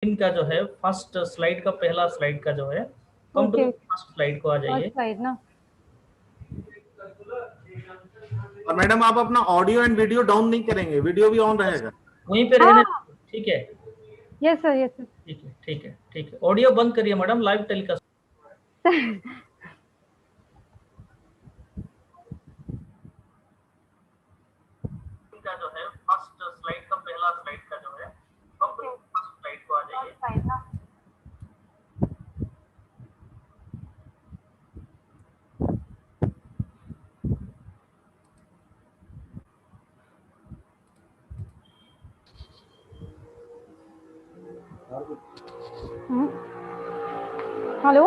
Meeting का जो है फर्स्ट स्लाइड का पहला स्लाइड का जो है, कम टू फर्स्ट स्लाइड को आ जाइए। फर्स्ट स्लाइड ना। और मैडम आप अपना ऑडियो एंड वीडियो डाउन नहीं करेंगे, वीडियो भी ऑन रहेगा, वहीं पे रहने, ठीक है? Yes sir, yes sir. ठीक है, ठीक है, ठीक है। ऑडियो बंद करिए मैडम, लाइव टेलीकास्ट का जो है फर्स्ट स्लाइड का पहला स्लाइड का जो है, कम टू फर्स्ट स्लाइड को आ जाइए। Hello,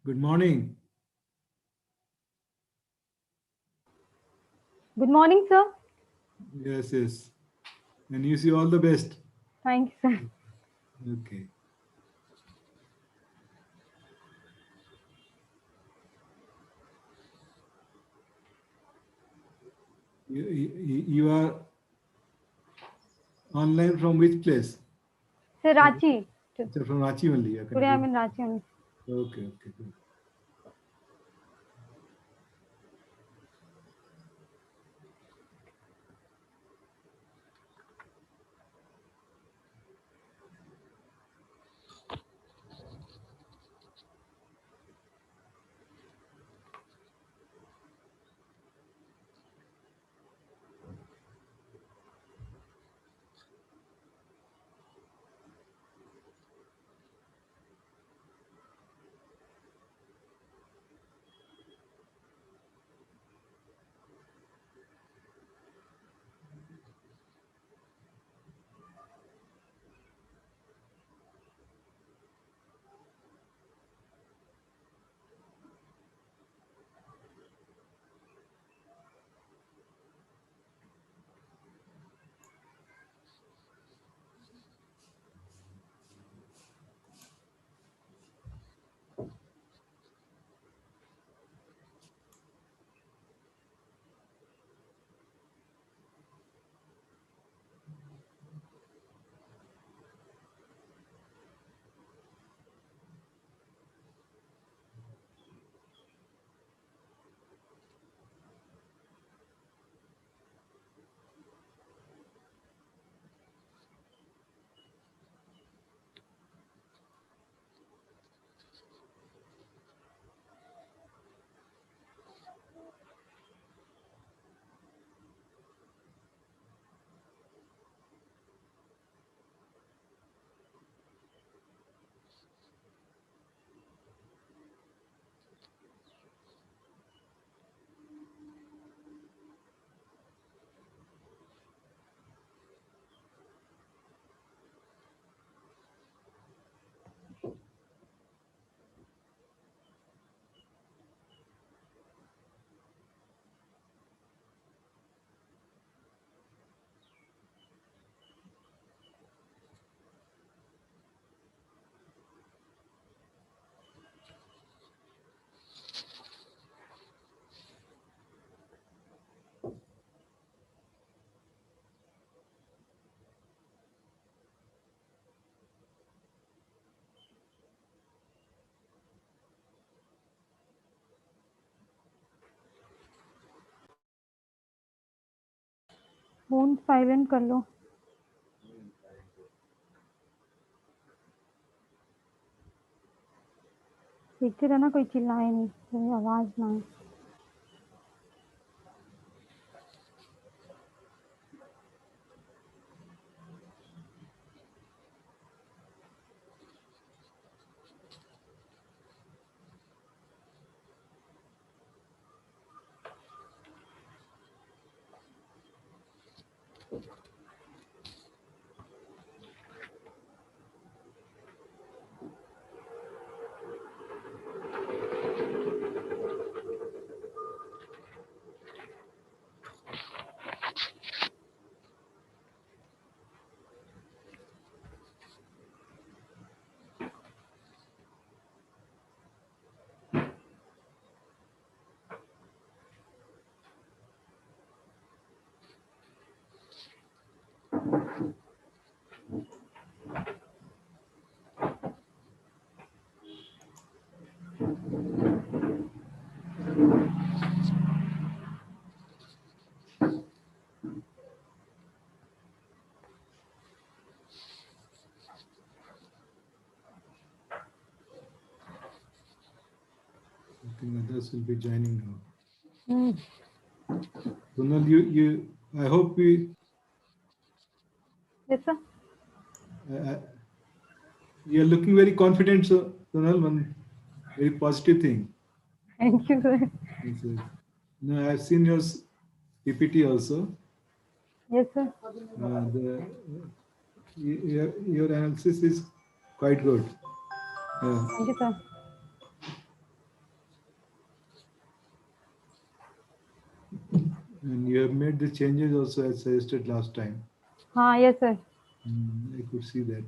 Good morning. Good morning, sir. Yes, yes. And you see all the best. Thank you, sir. Okay. You are online from which place? Sir, Ranchi. From Ranchi only. You are Today I'm connected. in Ranchi only. Okay, okay, good. Phone silent कर लो. देखते रहना कोई चिल्लाए नहीं, कोई आवाज ना आए. I think others will be joining now. Hmm. Sonal, I hope Yes, sir. you are looking very confident, so Sonal, one very positive thing. Thank you, sir. Yes, yes. No, I have seen your PPT also. Yes, sir. Your analysis is quite good. Thank you, sir. And you have made the changes also as suggested last time. हाँ yes sir. I could see that.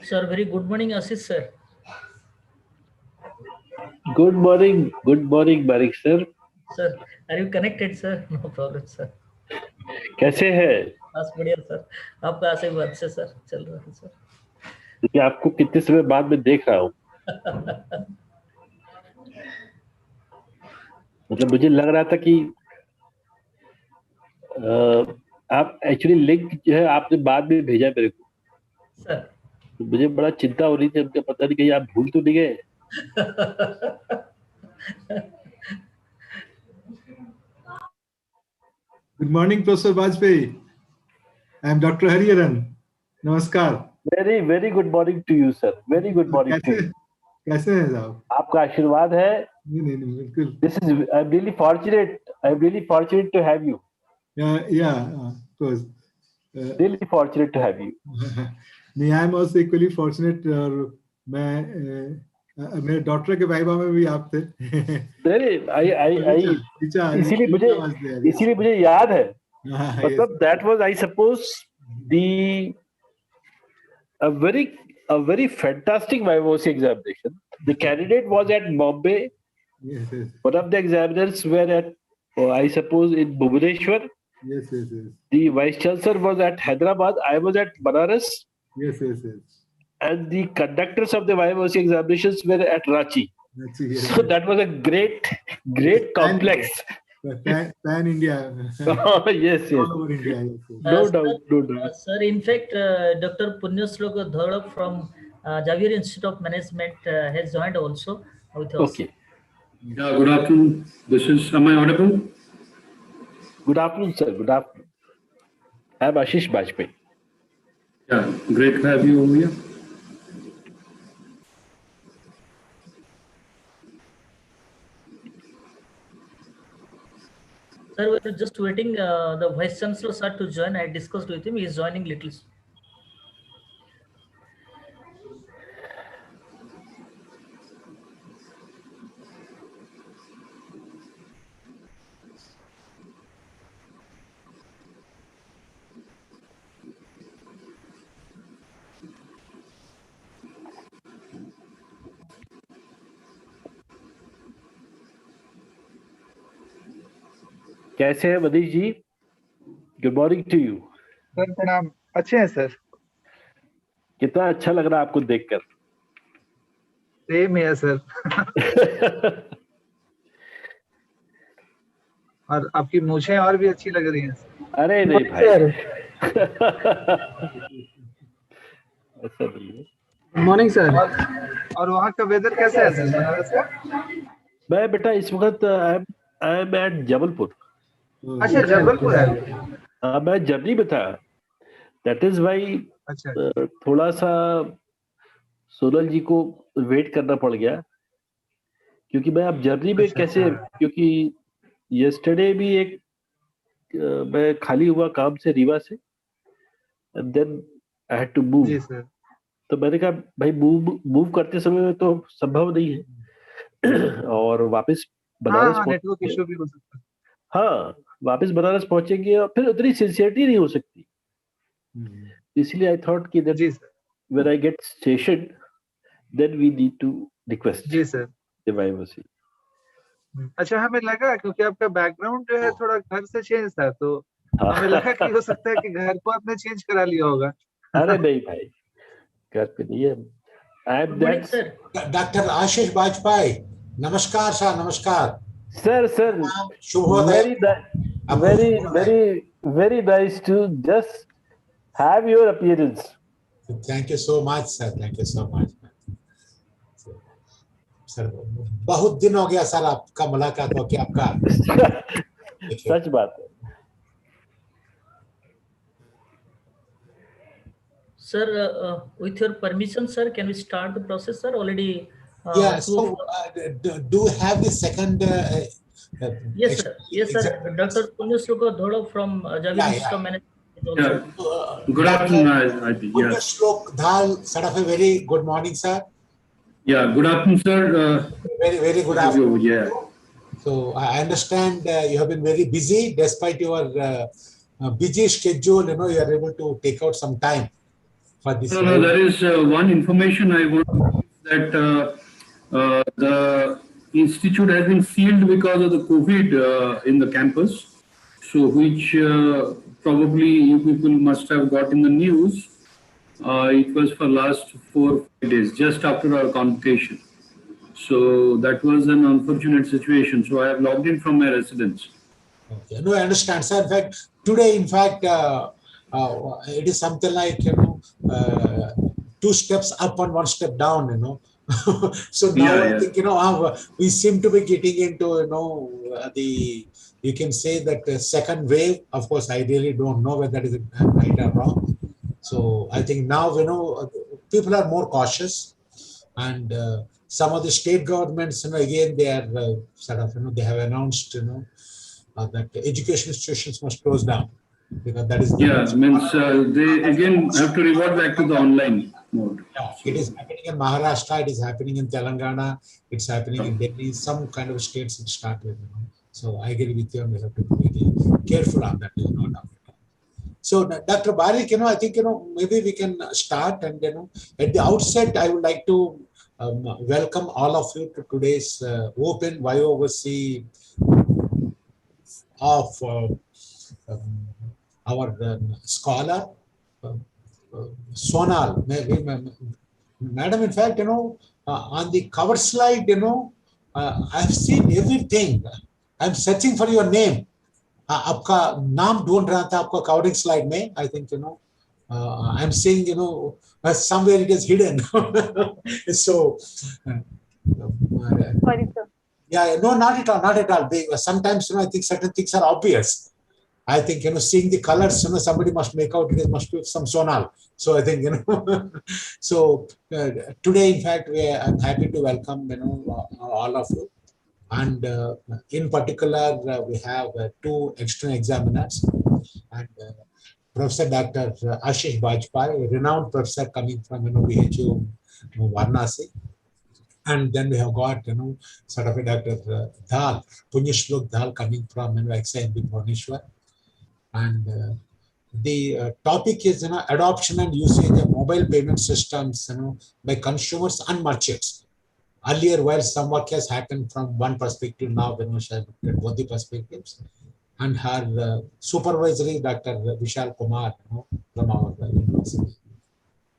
Sir, very good morning, Ashish sir. Good morning, Barik sir. Sir, are you connected, sir? No problem, sir. कैसे है? बस बढ़िया sir, आपका आशीर्वाद से sir चल रहा है सर. क्योंकि आपको कितने समय बाद में देख रहा हूँ. मतलब मुझे लग रहा था कि आप एक्चुअली लिंक जो है आपने बाद में भेजा मेरे को. सर. तो मुझे बड़ा चिंता हो रही थी, मुझे पता नहीं कहीं आप भूल तो नहीं गए. Good morning, Professor Vajpayee. I am Dr. Hariharan. Namaskar. Very good morning to you, sir. Very good morning to you. कैसे हैं साहब? आपका आशीर्वाद है. नहीं बिल्कुल. This is I'm really fortunate to have you. Yeah, of course. Really fortunate to have you. नहीं, I am also equally fortunate. और मैं मेरे डॉक्टर के वाइवा में भी आप थे. इसीलिए मुझे याद है. मतलब that was, I suppose, a very fantastic Voce examination. The candidate was at Bombay. Yes. One of the examiners were at, I suppose, in Bhubaneswar. Yes. The vice chancellor was at Hyderabad. I was at Banaras. Yes. And the conductors of the Voce examinations were at Ranchi. Yes. So that was a great complex. Pan India. Oh, yes. All over India. Yes. No doubt. Sir, in fact, Dr. Punyasloka Dhara from Javier Institute of Management has joined also with us. Okay. Yeah, good afternoon. Am I audible? Good afternoon, sir. Good afternoon. I'm Ashish Bajpai. Yeah, great to have you over here. Sir, we are just waiting the Vice Chancellor sir to join. I discussed with him. He is joining little. कैसे हैं Manish ji? Good morning to you. Sir प्रणाम। अच्छे हैं sir. कितना अच्छा लग रहा है आपको देखकर। सेम है सर। और आपकी मूछें और भी अच्छी लग रही हैं। अरे नहीं भाई। ऐसा नहीं है। Good morning sir. और वहाँ का वेदर कैसा है सर बनारस का? मैं बेटा इस वक्त आई एम एट जबलपुर। अच्छा जबलपुर है। हाँ मैं जर्नी में था। दैट इज वाई थोड़ा सा सोनल जी को वेट करना पड़ गया, क्योंकि मैं अब जर्नी में कैसे, क्योंकि यस्टरडे भी एक मैं खाली हुआ काम से रीवा से, and then I had to move. तो मैंने कहा भाई मूव करते समय तो संभव नहीं है और वापस बनारस नेटवर्क इशू भी हो सकता है। हाँ वापस बनारस पहुंचेंगे और फिर उतनी सिंसियरिटी नहीं हो सकती, इसलिए आई थॉट कि that when I get station then we need to request. जी सर। वोसे। अच्छा हमें लगा क्योंकि आपका बैकग्राउंड जो है थोड़ा घर से चेंज था, तो हमें लगा कि हो सकता है कि घर को आपने चेंज करा लिया होगा। अरे नहीं भाई, घर पे नहीं है। I am that doctor Ashish Vajpayee. नमस्कार सर। नमस्कार सर। सर शुभोदय। very nice to just have your appearance. Thank you so much sir. Thank you so much sir. बहुत दिन हो गया सर आपका मुलाकात हो कि आपका। सच बात है Sir, with your permission, sir, can we start the process, sir? Already. Yeah. So, do you have the second? Yes, sir. Yes, sir. Dr. Punyasloka Dhoda from Javier Institute of Management. Good afternoon. Punyasloka Dhal, sort of a very good morning, sir. Yeah. Good afternoon, sir. Very good afternoon. Yeah. So I understand you have been very busy, despite your busy schedule. You know, you are able to take out some time for this. No, there is one information I want to give, that the institute has been sealed because of the COVID in the campus. So, which probably you people must have got in the news. It was for last 4 or 5 days, just after our convocation. So that was an unfortunate situation. So I have logged in from my residence. Okay. No, I understand, sir. In fact, today, it is something like, 2 steps up and 1 step down, So now I think, we seem to be getting into, you can say that the second wave. Of course, I really don't know whether that is right or wrong. So I think now, people are more cautious, and some of the state governments, again, they are sort of, they have announced, that education institutions must close down, because that is. Means they again have to revert back to the online mode. Yeah, it is happening in Maharashtra, it is happening in Telangana, it's happening in Delhi, some kind of states it started. So I agree with you, and we have to be really careful on that. So Dr. Barik, I think, maybe we can start, and, at the outset, I would like to welcome all of you to today's open Voce of our scholar, Sonal. Madam, in fact, on the cover slide, I've seen everything. I'm searching for your name. आपका नाम ढूंढ रहा था आपका covering slide में. I think, I'm saying, somewhere it is hidden. So, Sorry, sir. yeah, no, not at all, not at all. Sometimes, I think certain things are obvious. I think, seeing the colors, somebody must make out it must be some Sonal. So I think, so today, in fact, I'm happy to welcome, all of you. And in particular, we have two external examiners, and Professor Dr. Ashish Bajpai, a renowned professor coming from, BHU Varanasi. And then we have got, sort of a Dr. Dhal, Punyashlok Dhal, coming from, ICFAI Bhubaneswar. And the topic is, adoption and usage of mobile payment systems, by consumers and merchants. Earlier, while some work has happened from one perspective, now she has looked at both the perspectives. And her supervisory, Dr. Vishal Kumar, from our university.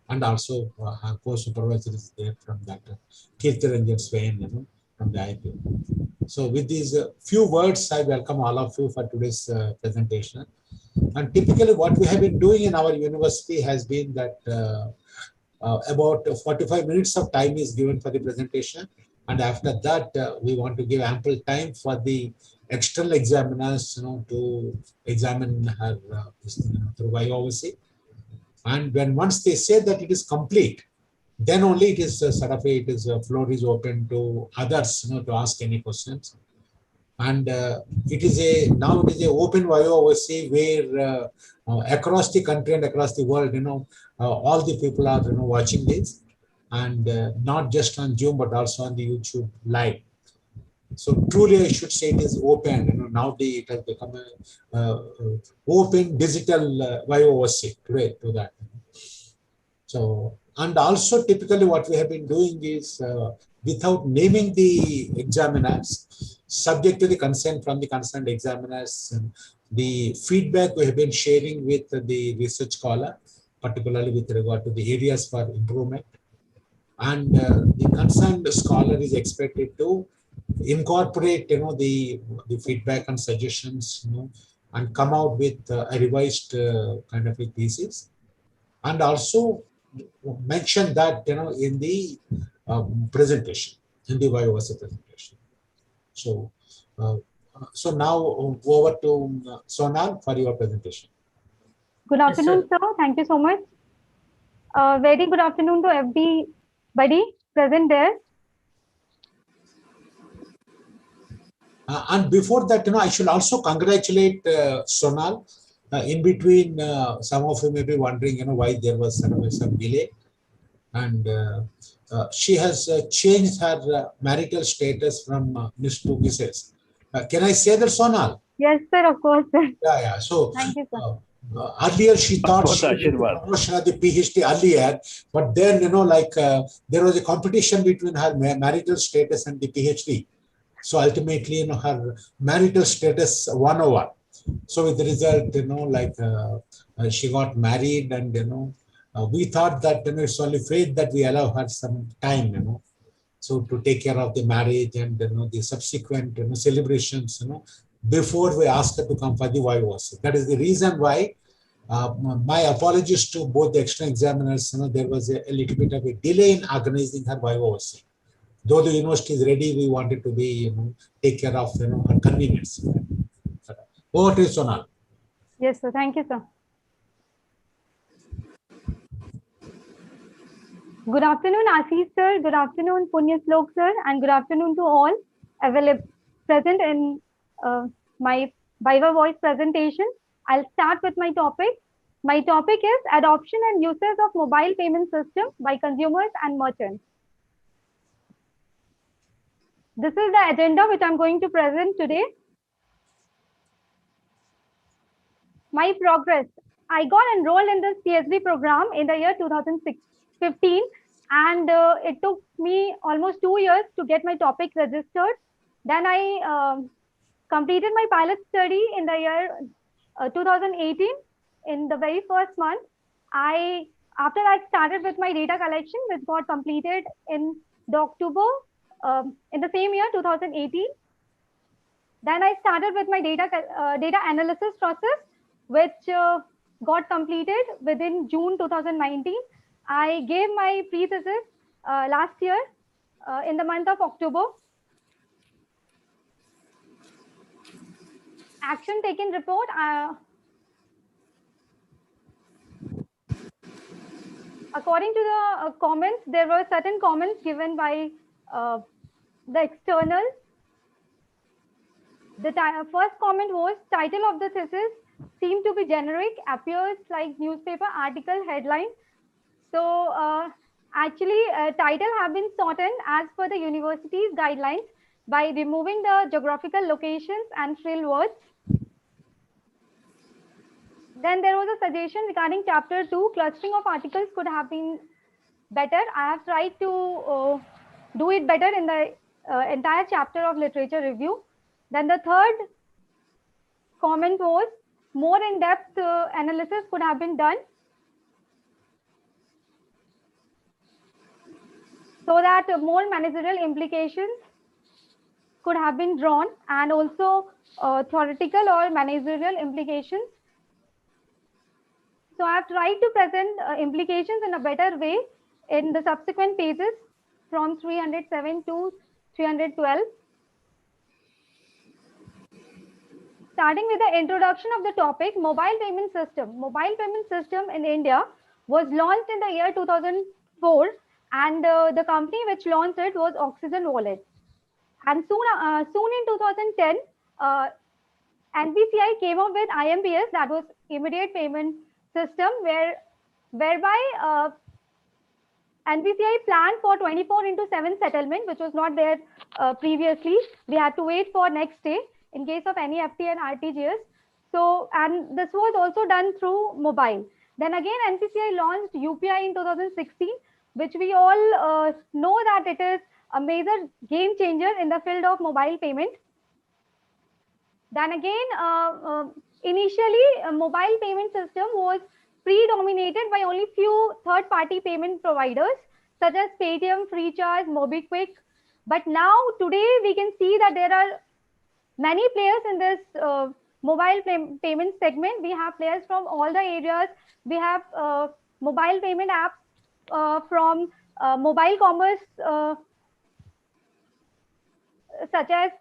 And also her co-supervisor is there from Dr. Kirtiranjan Swain, from the IPO. So with these few words, I welcome all of you for today's presentation. And typically what we have been doing in our university has been that about 45 minutes of time is given for the presentation. And after that, we want to give ample time for the external examiners, to examine her through Voce. And when once they say that it is complete, then only it is floor is open to others, to ask any questions. And it is an open Voce where across the country and across the world, all the people are watching this, and not just on Zoom but also on the YouTube live. So truly, I should say it is open. Now it has become a open digital Voce today to that. So, and also typically what we have been doing is without naming the examiners, subject to the consent from the concerned examiners, the feedback we have been sharing with the research scholar, particularly with regard to the areas for improvement. And the concerned scholar is expected to incorporate, the feedback and suggestions, and come out with a revised kind of a thesis. And also mention that, in the presentation, in the Voce presentation. So, so now over to Sonal for your presentation. Good afternoon, sir. Thank you so much. Very good afternoon to everybody present there. And before that, I should also congratulate Sonal. In between, some of you may be wondering, why there was some delay. And she has changed her marital status from Miss to Mrs. Can I say that, Sonal? Yes, sir, of course, sir. Yeah. So thank you, sir. Earlier she thought she would promotion of the PhD earlier, but then, there was a competition between her marital status and the PhD. So ultimately, her marital status won over. So with the result, she got married, and we thought that it's only fate that we allow her some time, so to take care of the marriage and the subsequent celebrations, before we ask her to come for the Voce. That is the reason why. My apologies to both the external examiners. There was a little bit of a delay in organizing her Voce. Though the university is ready, we wanted to be, take care of, her convenience. Over to you, Sonal. Yes, sir. Thank you, sir. Good afternoon, Ashish sir. Good afternoon, Punyaslok sir, and good afternoon to all available present in my Viva Voice presentation. I'll start with my topic. My topic is adoption and uses of mobile payment system by consumers and merchants. This is the agenda which I'm going to present today. My progress. I got enrolled in this PhD program in the year 2015, and it took me almost 2 years to get my topic registered. Then I completed my pilot study in the year 2018. In the very first month, after I started with my data collection, which got completed in October in the same year 2018. Then I started with my data analysis process, which got completed within June 2019. I gave my pre-thesis last year in the month of October. Action taken report. According to the comments, there were certain comments given by the external. The first comment was, title of the thesis seemed to be generic, appears like newspaper article headline. So actually title have been shortened as per the university's guidelines by removing the geographical locations and frill words. Then there was a suggestion regarding chapter 2, clustering of articles could have been better. I have tried to do it better in the entire chapter of literature review. Then the third comment was, more in-depth analysis could have been done so that more managerial implications could have been drawn, and also theoretical or managerial implications. So I have tried to present implications in a better way in the subsequent pages from 307 to 312. Starting with the introduction of the topic, mobile payment system. Mobile payment system in India was launched in the year 2004, and the company which launched it was Oxygen Wallet. And soon in 2010, NPCI came up with IMPS, that was immediate payment system, whereby NPCI planned for 24/7 settlement, which was not there previously. We had to wait for next day in case of NEFT and RTGS. So, and this was also done through mobile. Then again, NPCI launched UPI in 2016, which we all know that it is a major game changer in the field of mobile payment. Then again, initially, a mobile payment system was predominated by only few third-party payment providers, such as Paytm, Freecharge, MobiKwik. But now, today, we can see that there are many players in this mobile payment segment. We have players from all the areas. We have mobile payment apps from mobile commerce, such as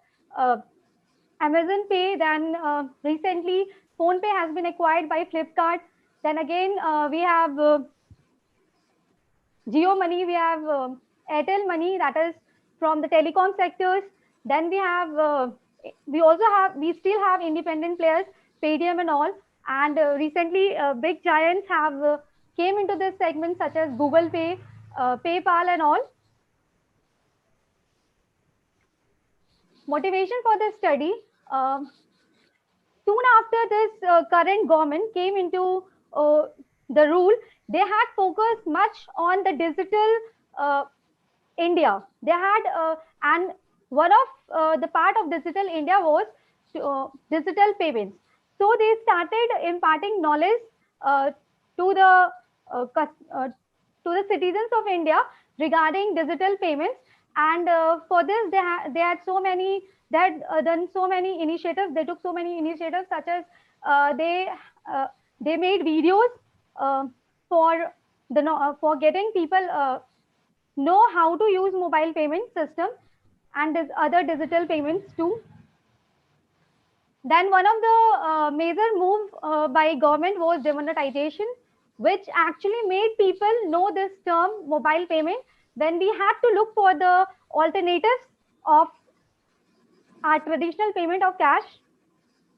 Amazon Pay. Then recently, PhonePe has been acquired by Flipkart. Then again, we have Jio Money, we have Airtel Money, that is from the telecom sectors. Then we have, we still have independent players, Paytm and all. And recently, big giants have came into this segment, such as Google Pay, PayPal and all. Motivation for this study. Soon after this current government came into the rule, they had focused much on the digital India. They had, and one of the part of digital India was digital payments. So they started imparting knowledge to the citizens of India regarding digital payments. And for this, they had so many, they had done so many initiatives. They took so many initiatives, such as they made videos for getting people know how to use mobile payment system and other digital payments too. Then one of the major move by government was demonetization, which actually made people know this term mobile payment, when we had to look for the alternatives of our traditional payment of cash.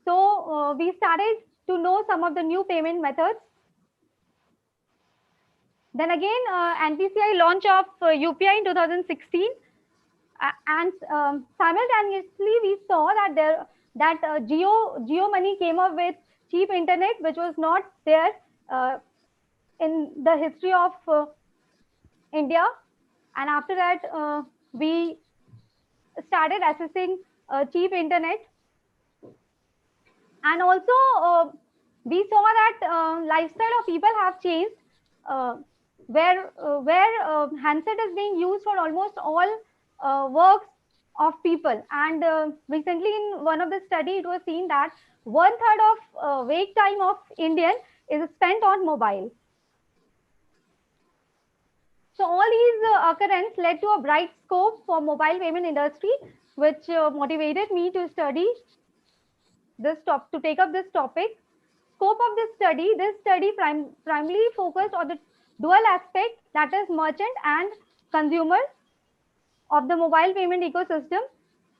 So we started to know some of the new payment methods. Then again, NPCI launch of UPI in 2016, and simultaneously we saw that Jio Money came up with cheap internet, which was not there in the history of India. And after that, we started assessing cheap internet. And also, we saw that lifestyle of people have changed, where handset is being used for almost all works of people. And recently, in one of the study, it was seen that 1/3 of wake time of Indian is spent on mobile. So all these occurrences led to a bright scope for mobile payment industry, which motivated me to study to take up this topic. Scope of this study primarily focused on the dual aspect, that is merchant and consumer of the mobile payment ecosystem.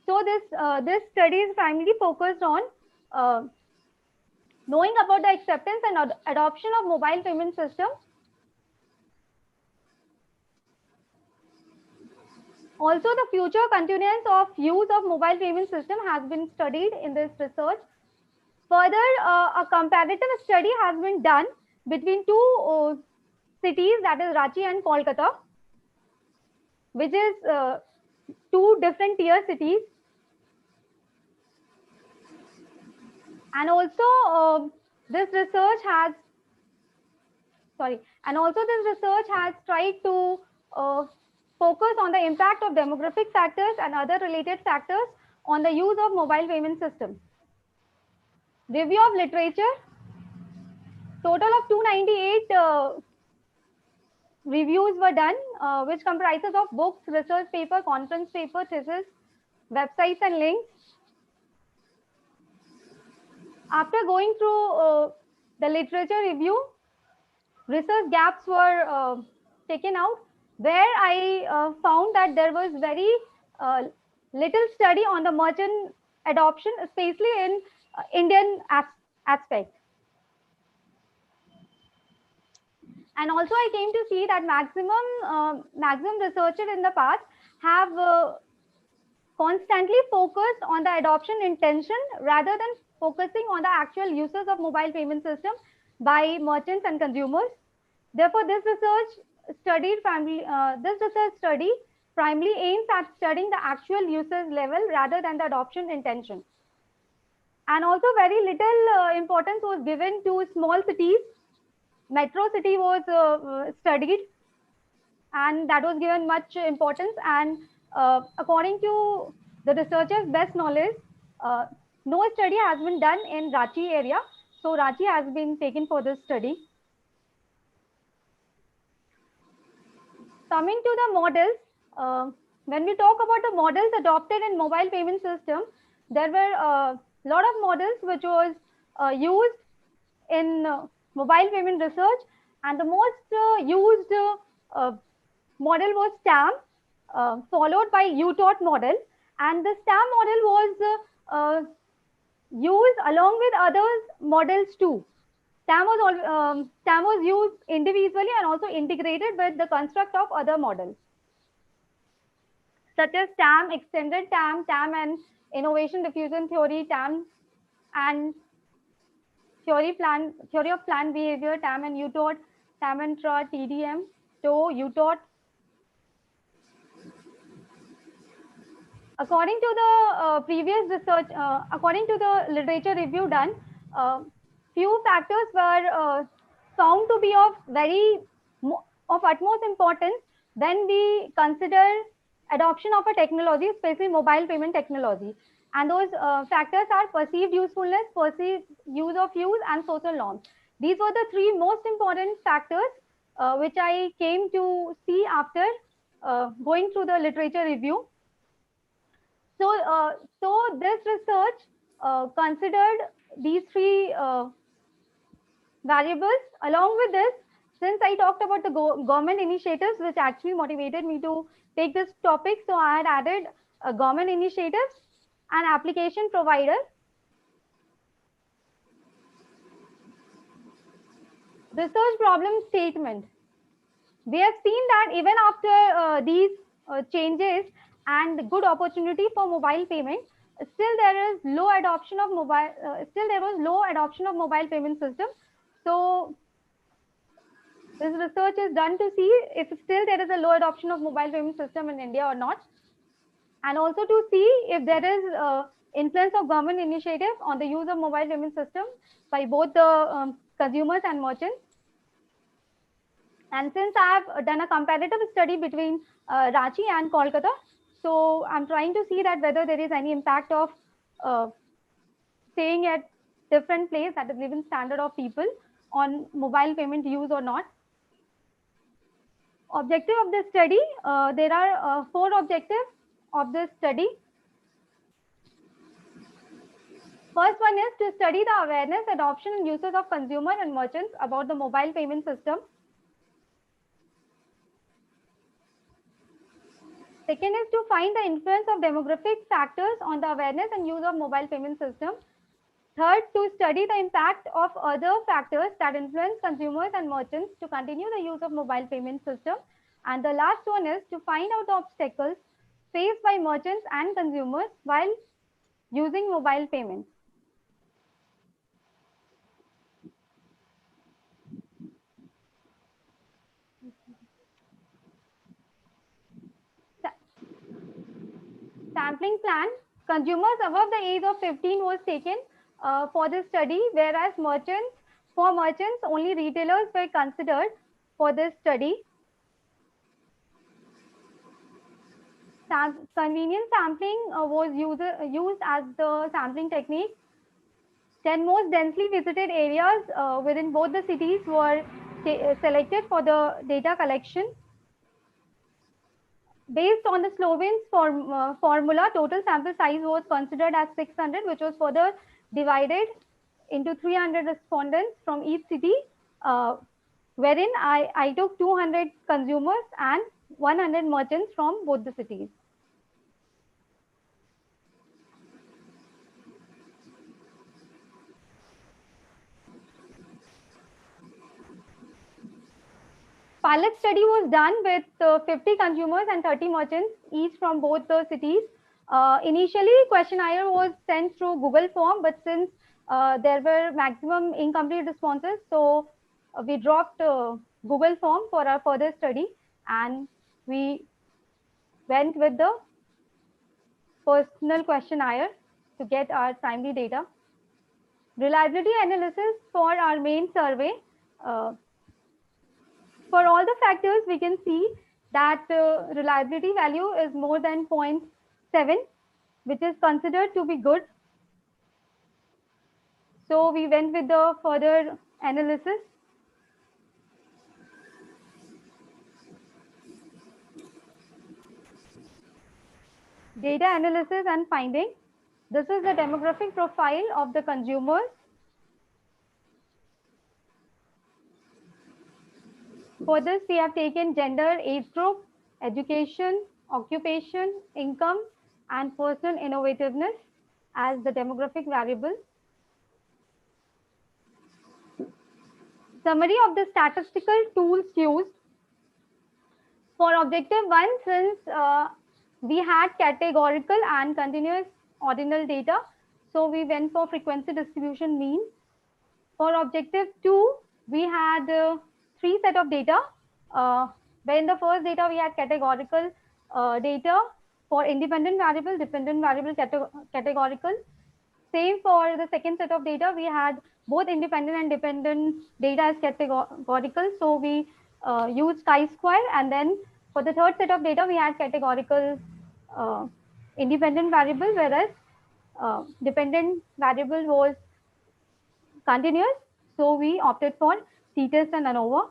So this study is primarily focused on knowing about the acceptance and adoption of mobile payment system. Also, the future continuance of use of mobile payment system has been studied in this research. Further, a comparative study has been done between two cities, that is Ranchi and Kolkata, which is two different tier cities. And also this research has tried to focus on the impact of demographic factors and other related factors on the use of mobile payment systems. Review of literature. Total of 298 reviews were done, which comprises of books, research paper, conference paper, thesis, websites and links. After going through the literature review, research gaps were taken out, where I found that there was very little study on the merchant adoption, especially in Indian aspect. And also I came to see that maximum researchers in the past have constantly focused on the adoption intention rather than focusing on the actual uses of mobile payment system by merchants and consumers. Therefore, this research study primarily aims at studying the actual usage level rather than the adoption intention. And also very little importance was given to small cities. Metro city was studied, and that was given much importance. And according to the researchers' best knowledge, no study has been done in Ranchi area. So Ranchi has been taken for this study. Coming to the models, when we talk about the models adopted in mobile payment system, there were a lot of models which was used in mobile payment research, and the most used model was STAM, followed by UTOT model, and the STAM model was used along with other models too. STAM was used individually and also integrated with the construct of other models, such as TAM, extended TAM, TAM and innovation diffusion theory, TAM and theory of planned behavior, TAM and UTOT, TAM and TRA, TDM, TOE, UTOT. According to the previous research, according to the literature review done, few factors were found to be of utmost importance when we consider adoption of a technology, especially mobile payment technology. And those factors are perceived usefulness, perceived use of use, and social norms. These were the three most important factors which I came to see after going through the literature review. So, this research considered these three variables. Along with this, since I talked about the government initiatives, which actually motivated me to take this topic, so I had added government initiatives and application provider. Research problem statement. We have seen that even after these changes and good opportunity for mobile payment, still there is low adoption of mobile. Still there was low adoption of mobile payment system. So this research is done to see if still there is a low adoption of mobile payment system in India or not, and also to see if there is influence of government initiative on the use of mobile payment system by both the consumers and merchants. And since I have done a comparative study between Ranchi and Kolkata, so I'm trying to see that whether there is any impact of staying at different place, that is living standard of people. on mobile payment use or not. Objective of this study, there are 4 objectives of this study. First one is to study the awareness, adoption and uses of consumer and merchants about the mobile payment system. Second is to find the influence of demographic factors on the awareness and use of mobile payment system. Third, to study the impact of other factors that influence consumers and merchants to continue the use of mobile payment system. And the last one is to find out the obstacles faced by merchants and consumers while using mobile payments. Sampling plan, consumers above the age of 15 was taken for this study, whereas for merchants, only retailers were considered for this study. Convenience sampling was used as the sampling technique. 10 most densely visited areas within both the cities were selected for the data collection. Based on the Sloven's formula, total sample size was considered as 600, which was further divided into 300 respondents from each city, wherein I took 200 consumers and 100 merchants from both the cities. Pilot study was done with 50 consumers and 30 merchants, each from both the cities. Initially, questionnaire was sent through Google form, but since there were maximum incomplete responses, so we dropped Google form for our further study, and we went with the personal questionnaire to get our primary data. Reliability analysis for our main survey. For all the factors, we can see that reliability value is more than 0.7, which is considered to be good. So we went with the further analysis. Data analysis and finding. This is the demographic profile of the consumers. For this, we have taken gender, age group, education, occupation, income, and personal innovativeness as the demographic variable. Summary of the statistical tools used. For objective 1, since we had categorical and continuous ordinal data, so we went for frequency distribution mean. For objective 2, we had 3 set of data. Where in the first data we had categorical data for independent variable, dependent variable categorical. Same for the second set of data, we had both independent and dependent data as categorical. So we used chi-square, and then for the third set of data, we had categorical independent variable, whereas dependent variable was continuous. So we opted for t-test and ANOVA.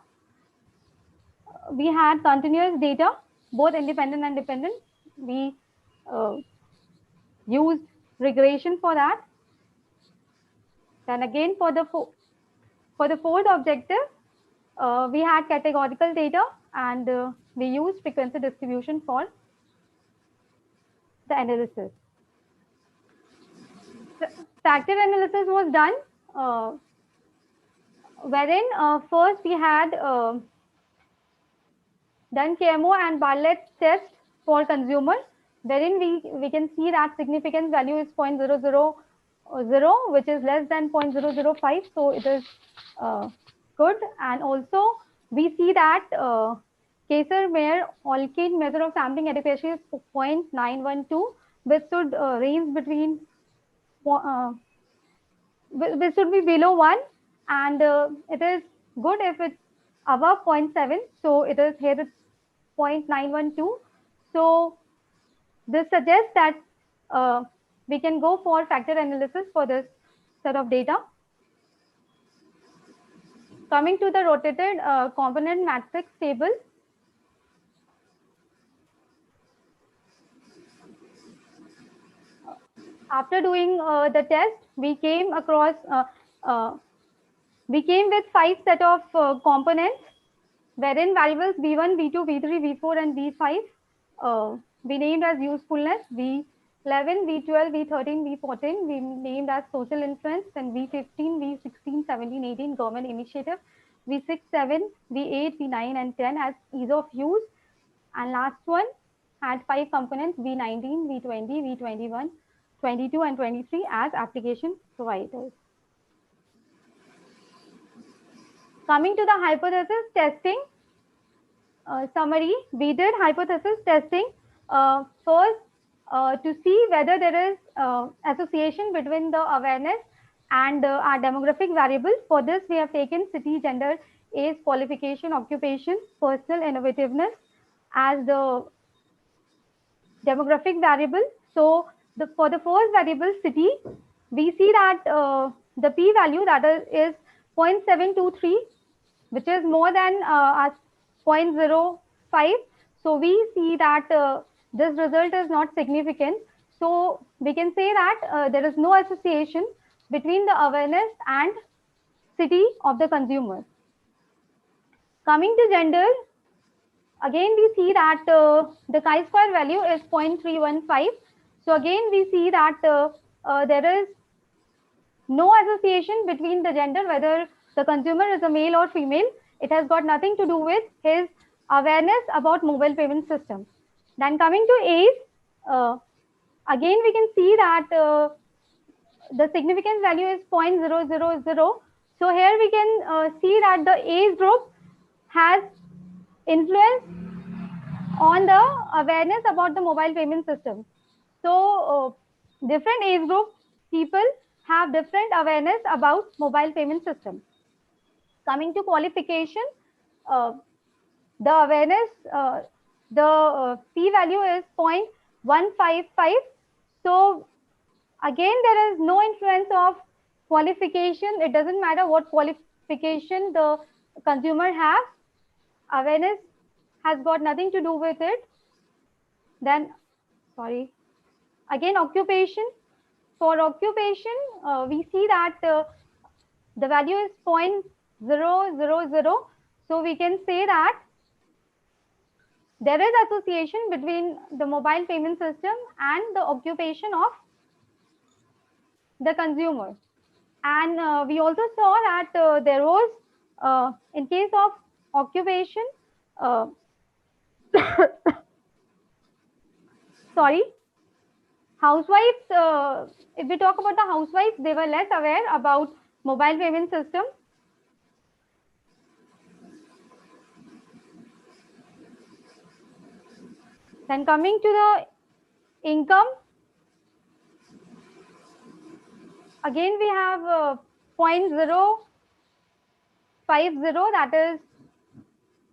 We had continuous data, both independent and dependent. We used regression for that. Then again, for the fourth objective, we had categorical data, and we used frequency distribution for the analysis. Factor analysis was done, wherein first we had done KMO and Bartlett test for consumer, wherein we can see that significance value is 0.000, which is less than 0.005, so it is good. And also we see that Kaiser-Meyer-Olkin measure of sampling adequacy is 0.912, which should range between which should be below 1, and it is good if it's above 0.7, so it is here it's 0.912. So this suggests that we can go for factor analysis for this set of data. Coming to the rotated component matrix table. After doing the test, we came across, we came with 5 set of components, wherein variables V1, V2, V3, V4, and V5 we named as usefulness, V11, V12, V13, V14 we named as social influence, and V15, V16, 17, 18 government initiative, V6, 7, V8, V9, and 10 as ease of use, and last one had 5 components, V19, V20, V21, 22, and 23 as application providers. Coming to the hypothesis testing summary, we did hypothesis testing first to see whether there is association between the awareness and our demographic variables. For this, we have taken city, gender, age, qualification, occupation, personal innovativeness as the demographic variable. So for the first variable city, we see that the p-value that is 0.723, which is more than 0.05. So we see that this result is not significant. So we can say that there is no association between the awareness and city of the consumer. Coming to gender, again we see that the chi-square value is 0.315. So again we see that there is no association between the gender, whether the consumer is a male or female. It has got nothing to do with his awareness about mobile payment system. Then coming to age, again we can see that the significance value is 0.000. So here we can see that the age group has influence on the awareness about the mobile payment system. So different age group people have different awareness about mobile payment system. Coming to qualification, the awareness, the p-value is 0.155. So again, there is no influence of qualification. It doesn't matter what qualification the consumer has. Awareness has got nothing to do with it. Then, sorry, again, occupation. For occupation, we see that the value is 0.000. So we can say that there is association between the mobile payment system and the occupation of the consumer. And we also saw that there was, in case of occupation, sorry, housewives, if we talk about the housewives, they were less aware about mobile payment system. Then coming to the income, again we have 0.050, that is,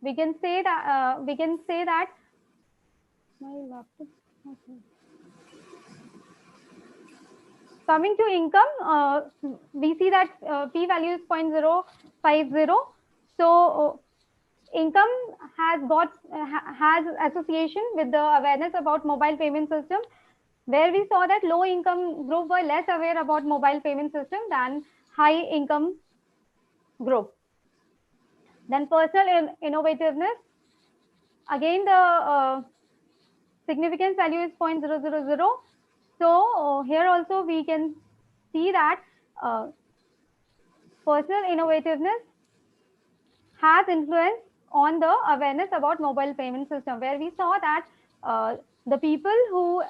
we can say that my laptop, okay. Coming to income, we see that p-value is 0.050. So income has association with the awareness about mobile payment system, where we saw that low income group were less aware about mobile payment system than high income group. Then personal innovativeness, again the significance value is 0.000. So here also we can see that personal innovativeness has influence on the awareness about mobile payment system, where we saw that the people who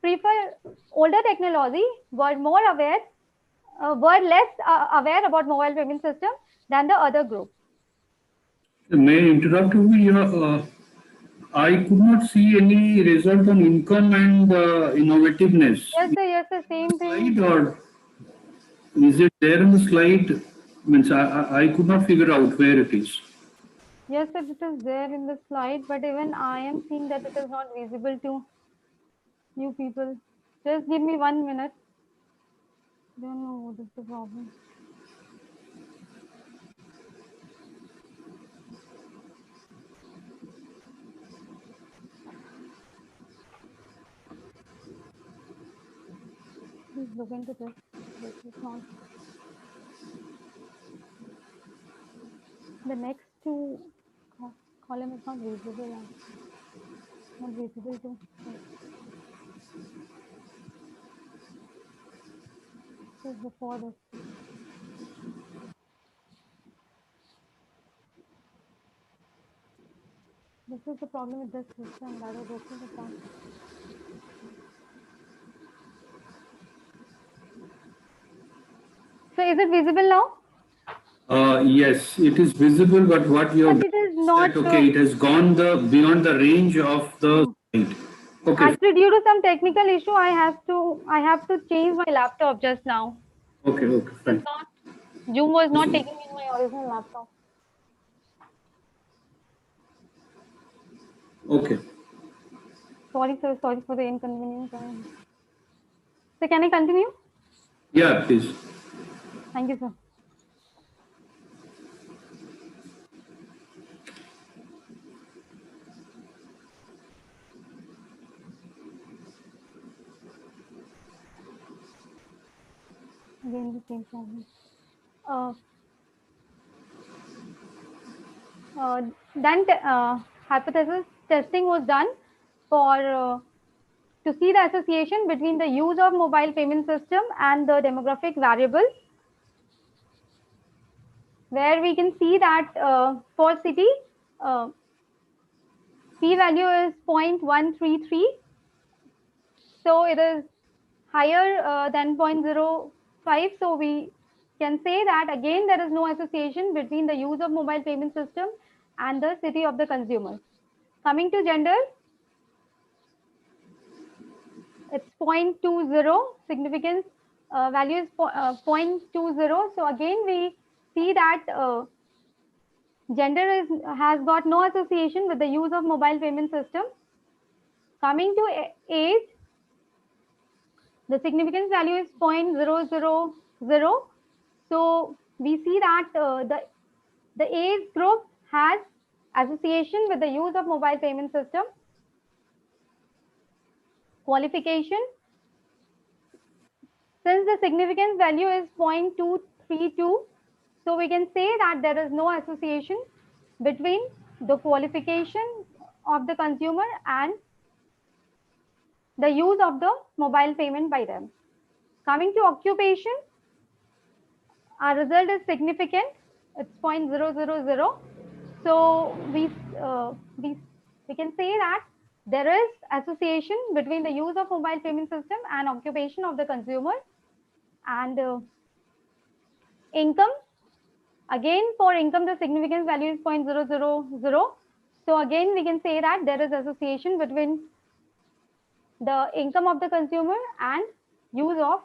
prefer older technology were more aware, were less aware about mobile payment system than the other group. May I interrupt you? I could not see any result on income and innovativeness. Yes, sir, same thing. Or is it there in the slide? Means I could not figure out where it is. Yes, sir, it is there in the slide, but even I am seeing that it is not visible to you people. Just give me 1 minute. Don't know what is the problem. Please look into this. This is not. The next two column is not visible. Not visible to. This is before this. This is the problem with this system. That is, this is the problem. So is it visible now? Yes, it is visible, but what you have But it is not. said, okay, it has gone beyond the range of the slide. Okay. Actually, due to some technical issue, I have to change my laptop just now. Okay, fine. Zoom was not taking in my original laptop. Okay. Sorry, sir. Sorry for the inconvenience. So can I continue? Yeah, please. Thank you, sir. Again, the same problem. Then hypothesis testing was done for to see the association between the use of mobile payment system and the demographic variable, where we can see that for city, p-value is 0.133, so it is higher than 0.05. So we can say that again there is no association between the use of mobile payment system and the city of the consumer. Coming to gender, it's 0.20, significance value is 0.20. So again we see that gender has got no association with the use of mobile payment system. Coming to age, the significance value is 0.000. So we see that the age group has association with the use of mobile payment system. Qualification, since the significance value is 0.232, so we can say that there is no association between the qualification of the consumer and the use of the mobile payment by them. Coming to occupation, our result is significant. It's 0.000. So we can say that there is association between the use of mobile payment system and occupation of the consumer. And income, again for income the significance value is 0.000. So again we can say that there is association between the income of the consumer and use of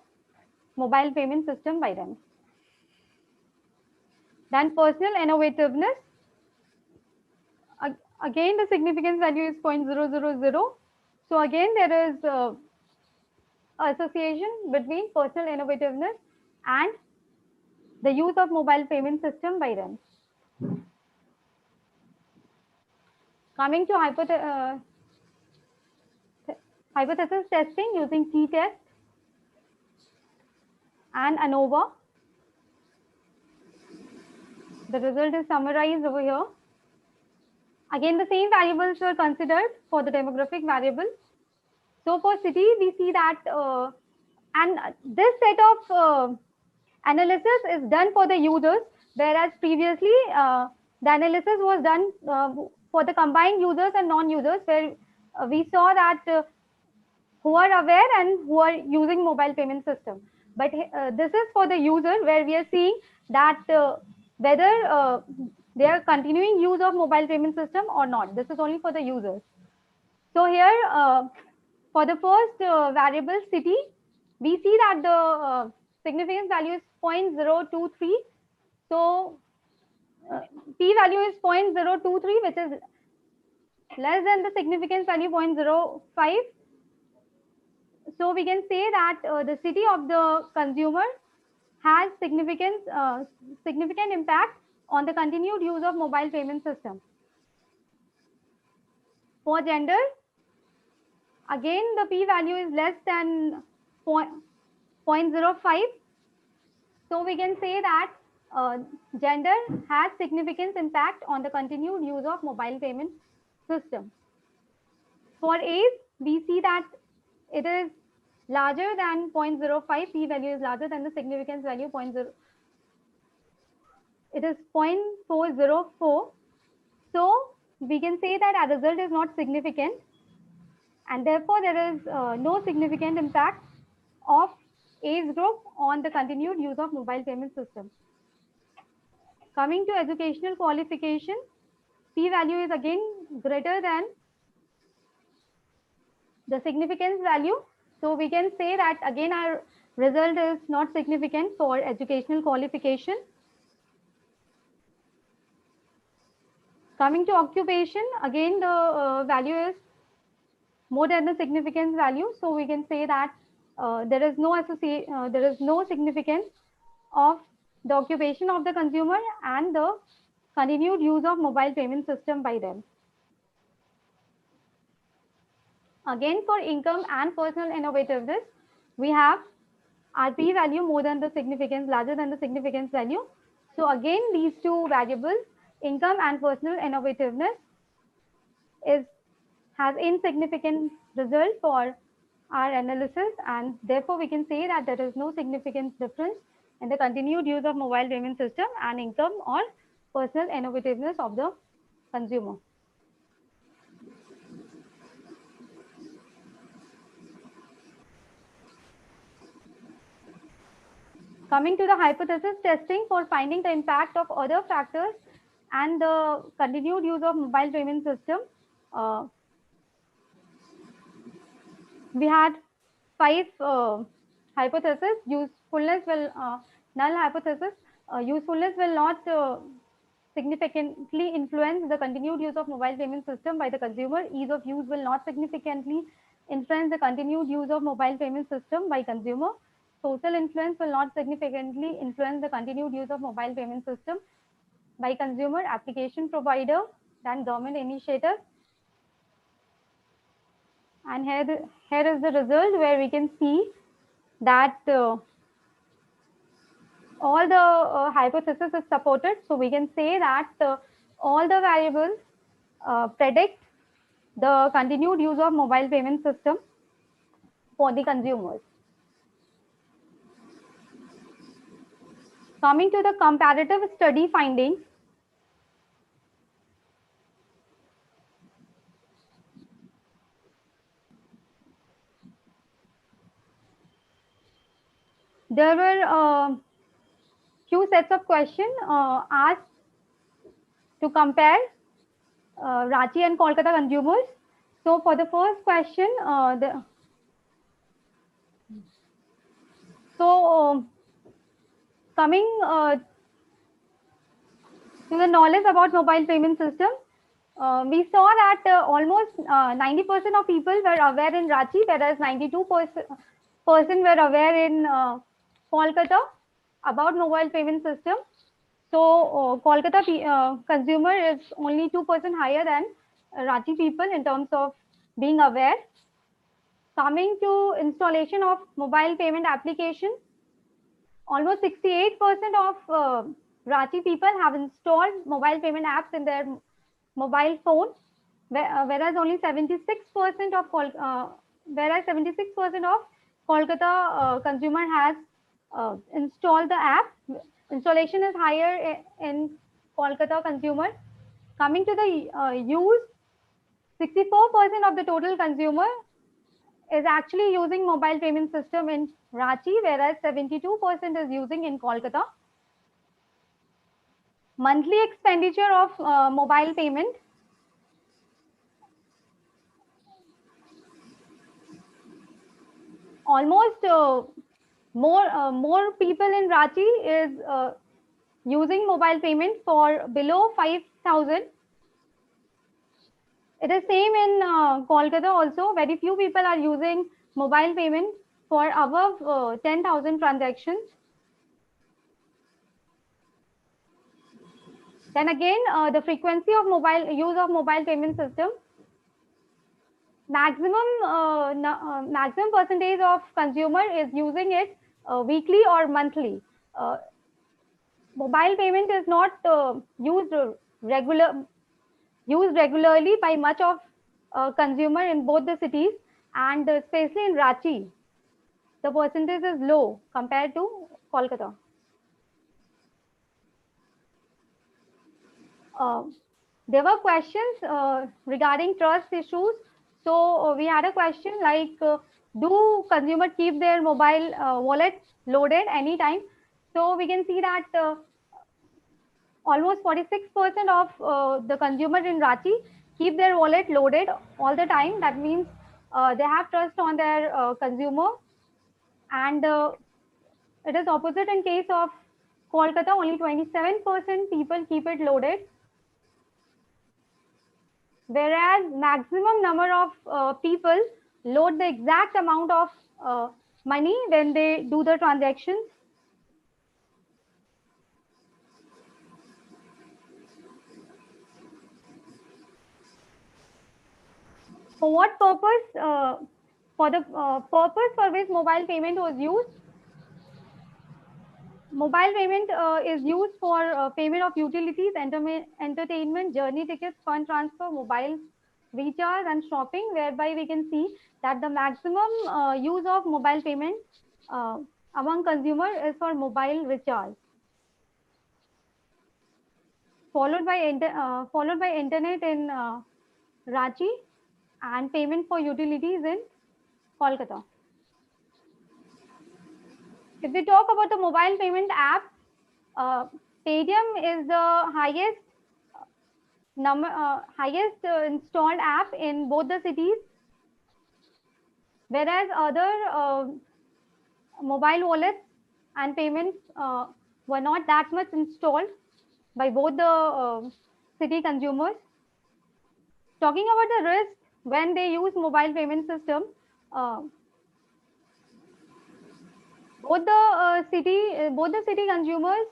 mobile payment system by them. Then personal innovativeness, again the significance value is 0.000. So again there is association between personal innovativeness and the use of mobile payment system by them. Coming to hypothesis testing using t-test and ANOVA. The result is summarized over here. Again, the same variables were considered for the demographic variable. So for city, we see that, and this set of analysis is done for the users, whereas previously the analysis was done for the combined users and non-users, where we saw that who are aware and who are using mobile payment system. But this is for the user, where we are seeing that whether they are continuing use of mobile payment system or not. This is only for the users. So here for the first variable city, we see that the significance value is 0.023. So p value is 0.023, which is less than the significance value 0.05. So we can say that the city of the consumer has significant impact on the continued use of mobile payment system. For gender, again the p value is less than 0.05. So we can say that gender has significant impact on the continued use of mobile payment system. For age, we see that it is larger than 0.05. P value is larger than the significance value 0.0. It is 0.404. So we can say that our result is not significant, and therefore there is no significant impact of age group on the continued use of mobile payment system. Coming to educational qualification, P value is again greater than the significance value. So we can say that again our result is not significant for educational qualification. Coming to occupation, again the value is more than the significance value. So we can say that there is no significance of the occupation of the consumer and the continued use of mobile payment system by them. Again, for income and personal innovativeness, we have our P value more than the significance, larger than the significance value. So again, these two variables, income and personal innovativeness, has insignificant result for our analysis, and therefore we can say that there is no significant difference in the continued use of mobile payment system and income or personal innovativeness of the consumer. Coming to the hypothesis testing for finding the impact of other factors and the continued use of mobile payment system, we had 5 hypotheses. Usefulness will null hypothesis. Usefulness will not significantly influence the continued use of mobile payment system by the consumer. Ease of use will not significantly influence the continued use of mobile payment system by consumer. Social influence will not significantly influence the continued use of mobile payment system by consumer, application provider, then government initiative. And here is the result where we can see that all the hypothesis is supported. So we can say that all the variables predict the continued use of mobile payment system for the consumers. Coming to the comparative study findings, there were few sets of questions asked to compare Ranchi and Kolkata consumers. So for the first question, coming to the knowledge about mobile payment system, we saw that almost 90% of people were aware in Ranchi, whereas 92% were aware in Kolkata about mobile payment system. So Kolkata consumer is only 2% higher than Ranchi people in terms of being aware. Coming to installation of mobile payment application, almost 68% of Ranchi people have installed mobile payment apps in their mobile phone, whereas only 76% of Kolkata consumer has installed the app. Installation is higher in Kolkata consumer. Coming to the use, 64% of the total consumer is actually using mobile payment system in Ranchi, whereas 72% is using in Kolkata. Monthly expenditure of mobile payment, almost more people in Ranchi is using mobile payment for below 5,000. It is same in Kolkata also. Very few people are using mobile payment for above 10,000 transactions. Then again, the frequency of use of mobile payment system. Maximum percentage of consumer is using it weekly or monthly. Mobile payment is not used regularly by much of consumer in both the cities, and especially in Ranchi, the percentage is low compared to Kolkata. There were questions regarding trust issues. So we had a question like, do consumers keep their mobile wallet loaded anytime? So we can see that almost 46% of the consumers in Ranchi keep their wallet loaded all the time. That means they have trust on their consumer. And it is opposite in case of Kolkata. Only 27% people keep it loaded, whereas maximum number of people load the exact amount of money when they do the transactions. For what purpose? For the purpose for which mobile payment was used. Mobile payment is used for payment of utilities, entertainment, journey tickets, fund transfer, mobile recharge, and shopping, whereby we can see that the maximum use of mobile payment among consumers is for mobile recharge, followed by internet in Ranchi, and payment for utilities in Kolkata. If we talk about the mobile payment app, Paytm is the highest installed app in both the cities, whereas other mobile wallets and payments were not that much installed by both the city consumers. Talking about the risk when they use mobile payment system, both the city consumers,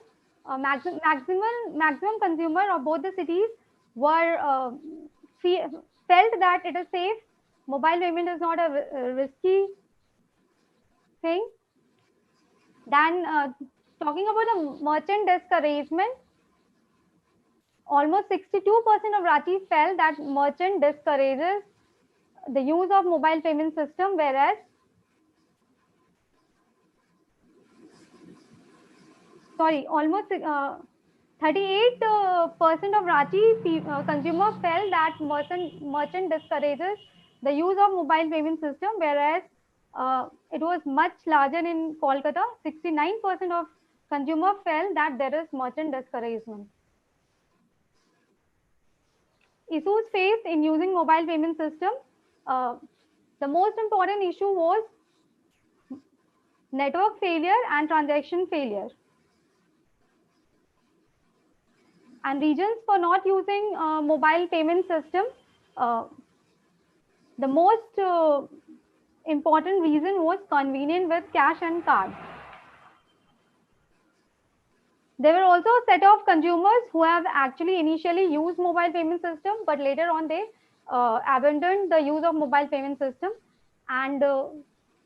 maximum consumer of both the cities were felt that it is safe. Mobile payment is not a risky thing. Then talking about the merchant discouragement, almost 62% of Ranchi felt that merchant discourages the use of mobile payment system, whereas almost 38% of Ranchi consumer felt that merchant discourages the use of mobile payment system, whereas it was much larger in Kolkata. 69% of consumer felt that there is merchant discouragement. Issues faced in using mobile payment system. The most important issue was network failure and transaction failure. And reasons for not using mobile payment system, the most important reason was convenient with cash and card. There were also a set of consumers who have actually initially used mobile payment system, but later on they abandoned the use of mobile payment system, and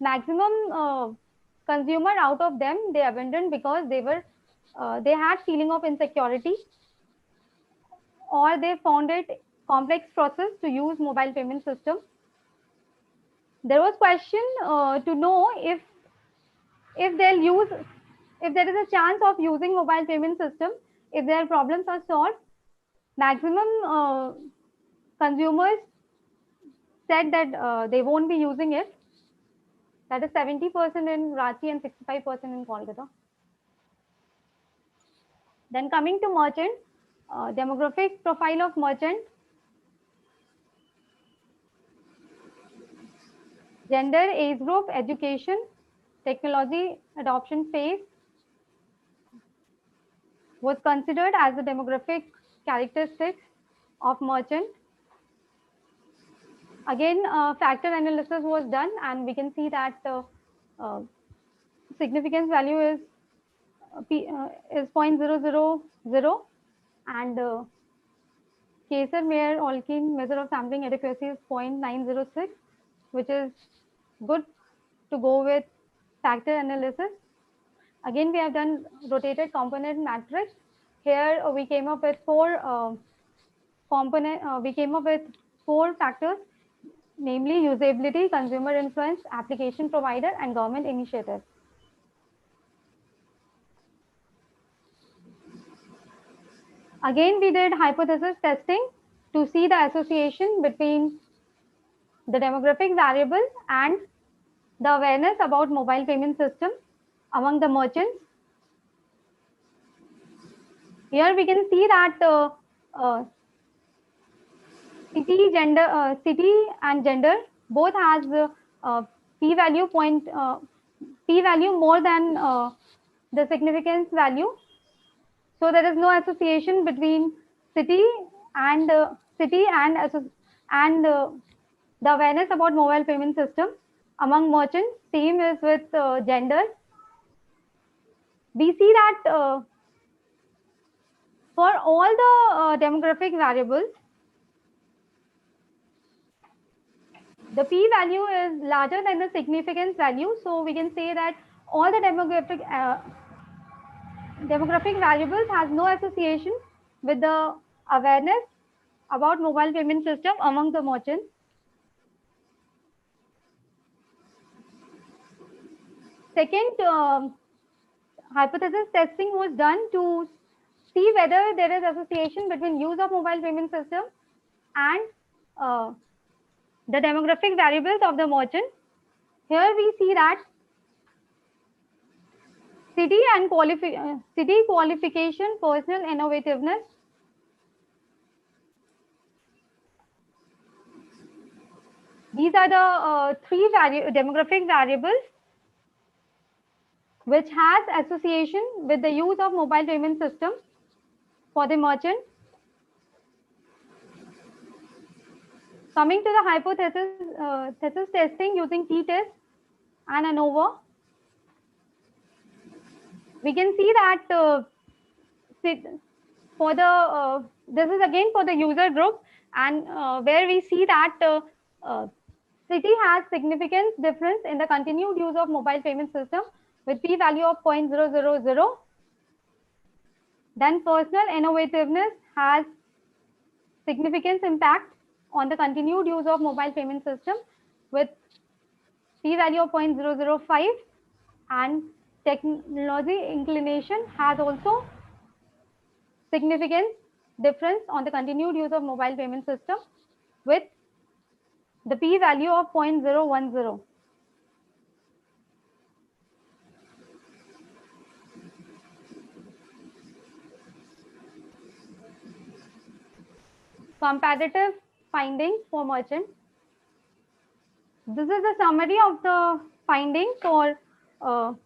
maximum consumer out of them they abandoned because they had feeling of insecurity, or they found it complex process to use mobile payment system. There was question to know if there is a chance of using mobile payment system if their problems are solved. Maximum consumers said that they won't be using it. That is 70% in Ranchi and 65% in Kolkata. Then coming to merchant, demographic profile of merchant, gender, age group, education, technology adoption phase was considered as the demographic characteristics of merchant. Again, factor analysis was done, and we can see that significance value is 0.000, and Kaiser-Meyer-Olkin measure of sampling adequacy is 0.906, which is good to go with factor analysis. Again, we have done rotated component matrix. Here we came up with four factors, namely usability, consumer influence, application provider, and government initiative. Again, we did hypothesis testing to see the association between the demographic variable and the awareness about mobile payment system among the merchants. Here we can see that city and gender both has p-value more than the significance value. So there is no association between city and the awareness about mobile payment system among merchants. Same is with gender. We see that for all the demographic variables, the p-value is larger than the significance value. So we can say that all the demographic variables has no association with the awareness about mobile payment system among the merchants. Second, hypothesis testing was done to see whether there is association between use of mobile payment system and the demographic variables of the merchant. Here we see that city qualification, personal innovativeness, these are the three demographic variables which has association with the use of mobile payment system for the merchant. Coming to the hypothesis testing using t-test and ANOVA, we can see that for the this is again for the user group, and where we see that city has significant difference in the continued use of mobile payment system with p-value of 0.000. Then personal innovativeness has significant impact on the continued use of mobile payment system with p-value of 0.005, and technology inclination has also significant difference on the continued use of mobile payment system with the p-value of 0.010. Comparative findings for merchant. This is a summary of the findings for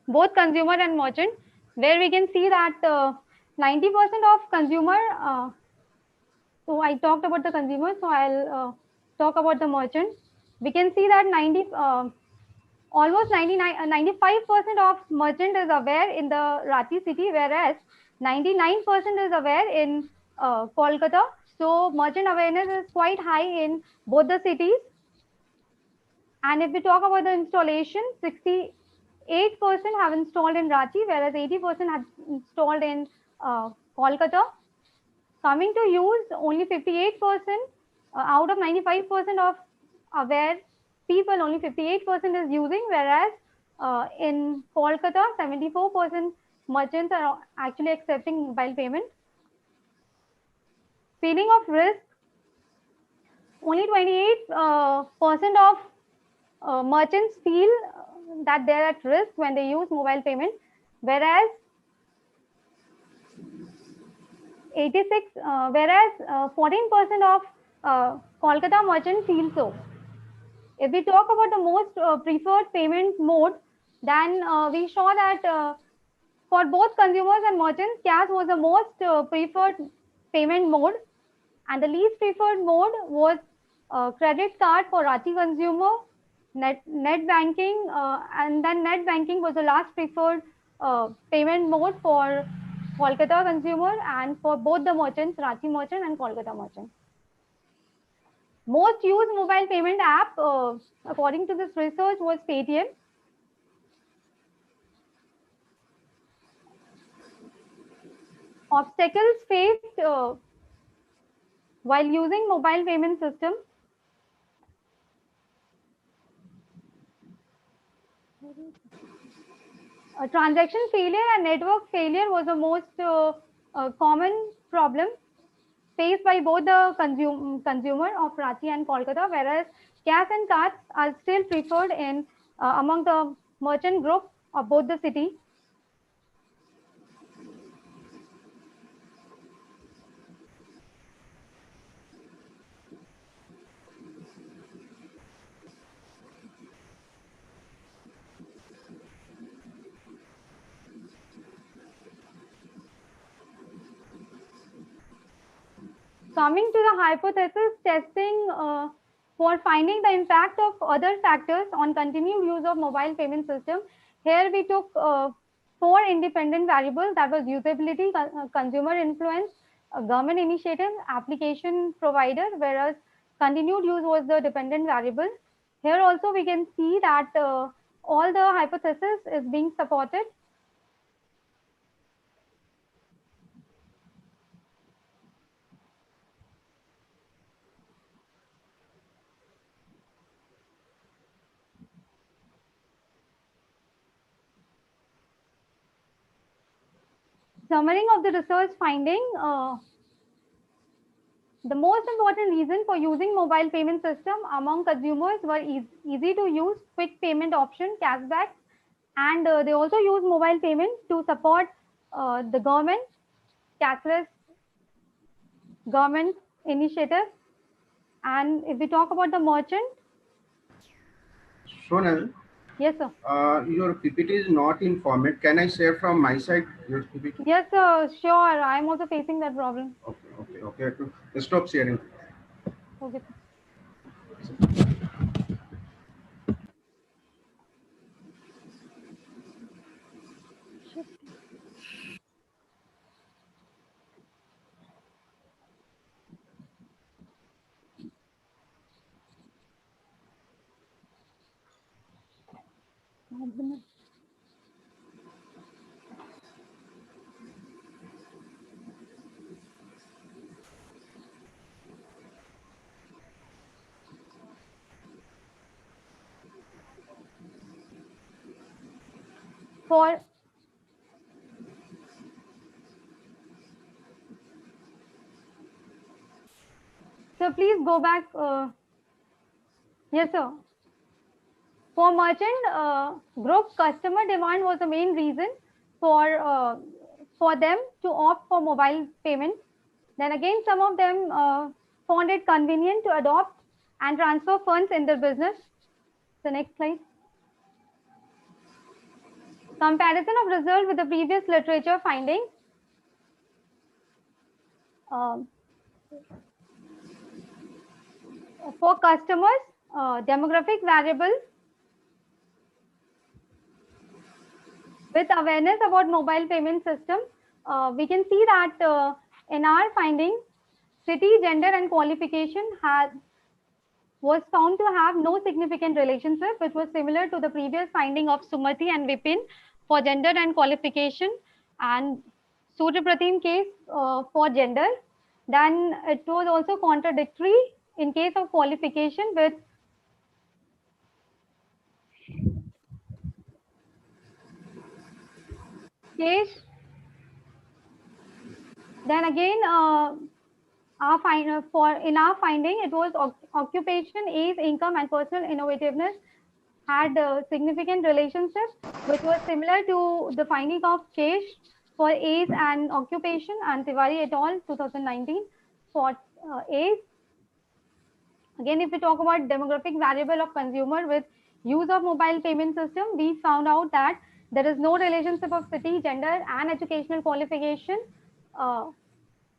both consumer and merchant, where we can see that 90% of consumer, so I talked about the consumer, so I'll talk about the merchant. We can see that almost 95% of merchant is aware in the Ranchi city, whereas 99% is aware in Kolkata. So merchant awareness is quite high in both the cities. And if we talk about the installation, 68% have installed in Ranchi, whereas 80% have installed in Kolkata. Coming to use, only 58% out of 95% of aware people, only 58% is using, whereas in Kolkata, 74% merchants are actually accepting mobile payment. Feeling of risk, only 28% of merchants feel that they're at risk when they use mobile payment, whereas 14% of Kolkata merchants feel so. If we talk about the most preferred payment mode, then we saw that for both consumers and merchants, cash was the most preferred payment mode, and the least preferred mode was credit card for Ranchi consumer, net banking, and then net banking was the last preferred payment mode for Kolkata consumer and for both the merchants, Ranchi merchant and Kolkata merchant. Most used mobile payment app, according to this research, was Paytm. Obstacles faced while using mobile payment system. Transaction failure and network failure was the most common problem faced by both the consumer of Ranchi and Kolkata, whereas cash and cards are still preferred in among the merchant group of both the city. Coming to the hypothesis testing for finding the impact of other factors on continued use of mobile payment system. Here we took 4 independent variables, that was usability, consumer influence, government initiative, application provider, whereas continued use was the dependent variable. Here also we can see that all the hypothesis is being supported. Summary of the research finding. The most important reason for using mobile payment system among consumers were easy to use, quick payment option, cashback, and they also use mobile payment to support the government, cashless government initiative. And if we talk about the merchant. Sonal. Yes, sir. Your PPT is not in format. Can I share from my side your PPT? Yes, sir. Sure. I'm also facing that problem. Okay. Stop sharing. Okay. For so please go back. Yes, sir. For merchant group, customer demand was the main reason for them to opt for mobile payment. Then again, some of them found it convenient to adopt and transfer funds in their business. The next slide. Comparison of result with the previous literature findings. For customers, demographic variable with awareness about mobile payment system, we can see that in our findings, city, gender, and qualification was found to have no significant relationship, which was similar to the previous finding of Sumati and Vipin for gender and qualification, and Suryapratim case for gender. Then it was also contradictory in case of qualification with case. Then again, in our finding, it was occupation, age, income, and personal innovativeness had a significant relationship, which was similar to the finding of Kesh for age and occupation, and Tiwari et al. 2019 for age. Again, if we talk about demographic variable of consumer with use of mobile payment system, we found out that there is no relationship of city, gender, and educational qualification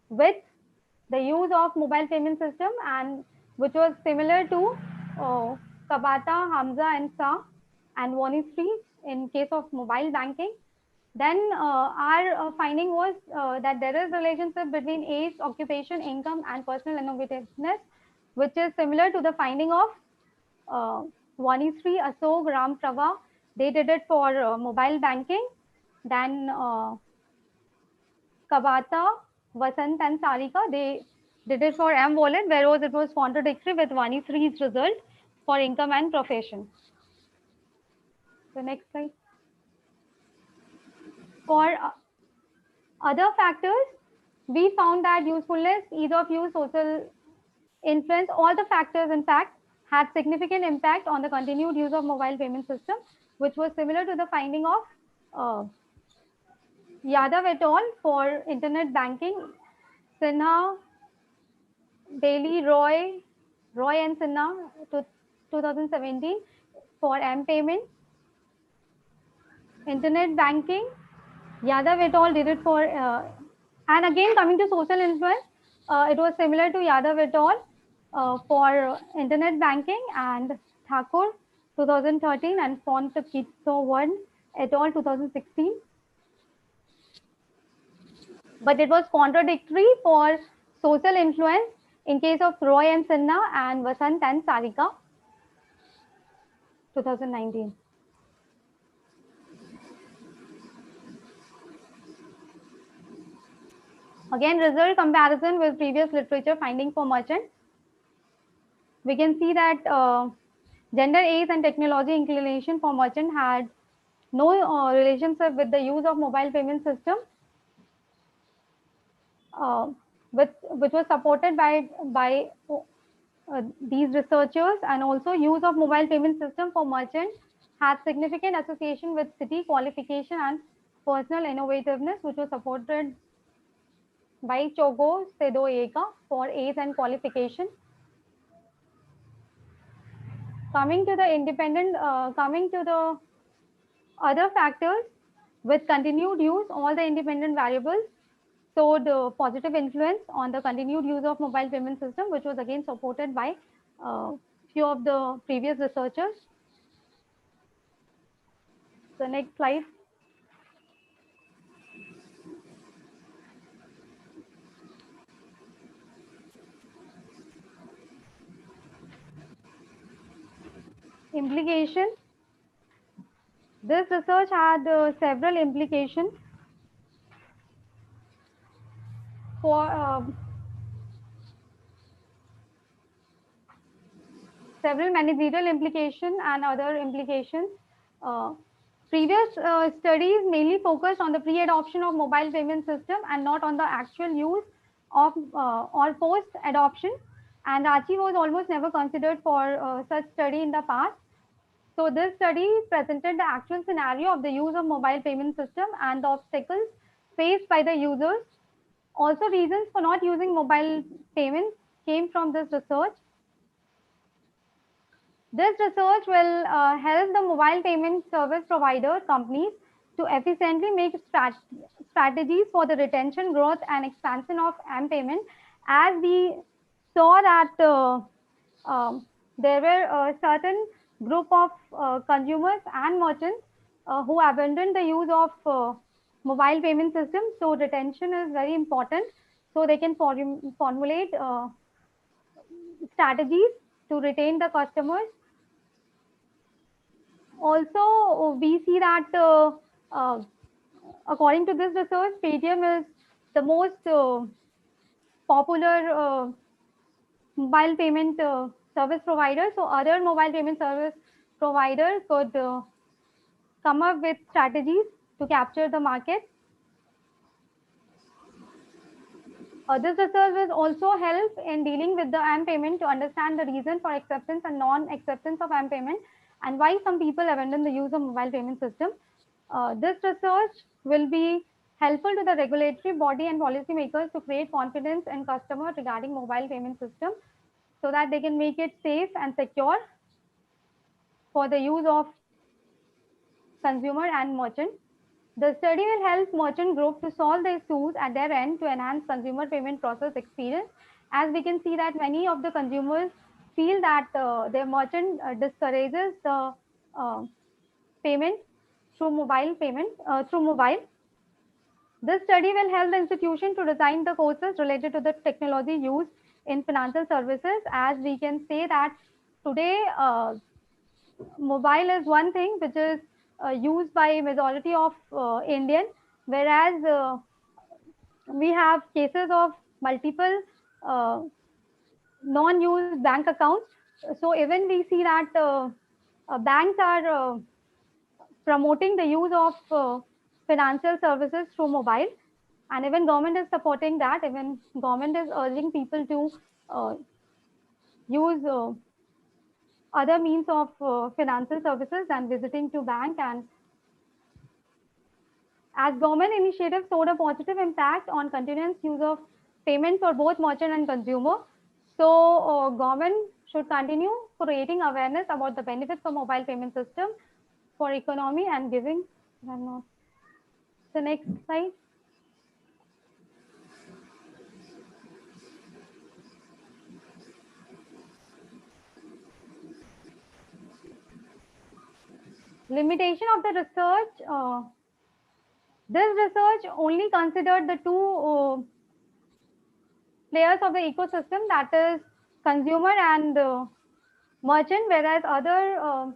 with the use of mobile payment system, and which was similar to Kabata, Hamza, and Sa, and Vanisri in case of mobile banking. Then our finding was that there is relationship between age, occupation, income, and personal innovativeness, which is similar to the finding of Vanisri, Asok, Ram Prava. They did it for mobile banking. Then Kabata, Vasant and Sarika, they did it for M wallet, whereas it was contradictory with Vanisree's result for income and profession. The next slide. For other factors, we found that usefulness, ease of use, social influence, all the factors in fact had significant impact on the continued use of mobile payment system, which was similar to the finding of Yadav et al. For internet banking, Sinha, Bailey, Roy and Sinha to 2017 for M payment. Internet banking, Yadav et al. Did it for, and again coming to social influence, it was similar to Yadav et al. For internet banking, and Thakur 2013 and Font Kitso 1 et al. 2016. But it was contradictory for social influence in case of Roy and Sinha and Vasant and Sarika 2019. Again, result comparison with previous literature finding for merchant. We can see that gender, age and technology inclination for merchant had no relationship with the use of mobile payment system, which was supported by these researchers, and also use of mobile payment system for merchant had significant association with city qualification and personal innovativeness, which was supported by Chogo Sedoyeka for age and qualification. Coming to the other factors with continued use, all the independent variables showed positive influence on the continued use of mobile payment system, which was again supported by few of the previous researchers. The next slide. Implication. This research had several implications for several managerial implications and other implications. Previous studies mainly focused on the pre-adoption of mobile payment system and not on the actual use of or post-adoption. And Ranchi was almost never considered for such study in the past. So this study presented the actual scenario of the use of mobile payment system and the obstacles faced by the users. Also, reasons for not using mobile payments came from this research. This research will help the mobile payment service provider companies to efficiently make strategies for the retention, growth, and expansion of M-payment. As we saw that there were a certain group of consumers and merchants who abandoned the use of mobile payment system. So retention is very important. So they can formulate strategies to retain the customers. Also, we see that according to this research, Paytm is the most popular mobile payment service provider. So other mobile payment service providers could come up with strategies to capture the market. This research will also help in dealing with the M-payment to understand the reason for acceptance and non-acceptance of M-payment and why some people abandon the use of mobile payment system. This research will be helpful to the regulatory body and policymakers to create confidence in customers regarding mobile payment system so that they can make it safe and secure for the use of consumer and merchant. The study will help merchant group to solve the issues at their end to enhance consumer payment process experience. As we can see that many of the consumers feel that their merchant discourages the payment through mobile through mobile. This study will help the institution to design the courses related to the technology used in financial services. As we can say that today mobile is one thing which is used by majority of Indian, whereas we have cases of multiple non-used bank accounts. So even we see that banks are promoting the use of financial services through mobile, and even government is supporting that. Even government is urging people to use other means of financial services than visiting to bank. And as government initiatives showed a positive impact on continuous use of payment for both merchant and consumer, so government should continue creating awareness about the benefits of mobile payment system for economy and giving. The next slide. Limitation of the research. This research only considered the two players of the ecosystem, that is consumer and merchant, whereas other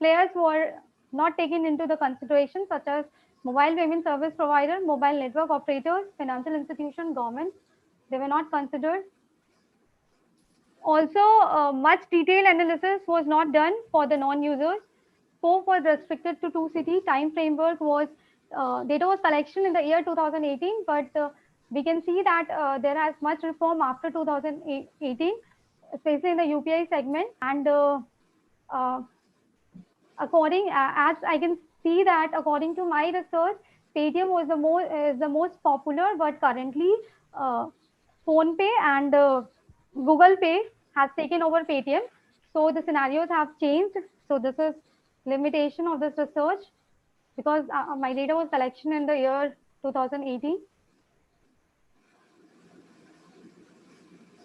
players were not taken into the consideration, such as mobile payment service provider, mobile network operators, financial institution, government. They were not considered. Also, much detailed analysis was not done for the non-users. Scope was restricted to 2 cities. Time framework was data was collection in the year 2018, but we can see that there has much reform after 2018, especially in the UPI segment. And as I can see that according to my research, Paytm was the most popular, but currently Phone Pay and Google Pay has taken over Paytm. So the scenarios have changed. So this is limitation of this research, because my data was collection in the year 2018.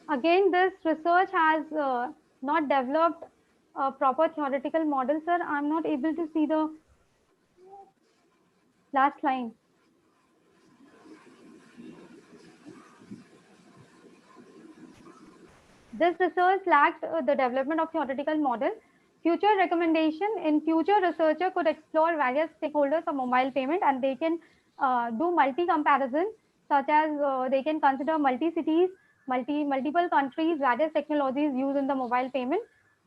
Again, this research has not developed a proper theoretical model, sir. I'm not able to see the last line. This research lacked the development of theoretical model. Future recommendation: in future, researcher could explore various stakeholders of mobile payment, and they can do multi-comparison, such as they can consider multi-cities, multiple countries, various technologies used in the mobile payment,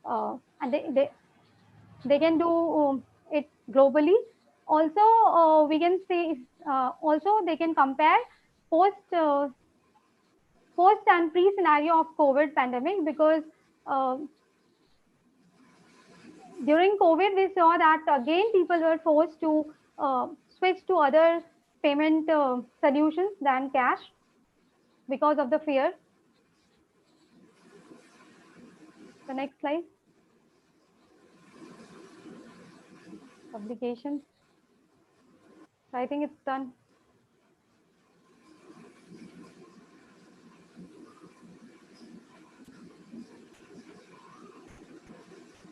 and they can do it globally. Also, we can see also they can compare post and pre scenario of COVID pandemic, because during COVID, we saw that again people were forced to switch to other payment solutions than cash because of the fear. The next slide. Publications. So I think it's done.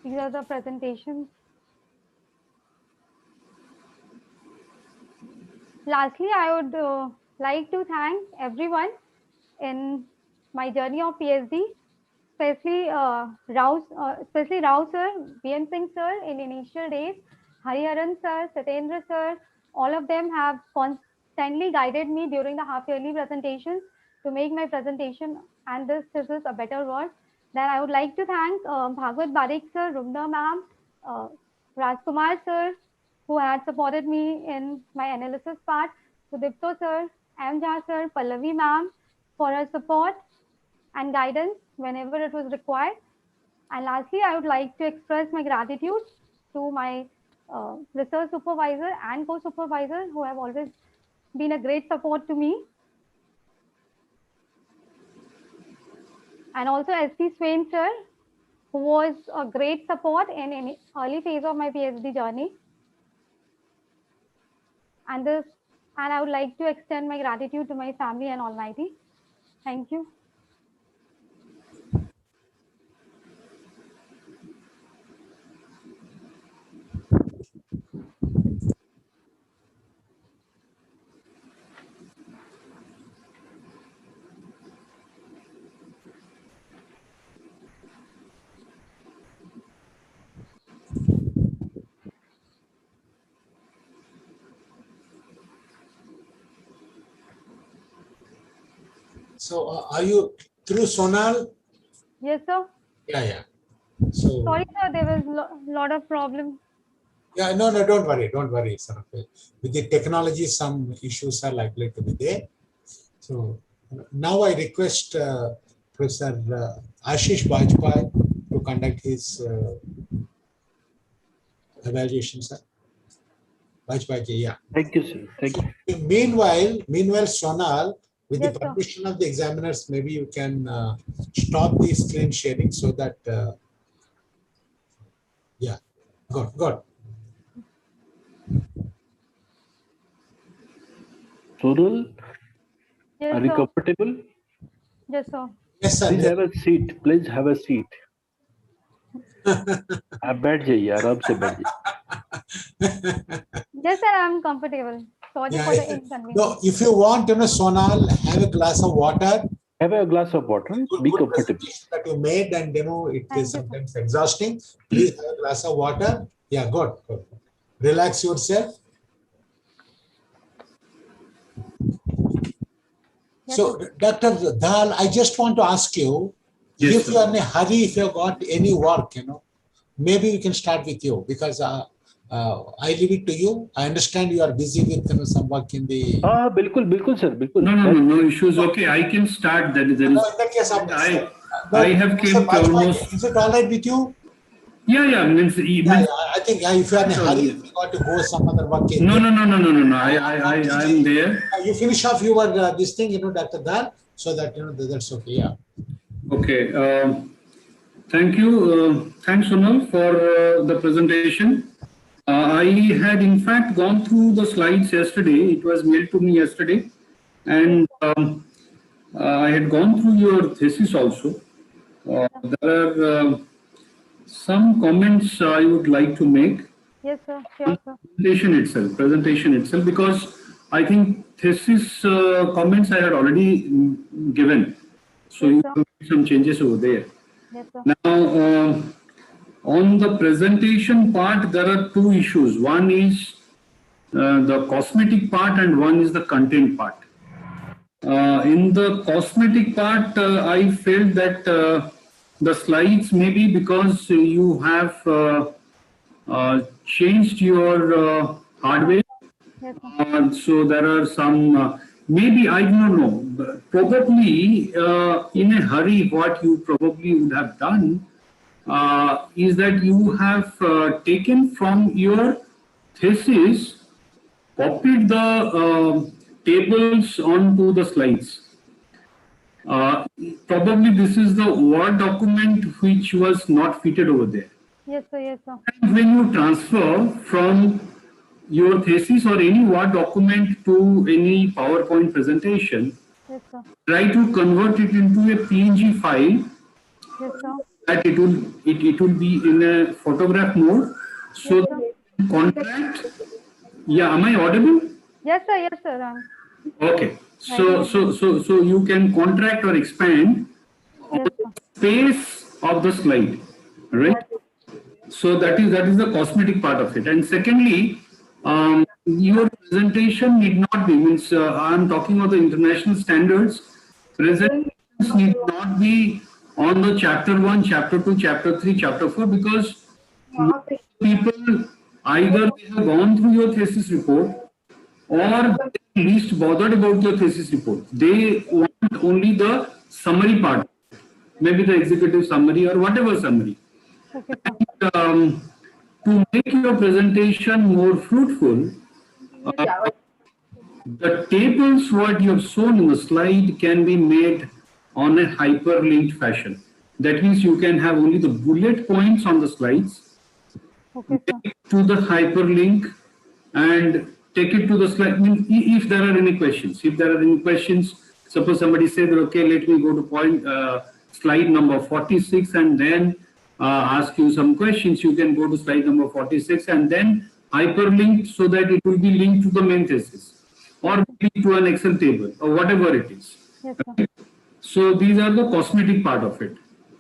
These are the presentations. Lastly, I would like to thank everyone in my journey of PhD, especially Rao sir, BN Singh sir in initial days, Hariharan sir, Satendra sir. All of them have constantly guided me during the half-yearly presentations to make my presentation and this thesis a better world. Then I would like to thank Bhagwat Barik sir, Rumna ma'am, Rajkumar sir, who had supported me in my analysis part, Sudipto sir, M. Jha sir, Pallavi ma'am for her support and guidance whenever it was required. And lastly, I would like to express my gratitude to my research supervisor and co-supervisor, who have always been a great support to me. And also S.T. Swain sir, who was a great support in any early phase of my PhD journey. And I would like to extend my gratitude to my family and Almighty. Thank you. So are you through Sonal? Yes, sir. Yeah. So Sorry, sir, there was lot of problem. yeah, no, don't worry, sir. With the technology, some issues are likely to be there. So now I request Professor Ashish Bajpai to conduct his evaluation, sir. Bajpai, yeah. Thank you, sir. Thank you. Meanwhile, Sonal, with Yes, the sir. permission of the examiners, maybe you can stop the screen sharing so that, yeah, good. Sonal, Yes, are you sir. comfortable? Yes, sir. Yes, sir. Please have a seat. Please have a seat. आप बैठ जाइए, आराम से बैठ जाइए. Yes, sir, I'm comfortable. Sorry Yeah, for the inconvenience. no, if you want, Sonal, have a glass of water. Have a glass of water. Be Good comfortable. presentation that you made, and it Thank is you, sometimes exhausting. Please have a glass of water. Yeah, good. Relax yourself. Yes, So, Dr. Dal, I just want to ask you, Yes, if sir. you are in a hurry, if you have got any work, maybe we can start with you, because I leave it to you. I understand you are busy with some work in the. बिल्कुल sir, बिल्कुल. No issues. Okay, I can start. There is. In that case, I have came to almost. Is it all right with you? Yeah. Means, I think if you are in a hurry, if you got to go some other work. No. I am there. You finish off your this thing, Dr. Dal, so that that's okay. Yeah. Okay. Thank you. Thanks, Sonal, for the presentation. I had in fact gone through the slides yesterday. It was mailed to me yesterday, and I had gone through your thesis also. There are some comments I would like to make. Yes, sir. Sure, sir. Presentation itself, because I think thesis comments I had already given. So Yes, you sir. have made some changes over there. Yes, sir. Now, on the presentation part, there are two issues. One is the cosmetic part, and one is the content part. In the cosmetic part, I felt that the slides, maybe because you have changed your hardware. Yes, sir. So there are some, maybe, I don't know, probably in a hurry, what you probably would have done is that you have taken from your thesis, copied the tables onto the slides. Probably this is the Word document which was not fitted over there. Yes, sir. Yes, sir. And when you transfer from your thesis or any Word document to any PowerPoint presentation, Yes, sir. try to convert it into a PNG file. Yes, sir. That it will be in a photograph mode. So Yes, sir. contract. Yeah, am I audible? Yes, sir. Yes, sir. Okay. So you can contract or expand Yes, sir. space of the slide, right? So that is the cosmetic part of it. And secondly, your presentation need not be, means I'm talking about the international standards. Presentations need not be on the chapter 1, chapter 2, chapter 3, chapter 4, because people either they have gone through your thesis report, or they least bothered about your thesis report. They want only the summary part, maybe the executive summary or whatever summary. Okay, sir. And, to make your presentation more fruitful, the tables what you have shown in the slide can be made on a hyperlinked fashion. That means you can have only the bullet points on the slides, Okay, sir. to the hyperlink, and take it to the slide. I mean, if there are any questions, suppose somebody said, okay, let me go to slide number 46 and then ask you some questions, you can go to slide number 46 and then hyperlink so that it will be linked to the main thesis or to an Excel table or whatever it is. Yes, sir. So these are the cosmetic part of it.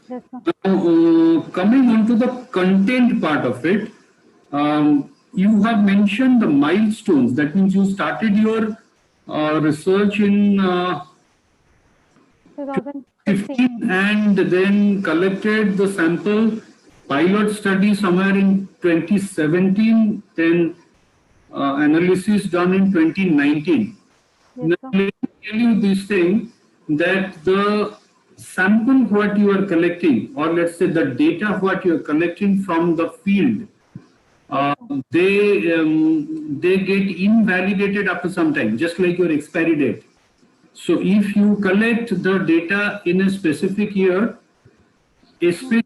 Yes, sir. Now, coming on to the content part of it, you have mentioned the milestones. That means you started your research in 2015. And then collected the sample, pilot study somewhere in 2017, then analysis done in 2019. Yes, Now, sir. let me tell you this thing, that the sample what you are collecting, or let's say the data what you are collecting from the field, they get invalidated after some time, just like your expiry date. So if you collect the data in a specific year, especially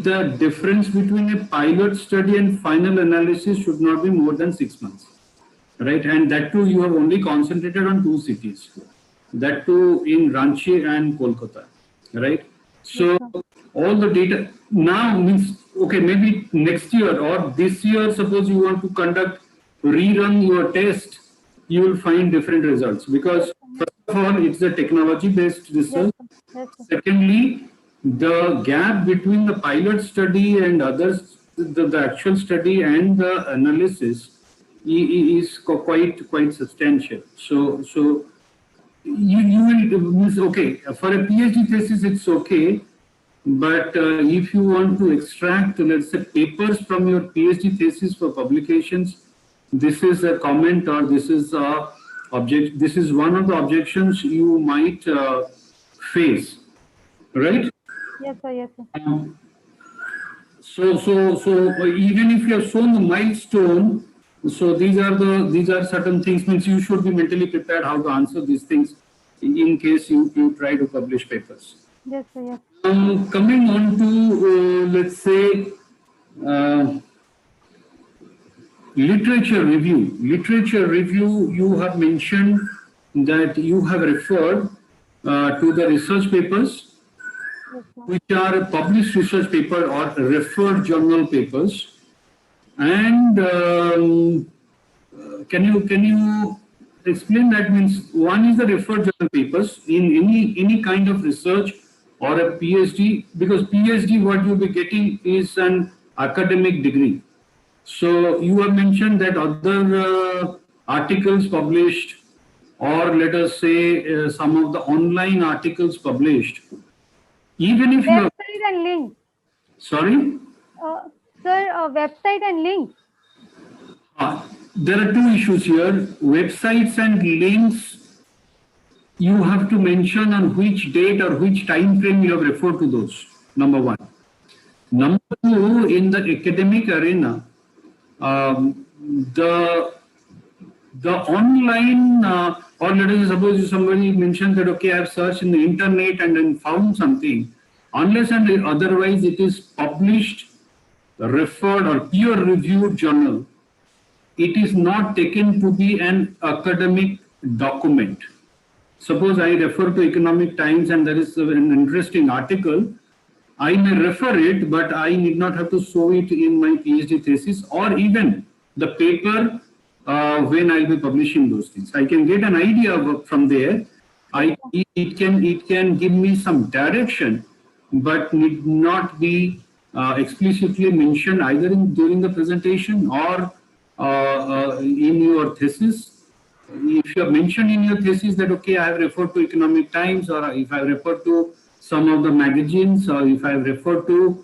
the difference between a pilot study and final analysis should not be more than 6 months, right? And that too, you have only concentrated on 2 cities, that too in Ranchi and Kolkata, right? So all the data now means, okay, maybe next year or this year, suppose you want to rerun your test, you will find different results, because first of all, it's a technology based research. Yes, sir. Secondly, the gap between the pilot study and others, the actual study and the analysis is quite substantial. So you will means, okay, for a PhD thesis it's okay, but if you want to extract, let's say, papers from your PhD thesis for publications, this is a comment, or this is a object. This is one of the objections you might face, right? Yes, sir. Yes, sir. So even if you have shown the milestone, so these are certain things, means you should be mentally prepared how to answer these things in case you try to publish papers. Yes, sir. Yes. Coming on to let's say literature review. Literature review, you have mentioned that you have referred to the research papers, which are published research paper or referred journal papers. And can you explain that? Means one is the referred journal papers in any kind of research or a PhD, because PhD what you'll be getting is an academic degree. So you have mentioned that other articles published, or let us say some of the online articles published, even if you Website and link. sorry? Sir, website and link. There are two issues here. Websites and links, you have to mention on which date or which time frame you have referred to those, number one. Number two, in the academic arena, the online, or let us suppose somebody mentioned that, okay, I have searched in the internet and then found something, unless and otherwise it is published, referred or peer reviewed journal, it is not taken to be an academic document. Suppose I refer to Economic Times and there is an interesting article, I may refer it, but I need not have to show it in my PhD thesis or even the paper when I'll be publishing those things. I can get an idea from there. It can give me some direction, but need not be explicitly mentioned either during the presentation or in your thesis. If you have mentioned in your thesis that, okay, I have referred to Economic Times, or if I have referred to some of the magazines, or if I have referred to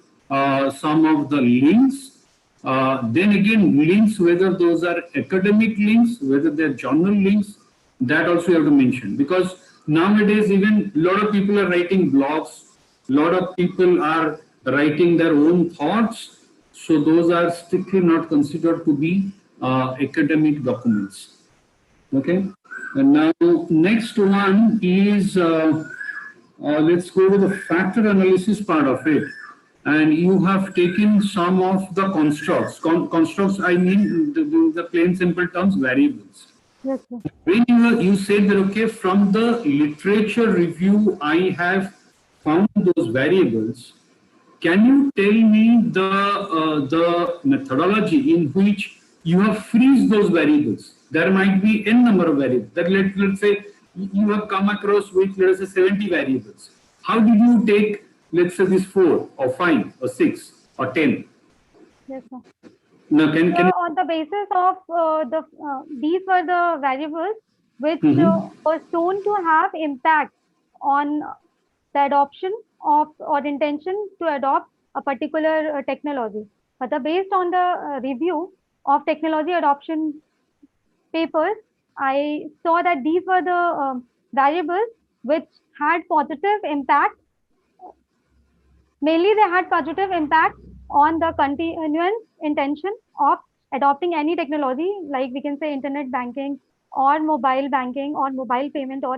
some of the links, then again, links, whether those are academic links, whether they're journal links, that also you have to mention. Because nowadays, even a lot of people are writing blogs, a lot of people are writing their own thoughts, so those are strictly not considered to be academic documents. Okay, and now next one is let's go to the factor analysis part of it. And you have taken some of the constructs. Constructs, I mean the plain simple terms, variables. Yes, sir. When you said that, okay, from the literature review, I have found those variables. Can you tell me the methodology in which you have freeze those variables? There might be n number of variables. That let's say you have come across with, let us say, 70 variables. How did you take, let's say, this 4 or 5 or 6 or 10? Yes, sir. Now, can you... On the basis of these were the variables which were shown to have impact on the adoption of or intention to adopt a particular technology. But based on the review of technology adoption papers, I saw that these were the variables which had positive impact. Mainly, they had positive impact on the continuous intention of adopting any technology, like we can say internet banking or mobile payment or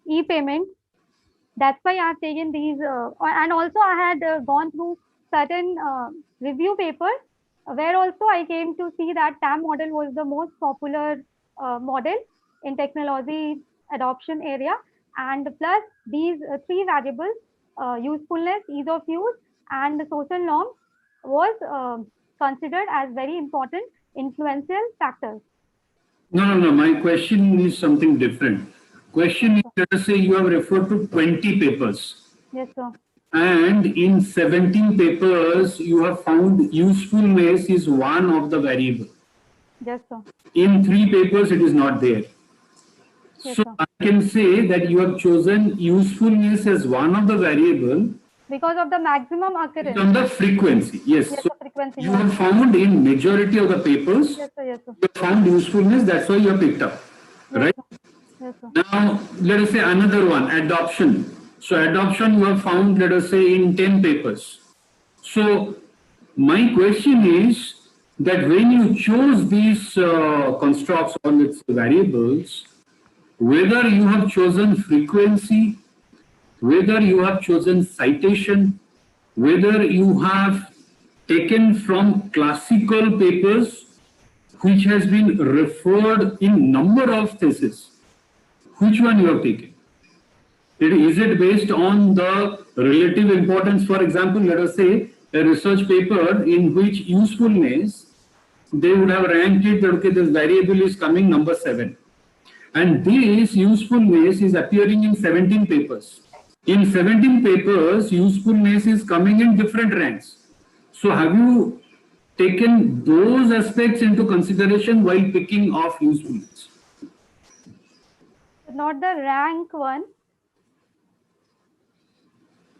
e-payment. That's why I have taken these, and also I had gone through certain review papers where also I came to see that TAM model was the most popular model in technology adoption area, and plus these three variables, usefulness, ease of use, and the social norm was considered as very important influential factors. No. My question is something different. Question is, let us say you have referred to 20 papers. Yes, sir. And in 17 papers, you have found usefulness is one of the variable. Yes, sir. In 3 papers, it is not there. Yes, So sir. I can say that you have chosen usefulness as one of the variable Because of the maximum occurrence. on the frequency. Yes. Yes, So the frequency. you have found in majority of the papers, Yes, sir. Yes, sir. you have found usefulness, that's why you have picked up. Yes, Right? sir. Yes, sir. Now, let us say another one, adoption. So adoption you have found, let us say, in 10 papers. So my question is that when you chose these constructs or its variables, whether you have chosen frequency, whether you have chosen citation, whether you have taken from classical papers, which has been referred in number of theses, which one you have taken? Is it based on the relative importance? For example, let us say a research paper in which usefulness, they would have ranked it that, okay, this variable is coming number 7. And this usefulness is appearing in 17 papers. In 17 papers, usefulness is coming in different ranks. So have you taken those aspects into consideration while picking of usefulness? Not the rank one.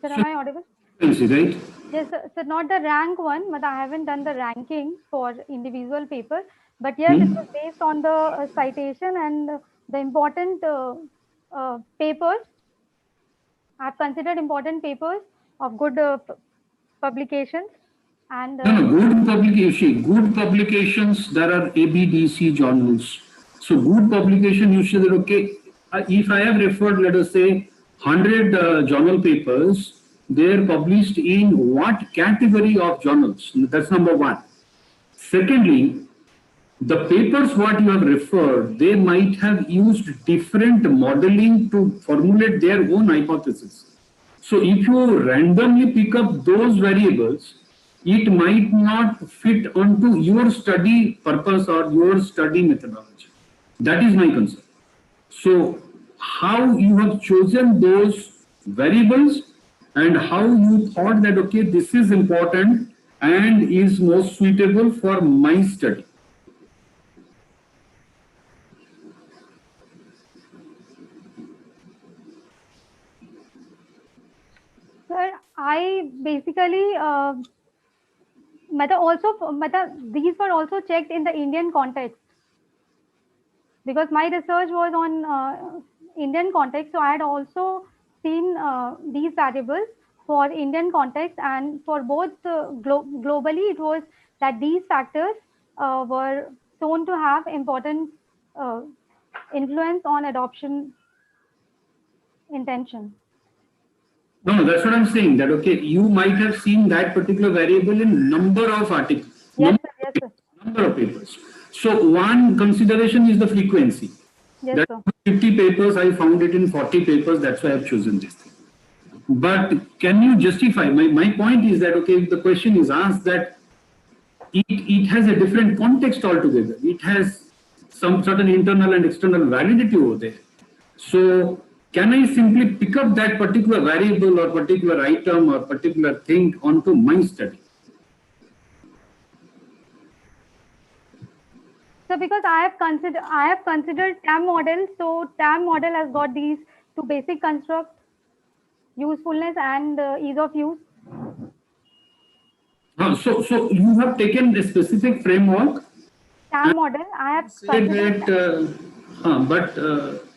Sir, am I audible? Right? Yes, sir, not the rank one, but I haven't done the ranking for individual paper. But yes, it was based on the citation and the important papers. I've considered important papers of good publications. And good publications, there are ABDC journals. So good publication, you should, okay, if I have referred, let us say, 100 journal papers, they are published in what category of journals? That's number one. Secondly, the papers what you have referred, they might have used different modeling to formulate their own hypothesis. So if you randomly pick up those variables, it might not fit onto your study purpose or your study methodology. That is my concern. So how you have chosen those variables and how you thought that, okay, this is important and is most suitable for my study. sir, I basically these were also checked in the Indian context, because my research was on Indian context. So I had also seen these variables for Indian context, and for both globally, it was that these factors were shown to have important influence on adoption intention. No, that's what I'm saying. That, okay, you might have seen that particular variable in number of articles, Yes, sir. Yes, sir. number of papers. So one consideration is the frequency. Yes, That sir. 50 papers, I found it in 40 papers. That's why I've chosen this thing. But can you justify? My point is that, okay, the question is asked that it has a different context altogether. It has some certain internal and external validity over there. So can I simply pick up that particular variable or particular item or particular thing onto my study? So because I have considered TAM model, so TAM model has got these two basic constructs, usefulness and ease of use. So you have taken a specific framework. TAM model. I have said considered that,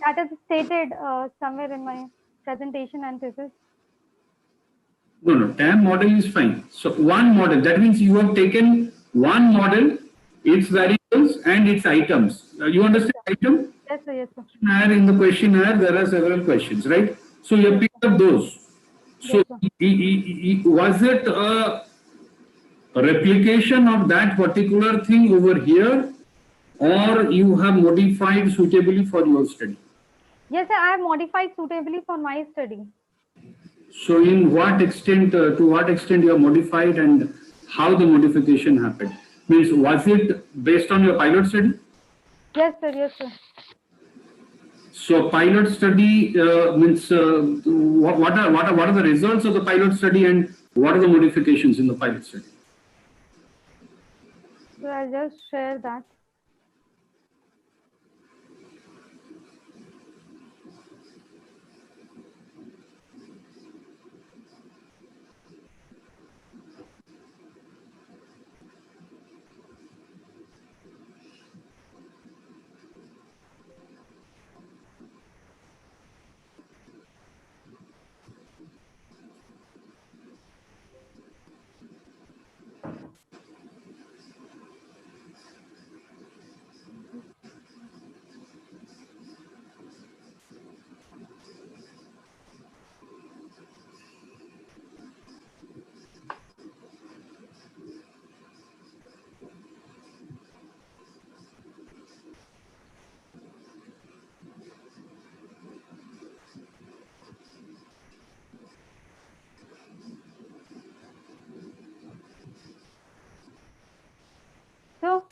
that is stated somewhere in my presentation and thesis. no, TAM model is fine. So one model, that means you have taken one model, its variables and its items. You understand item? Yes, sir. Yes, sir. In the questionnaire, there are several questions, right? So you have picked up those. So was it a replication of that particular thing over here, or you have modified suitably for your study? Yes, sir. I have modified suitably for my study. So in what extent, to what extent you have modified and how the modification happened? Means was it based on your pilot study? Yes, sir. Yes, sir. So pilot study means what are the results of the pilot study and what are the modifications in the pilot study? So I'll just share that. So,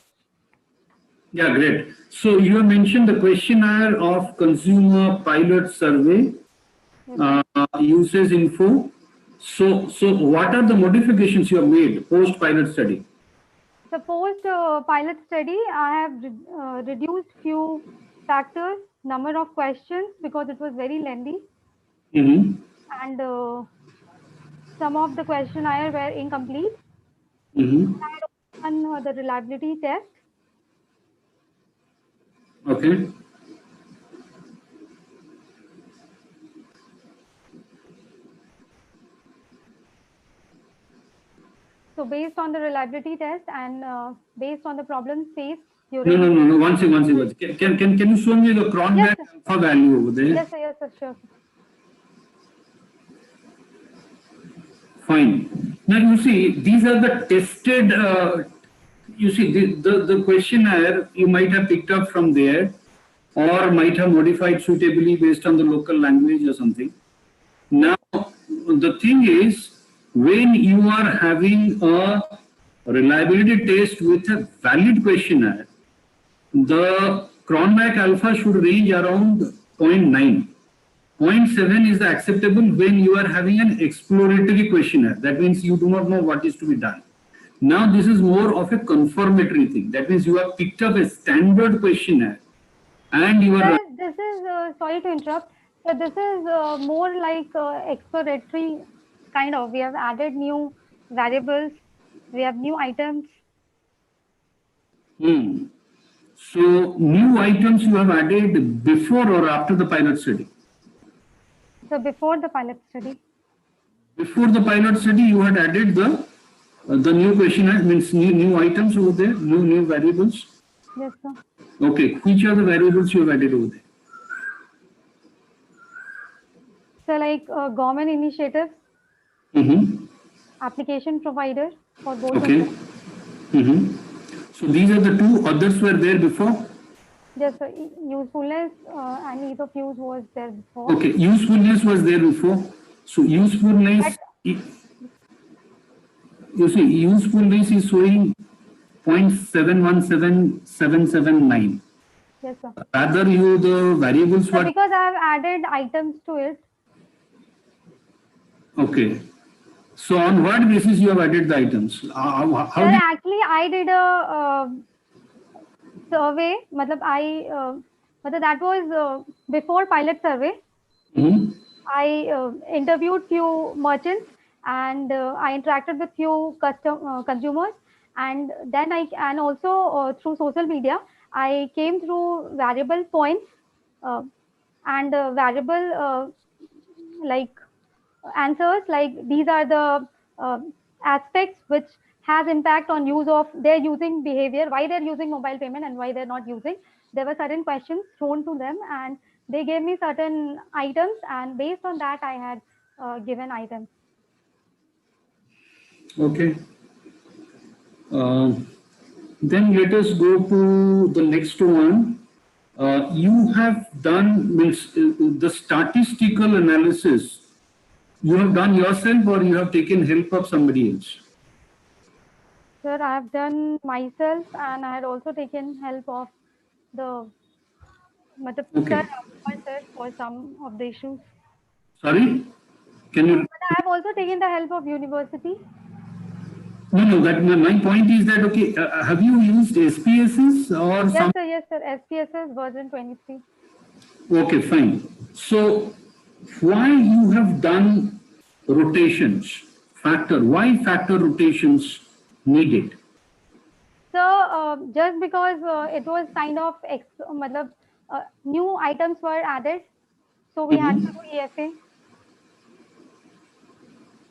yeah, great. So you have mentioned the questionnaire of consumer pilot survey, uses info. So what are the modifications you have made post pilot study? the post pilot study, I have reduced few factors, number of questions because it was very lengthy, and some of the questionnaire were incomplete. And the reliability test. Okay. So based on the reliability test and based on the problems faced No. during. One second. Can you show me the Cronbach alpha value over there? Yes, sir, sure. Fine. Now you see, these are the tested. You see, the questionnaire you might have picked up from there, or might have modified suitably based on the local language or something. Now, the thing is, when you are having a reliability test with a valid questionnaire, the Cronbach alpha should range around 0.9. 0.7 is acceptable when you are having an exploratory questionnaire. That means you do not know what is to be done. Now this is more of a confirmatory thing. That means you have picked up a standard questionnaire and you are... This is, sorry to interrupt, but this is more like exploratory kind of. We have added new variables, we have new items. So new items you have added before or after the pilot study? So before the pilot study. Before the pilot study, you had added the new questionnaire, means new items over there, new variables. Yes, sir. Okay, which are the variables you have added over there? So like government initiatives, application provider for both. Okay. So these are the two. Others were there before. Yes, sir. Usefulness and ease of use was there before. Okay, usefulness was there before. So usefulness, you see, usefulness is showing 0.717779. Yes, sir. Rather, the variables were... Because I have added items to it. Okay. So on what basis you have added the items? Sir, actually, I did a survey. That was before pilot survey. I interviewed few merchants, and I interacted with few consumers, and then and also through social media, I came through variable points, uh, and variable like answers, like these are the uh, aspects which has impact on use of their using behavior, why they're using mobile payment and why they're not using. There were certain questions thrown to them, and they gave me certain items, and based on that I had given items. Okay. Then let us go to the next one. You have done the statistical analysis. You have done yourself, or you have taken help of somebody else? Sir, I have done myself, and I had also taken help of the Okay. sir for some of the issues. Sorry, can you? But I have also taken the help of university. No. That my point is that, okay, have you used SPSS or some? Yes, sir. SPSS version 23. Okay, fine. So, why you have done rotations? Factor. Why factor rotations needed? So just because it was kind of new items were added, so we had to do EFA.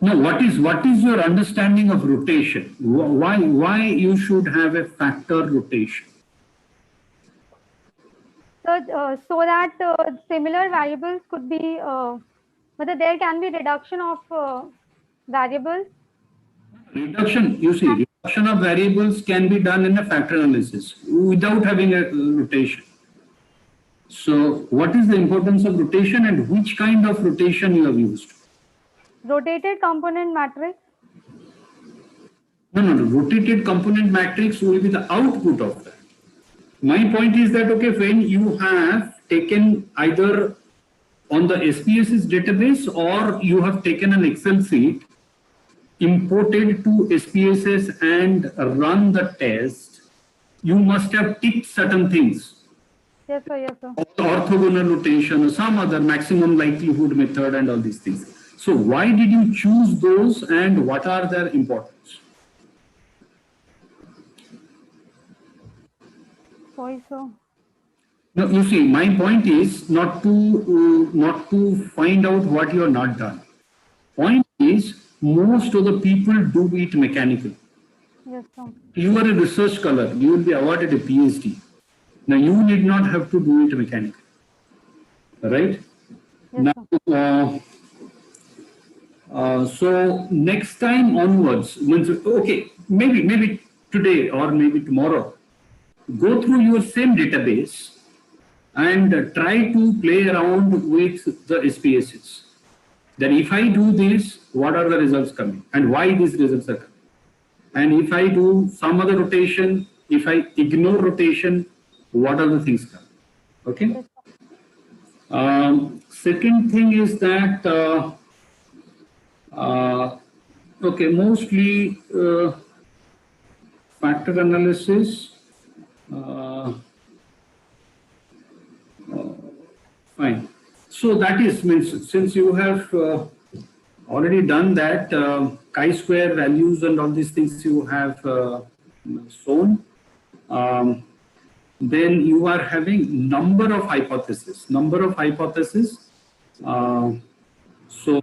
No, what is your understanding of rotation? Why you should have a factor rotation? So that similar variables could be, whether there can be reduction of variables. Reduction, you see, reduction of variables can be done in a factor analysis without having a rotation. So, what is the importance of rotation, and which kind of rotation you have used? Rotated component matrix. No. Rotated component matrix will be the output of that. My point is that, okay, when you have taken either on the SPSS database, or you have taken an Excel sheet, imported to SPSS and run the test, you must have ticked certain things. Yes, sir. Orthogonal rotation or some other maximum likelihood method and all these things. So why did you choose those, and what are their importance? Sorry, sir. No, you see, my point is not to find out what you are not done. Point is, most of the people do it mechanically. Yes, sir. You are a research scholar, you will be awarded a PhD. Now you need not have to do it mechanically, right? Yes, now, so next time onwards, okay, maybe today or maybe tomorrow, go through your same database and try to play around with the SPSS. Then if I do this, what are the results coming, and why these results are coming? And if I do some other rotation, if I ignore rotation, what are the things coming? Okay. Second thing is that, okay, mostly factor analysis. Fine. So that means since you have already done that, chi-square values and all these things you have shown, then you are having number of hypotheses. So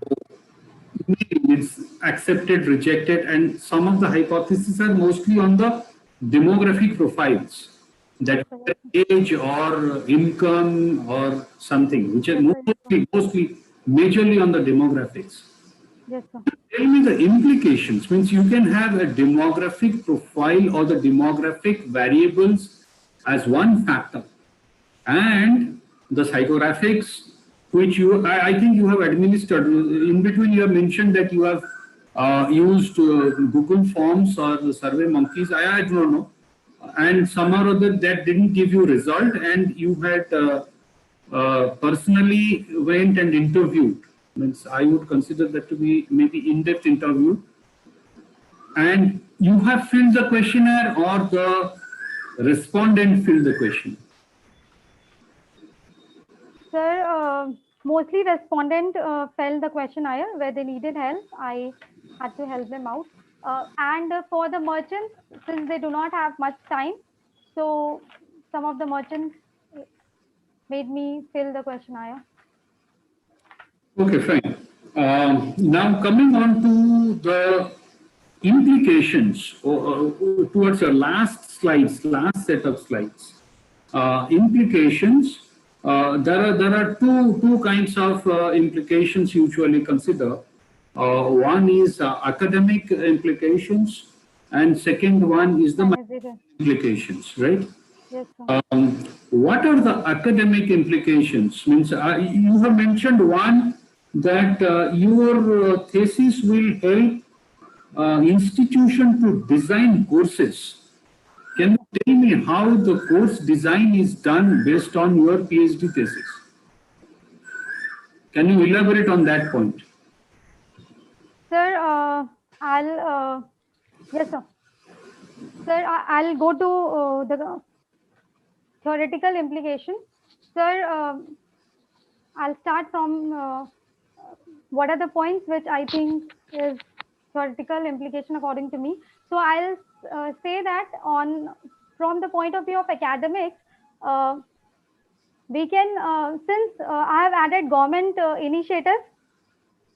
it's accepted, rejected, and some of the hypotheses are mostly on the demographic profiles, that age or income or something, which are mostly majorly on the demographics. Yes, sir. Tell me the implications. Means you can have a demographic profile or the demographic variables as one factor, and the psychographics, which I think you have administered. In between, you have mentioned that you have used Google Forms or the Survey Monkeys. I do not know, and some or other that didn't give you result, and you had personally went and interviewed. Means I would consider that to be maybe in-depth interview, and you have filled the questionnaire, or the respondent filled the question? Sir, mostly respondent filled the questionnaire where they needed help. I had to help them out. And for the merchants, since they do not have much time, so some of the merchants made me fill the questionnaire. Okay, fine. Now coming on to the implications towards your last set of slides. Implications. There are two kinds of implications usually consider. One is academic implications, and second one is the implications, right? Yes, sir. What are the academic implications? Means you have mentioned one that your thesis will help institution to design courses. Can you tell me how the course design is done based on your PhD thesis? Can you elaborate on that point? Sir, yes, sir. Sir, I'll go to the theoretical implication. Sir, I'll start from what are the points which I think is theoretical implication according to me. So I'll say that from the point of view of academics, we can, since I have added government initiatives,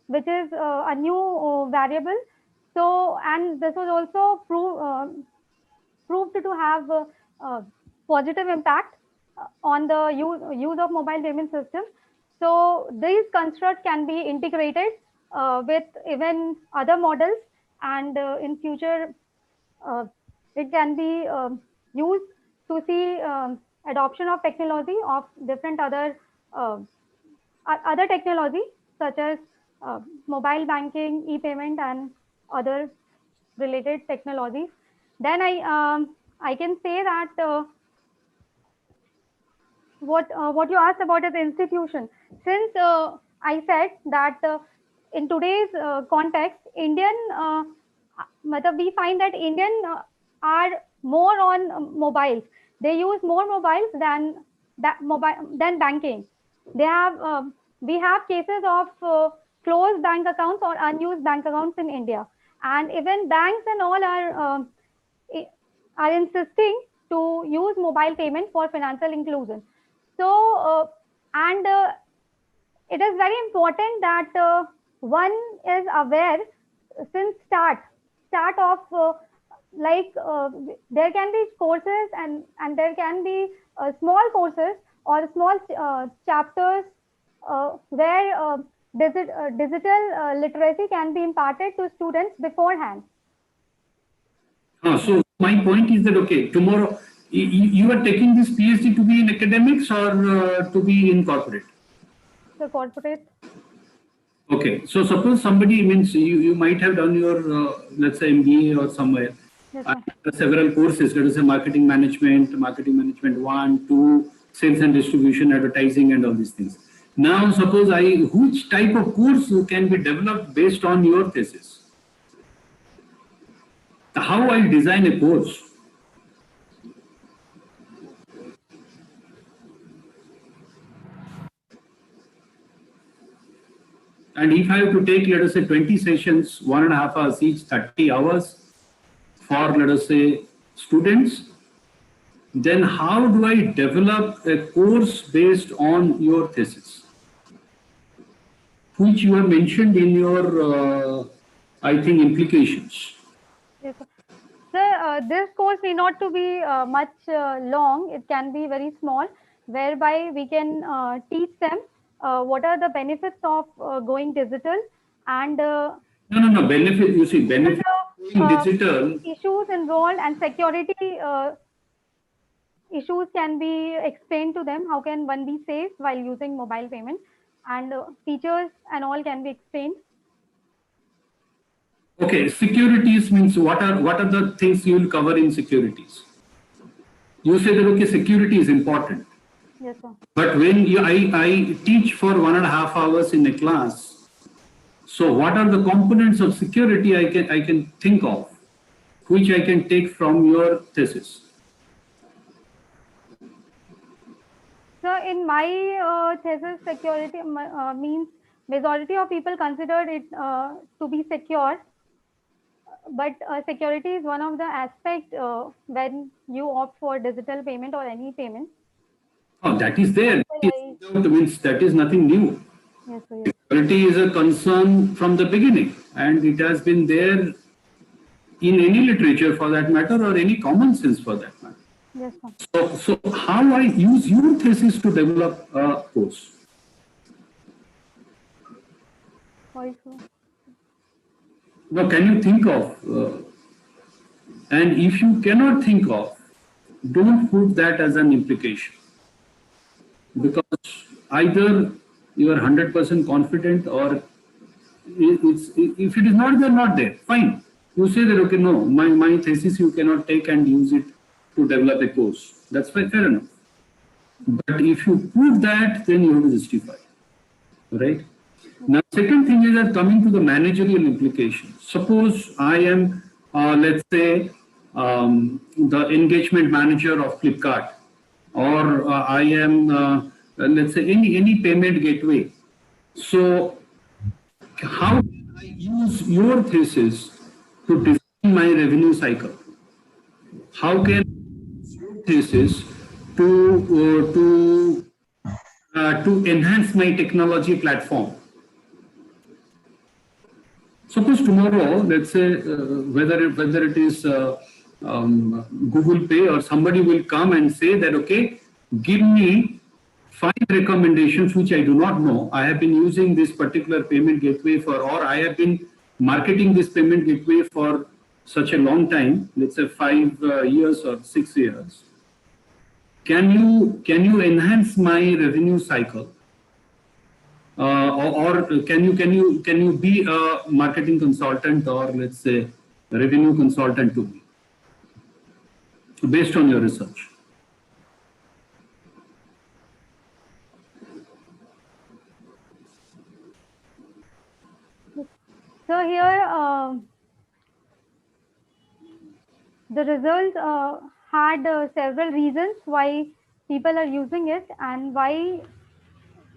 which is a new variable. So, and this was also proved to have positive impact on the use of mobile payment system. So these constructs can be integrated with even other models, and in future it can be used to see adoption of technology of different other technology such as mobile banking, e-payment, and other related technologies. Then I can say that what you asked about is institution. Since I said that in today's context, we find that Indian are more on mobiles. They use more mobiles than banking. They have we have cases of closed bank accounts or unused bank accounts in India, and even banks and all are insisting to use mobile payment for financial inclusion. So and it is very important that one is aware since start of there can be courses and there can be small courses or small chapters where digital literacy can be imparted to students beforehand. So my point is that, okay, tomorrow you are taking this PhD to be in academics or to be in corporate? So corporate. Okay, so suppose somebody means you might have done your let's say MBA or somewhere. Yes, several courses, let us say marketing management 1, 2, sales and distribution, advertising, and all these things. Now suppose which type of course can be developed based on your thesis? How I design a course? And if I have to take, let us say, 20 sessions, 1.5 hours each, 30 hours for, let us say, students, then how do I develop a course based on your thesis, which you have mentioned in your, I think, implications? Yes, sir. Sir, this course need not to be much long. It can be very small, whereby we can teach them what are the benefits of going digital and no benefit. You see, benefit digital issues involved and security issues can be explained to them. How can one be safe while using mobile payment, and features and all can be explained. Okay, securities means what are the things you will cover in securities? You say that, okay, security is important. Yes, sir. But when I teach for 1.5 hours in a class, so what are the components of security I can think of, which I can take from your thesis? So in my thesis, security means majority of people considered it to be secure, but security is one of the aspect when you opt for digital payment or any payment. Oh, that is there. That is nothing new. Yes, sir, yes. Security is a concern from the beginning, and it has been there in any literature for that matter, or any common sense for that matter. Yes, sir. So how I use your thesis to develop a course? Sorry, sir. Now, can you think of, and if you cannot think of, don't put that as an implication. Because either you are 100% confident, or if it is not there, not there, fine. You say that, okay, no, my thesis you cannot take and use it to develop a course. That's fair enough. But if you prove that, then you have to justify, right? Now, second thing is that coming to the managerial implications. Suppose I am, let's say, the engagement manager of Flipkart, or I am, let's say, any payment gateway. So, how can I use your thesis to define my revenue cycle? How can I use your thesis to enhance my technology platform? Suppose tomorrow, let's say, whether it is Google Pay, or somebody will come and say that, okay, give me 5 recommendations which I do not know. I have been using this particular payment gateway for, or I have been marketing this payment gateway for such a long time, let's say 5 years or 6 years. Can you enhance my revenue cycle? Or can you be a marketing consultant, or let's say a revenue consultant to me based on your research? So here the result had several reasons why people are using it and why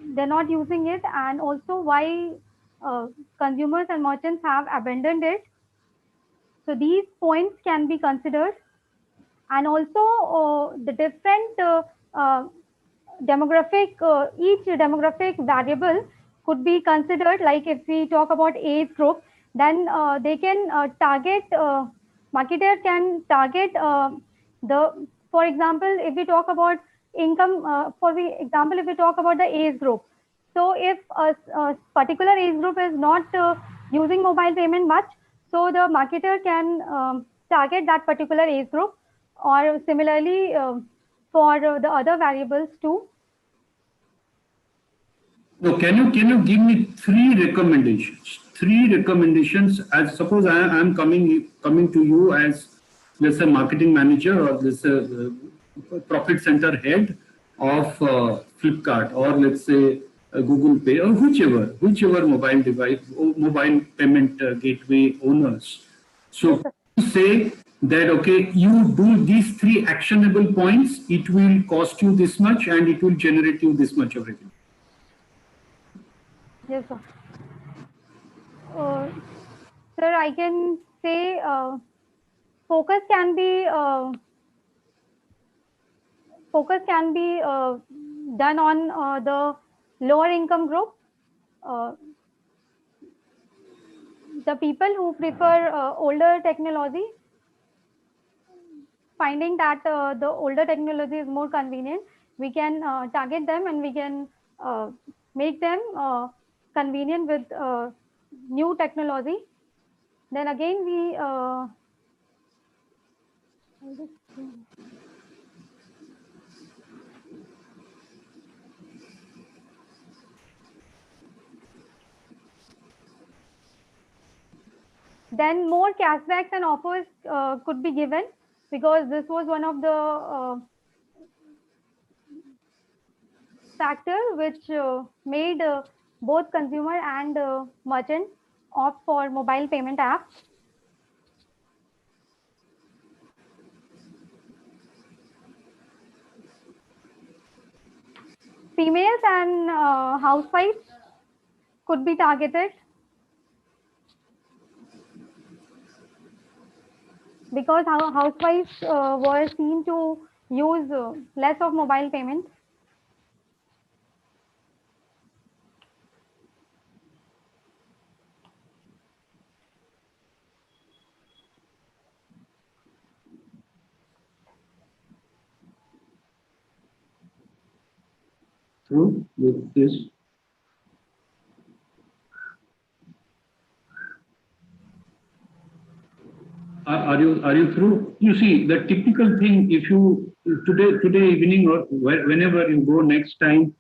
they're not using it, and also why consumers and merchants have abandoned it. So these points can be considered, and also the different each demographic variable could be considered. Like if we talk about age group, then they can target, marketer can target for example, if we talk about income, if we talk about the age group. So if a particular age group is not using mobile payment much, so the marketer can target that particular age group, or similarly for the other variables too. No, can you give me 3 recommendations? 3 recommendations. As suppose I am coming to you as, let's say, marketing manager, or let's say profit center head of Flipkart, or let's say Google Pay, or whichever mobile device, mobile payment gateway owners. So you say that, okay, you do these 3 actionable points, it will cost you this much and it will generate you this much of revenue. Yes, sir. Sir, I can say focus can be done on the lower income group. The people who prefer older technology, finding that the older technology is more convenient, we can target them, and we can make them convenient with new technology. Then again we then more cashbacks and offers could be given, because this was one of the factor which made both consumer and merchant opt for mobile payment apps. females and housewives could be targeted, because housewives were seen to use less of mobile payments. Through with this. Are you through? You see, the typical thing, if you today evening or whenever you go next time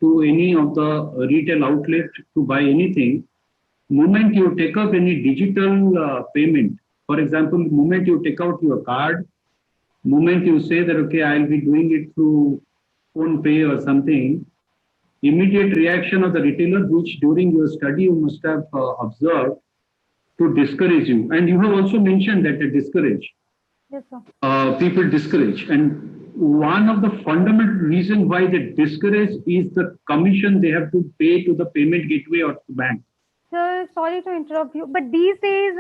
to any of the retail outlet to buy anything, moment you take up any digital payment, for example, moment you take out your card, moment you say that okay, I'll be doing it through phone pay or something, immediate reaction of the retailer, which during your study you must have observed, to discourage you. And you have also mentioned that they discourage. Yes, sir. People discourage. And one of the fundamental reasons why they discourage is the commission they have to pay to the payment gateway or the bank. Sir, sorry to interrupt you, but these days,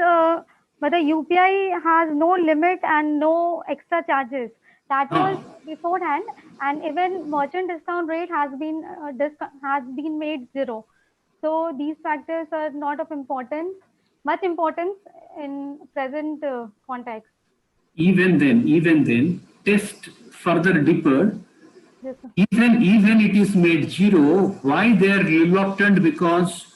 but the UPI has no limit and no extra charges. That was beforehand, and even merchant discount rate has been made 0. So these factors are not of much importance in present context. Even then, test further deeper. Yes, sir. Even it is made 0. Why they are reluctant? Because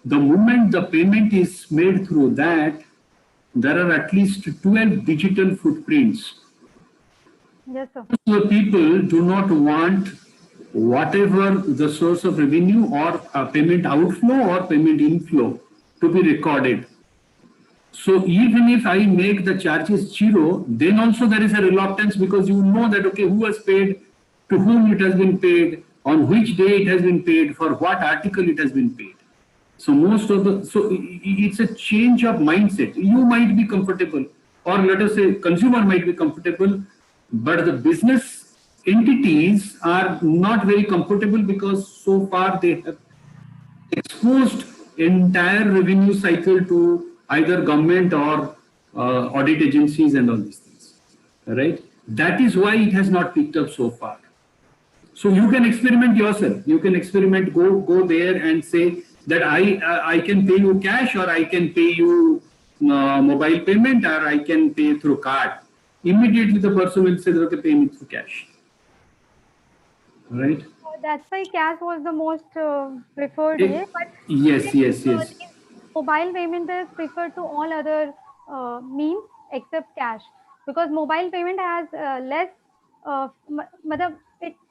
the moment the payment is made through that, there are at least 12 digital footprints. Yes, sir. So people do not want whatever the source of revenue or payment outflow or payment inflow to be recorded. So even if I make the charges 0, then also there is a reluctance, because you know that okay, who has paid, to whom it has been paid, on which day it has been paid, for what article it has been paid. So it's a change of mindset. You might be comfortable, or let us say consumer might be comfortable, but the business entities are not very comfortable, because so far they have exposed entire revenue cycle to either government or audit agencies and all these things, right? That is why it has not picked up so far. So you can experiment yourself. You can experiment, go there and say that I can pay you cash, or I can pay you mobile payment, or I can pay through card. Immediately the person will say, okay, pay me through cash. Right? That's why cash was the most preferred way. But yes. Mobile payment is preferred to all other means except cash, because mobile payment has less.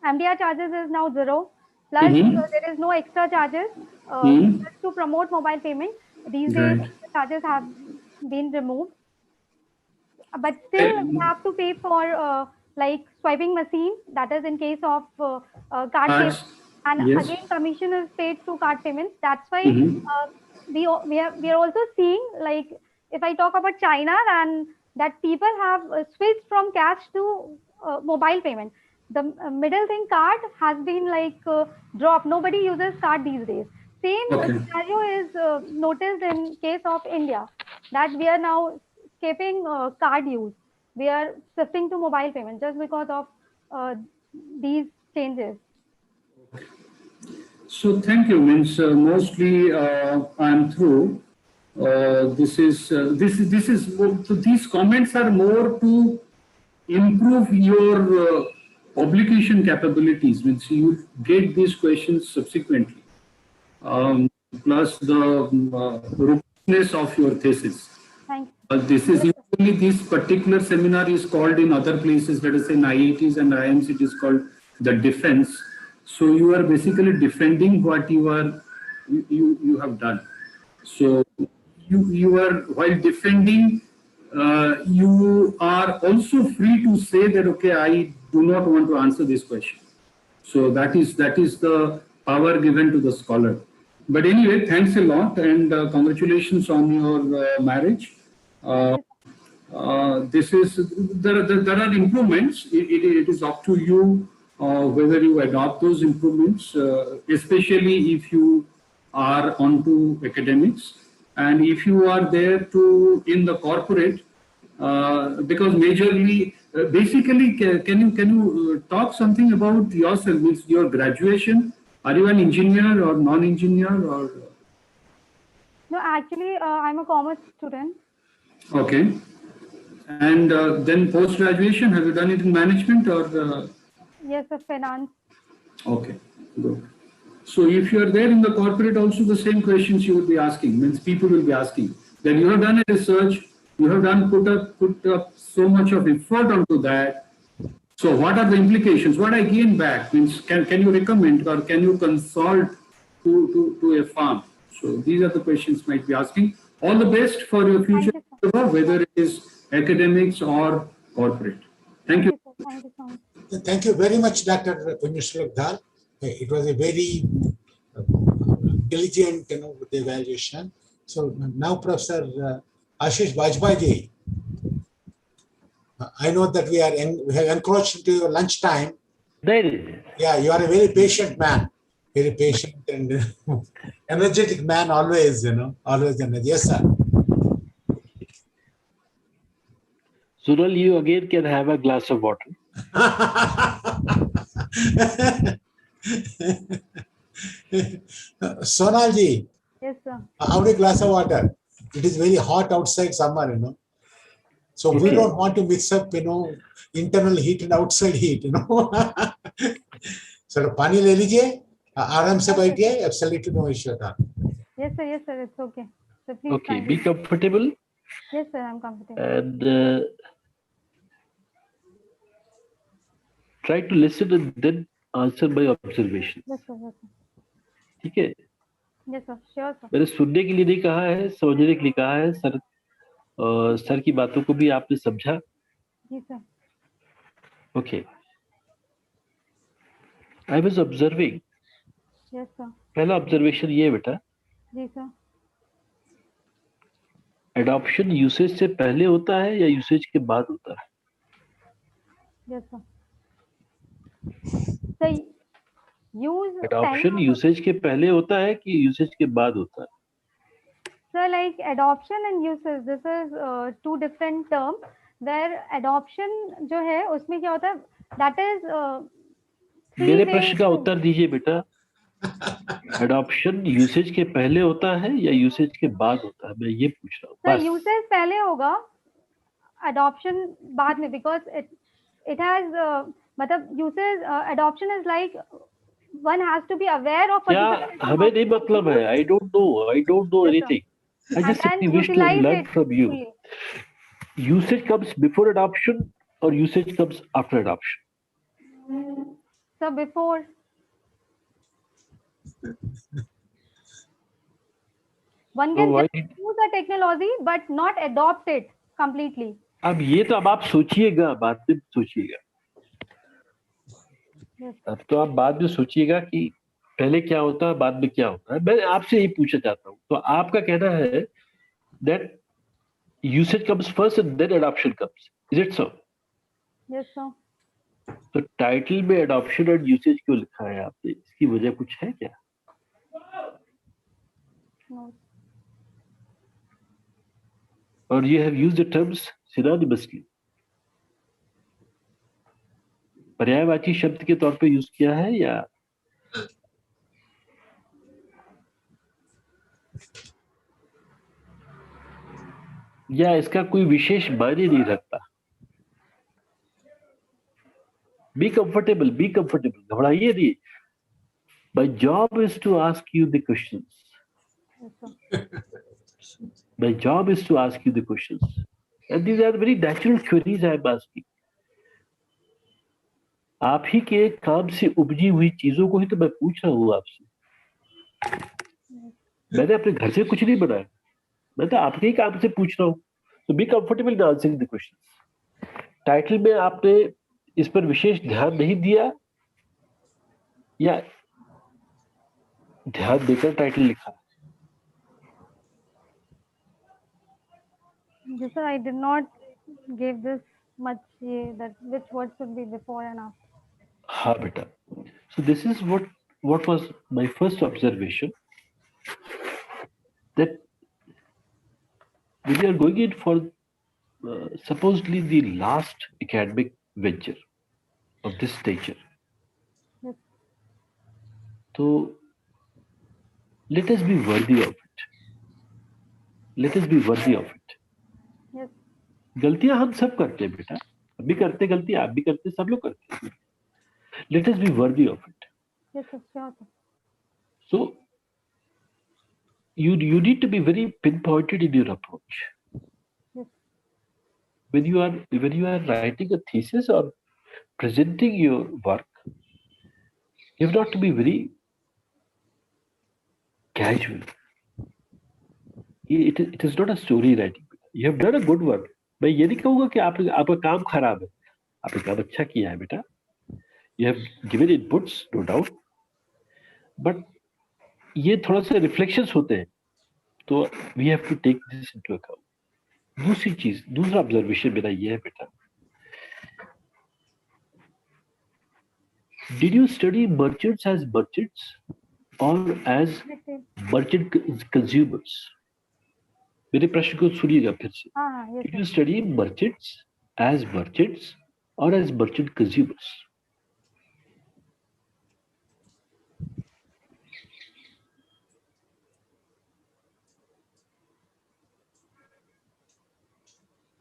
MDR charges is now 0. Plus, there is no extra charges. Just to promote mobile payment, these days extra charges have been removed. But still, we have to pay for like swiping machine. That is in case of card payments, and again commission is paid through card payments. That's why we are also seeing, like, if I talk about China, and that people have switched from cash to mobile payment. The middle thing, card, has been like dropped. Nobody uses card these days. Same scenario is noticed in case of India, that we are now skipping card use. We are shifting to mobile payment just because of these changes. So thank you. Means mostly I'm through. These comments are more to improve your publication capabilities. Means you get these questions subsequently, plus the robustness of your thesis. Thank you. This is usually, this particular seminar is called in other places, let us say in IITs and IIMs, it is called the defense. So you are basically defending what you have done. So you are, while defending, you are also free to say that okay, I do not want to answer this question. So that is the power given to the scholar. But anyway, thanks a lot, and congratulations on your marriage. There are improvements. It is up to you whether you adopt those improvements, especially if you are onto academics, and if you are there to in the corporate, because majorly, basically, can you talk something about yourself? Means your graduation. Are you an engineer or non-engineer or? No, actually, I'm a commerce student. Okay. And then post-graduation, have you done it in management or? Yes, finance. Okay, good. So if you are there in the corporate, also the same questions you would be asking, means people will be asking. Then you have done a research, you have done put up so much of effort onto that. So what are the implications? What I gain back? Means can you recommend or can you consult to a firm? So these are the questions might be asking. All the best for your future, whether it is academics or corporate. Thank you. Thank you so much. Thank you very much, Dr. Punyashlok. It was a very diligent, with the evaluation. So now, Professor Ashish Bajpai, I know that we have encroached into your lunchtime. Yeah, you are a very patient man, very patient and energetic man. Always, always energetic. Yes, sir. Sonal, you again can have a glass of water. Sonal ji. Yes, sir. How many glass of water? It is very hot outside summer, So we don't want to mix up, internal heat and outside heat, So pani le lijiye, aaram se baithiye, absolutely no issue at all. Yes, sir, it's okay. So please Okay, continue. be comfortable. Yes, sir, I'm comfortable. And try to listen and then answer by observation. Yes, sir, yes, sir. ठीक है? Yes, sir, sure, sir. मैंने सुनने के लिए नहीं कहा है, समझने के लिए कहा है। सर की बातों को भी आपने समझा? जी sir. Okay. I was observing. Yes, sir. पहला ऑब्जर्वेशन ये बेटा. जी सर. एडॉप्शन यूसेज से पहले होता है या यूसेज के बाद होता है? Yes, sir. So use adoption usage के पहले होता है कि यूसेज के बाद होता है? So like adoption and usage, this is two different terms. Where adoption जो है उसमें क्या होता है? That is मेरे प्रश्न का उत्तर दीजिए बेटा. एडॉप्शन यूसेज के पहले होता है या यूसेज के बाद होता है? मैं ये पूछ रहा हूँ. So usage पहले होगा, adoption बाद में, because it has मतलब usage adoption is like one has to be aware of. क्या हमें नहीं मतलब है. I don't know anything. I just simply wish to learn from you. Usage comes before adoption or usage comes after adoption? So before. One can use the technology but not adopt it completely. अब ये तो अब आप सोचिएगा, बाद में सोचिएगा. अब तो आप बाद में सोचिएगा कि पहले क्या होता है, बाद में क्या होता है. मैं आपसे यही पूछना चाहता हूँ. तो आपका कहना है that usage comes first and then adoption comes. Is it so? Yes, sir. तो टाइटल में adoption और usage क्यों लिखा है आपने? इसकी वजह कुछ है क्या? No. Or you have used the terms synonymously. पर्यायवाची शब्द के तौर पे यूज किया है या इसका कोई विशेष मायने नहीं रखता? Be comfortable. घबराइए नहीं. My job is to ask you the questions. My job is to ask you the questions. And these are very natural queries I am asking. आप ही के काम से उपजी हुई चीजों को ही तो मैं पूछ रहा हूँ आपसे. मैंने अपने घर से कुछ नहीं बनाया. मैं तो आपके ही काम से पूछ रहा हूँ. So be comfortable in answering the questions. Title में आपने इस पर विशेष ध्यान नहीं दिया या ध्यान देकर टाइटल लिखा? Yes, sir, I did not give this much that which words should be before and after. हाँ बेटा. So this is what was my first observation, that when you are going in for supposedly the last academic venture of this nature, Yes. so let us be worthy of it. Let us be worthy of it. Yes. गलतियां हम सब करते हैं बेटा, हम भी करते गलतियां, आप भी करते, सब लोग करते हैं. Let us be worthy of it. Yes, sir, sure, sir. So you need to be very pinpointed in your approach. Yes. When you are writing a thesis or presenting your work, you have not to be very casual. It is not a story writing. You have done a good work. मैं ये नहीं कहूँगा कि आपका काम खराब है, आपने काम अच्छा किया है बेटा. You have given inputs, no doubt, but ये थोड़ा सा reflections होते हैं, तो we have to take this into account. दूसरा observation मेरा ये है बेटा. Did you study merchants as merchants or as merchant consumers? मेरे प्रश्न को सुनिएगा फिर से. Yes, Did you study merchants as merchants or as merchant consumers?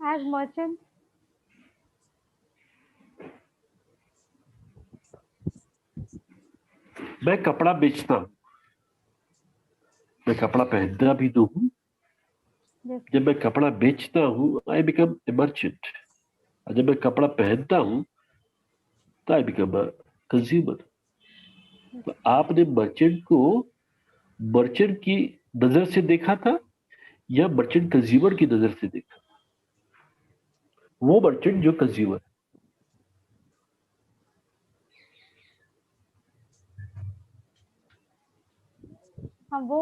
As merchant. मैं कपड़ा बेचता हूँ, मैं कपड़ा पहनता भी तो हूँ. जब मैं कपड़ा बेचता हूँ, I become a merchant. और जब मैं कपड़ा पहनता हूँ, तो I become a consumer. तो आपने मर्चेंट को मर्चेंट की नजर से देखा था या मर्चेंट कंज्यूमर की नजर से देखा? वो मर्चेंट जो कंज्यूमर. हाँ, वो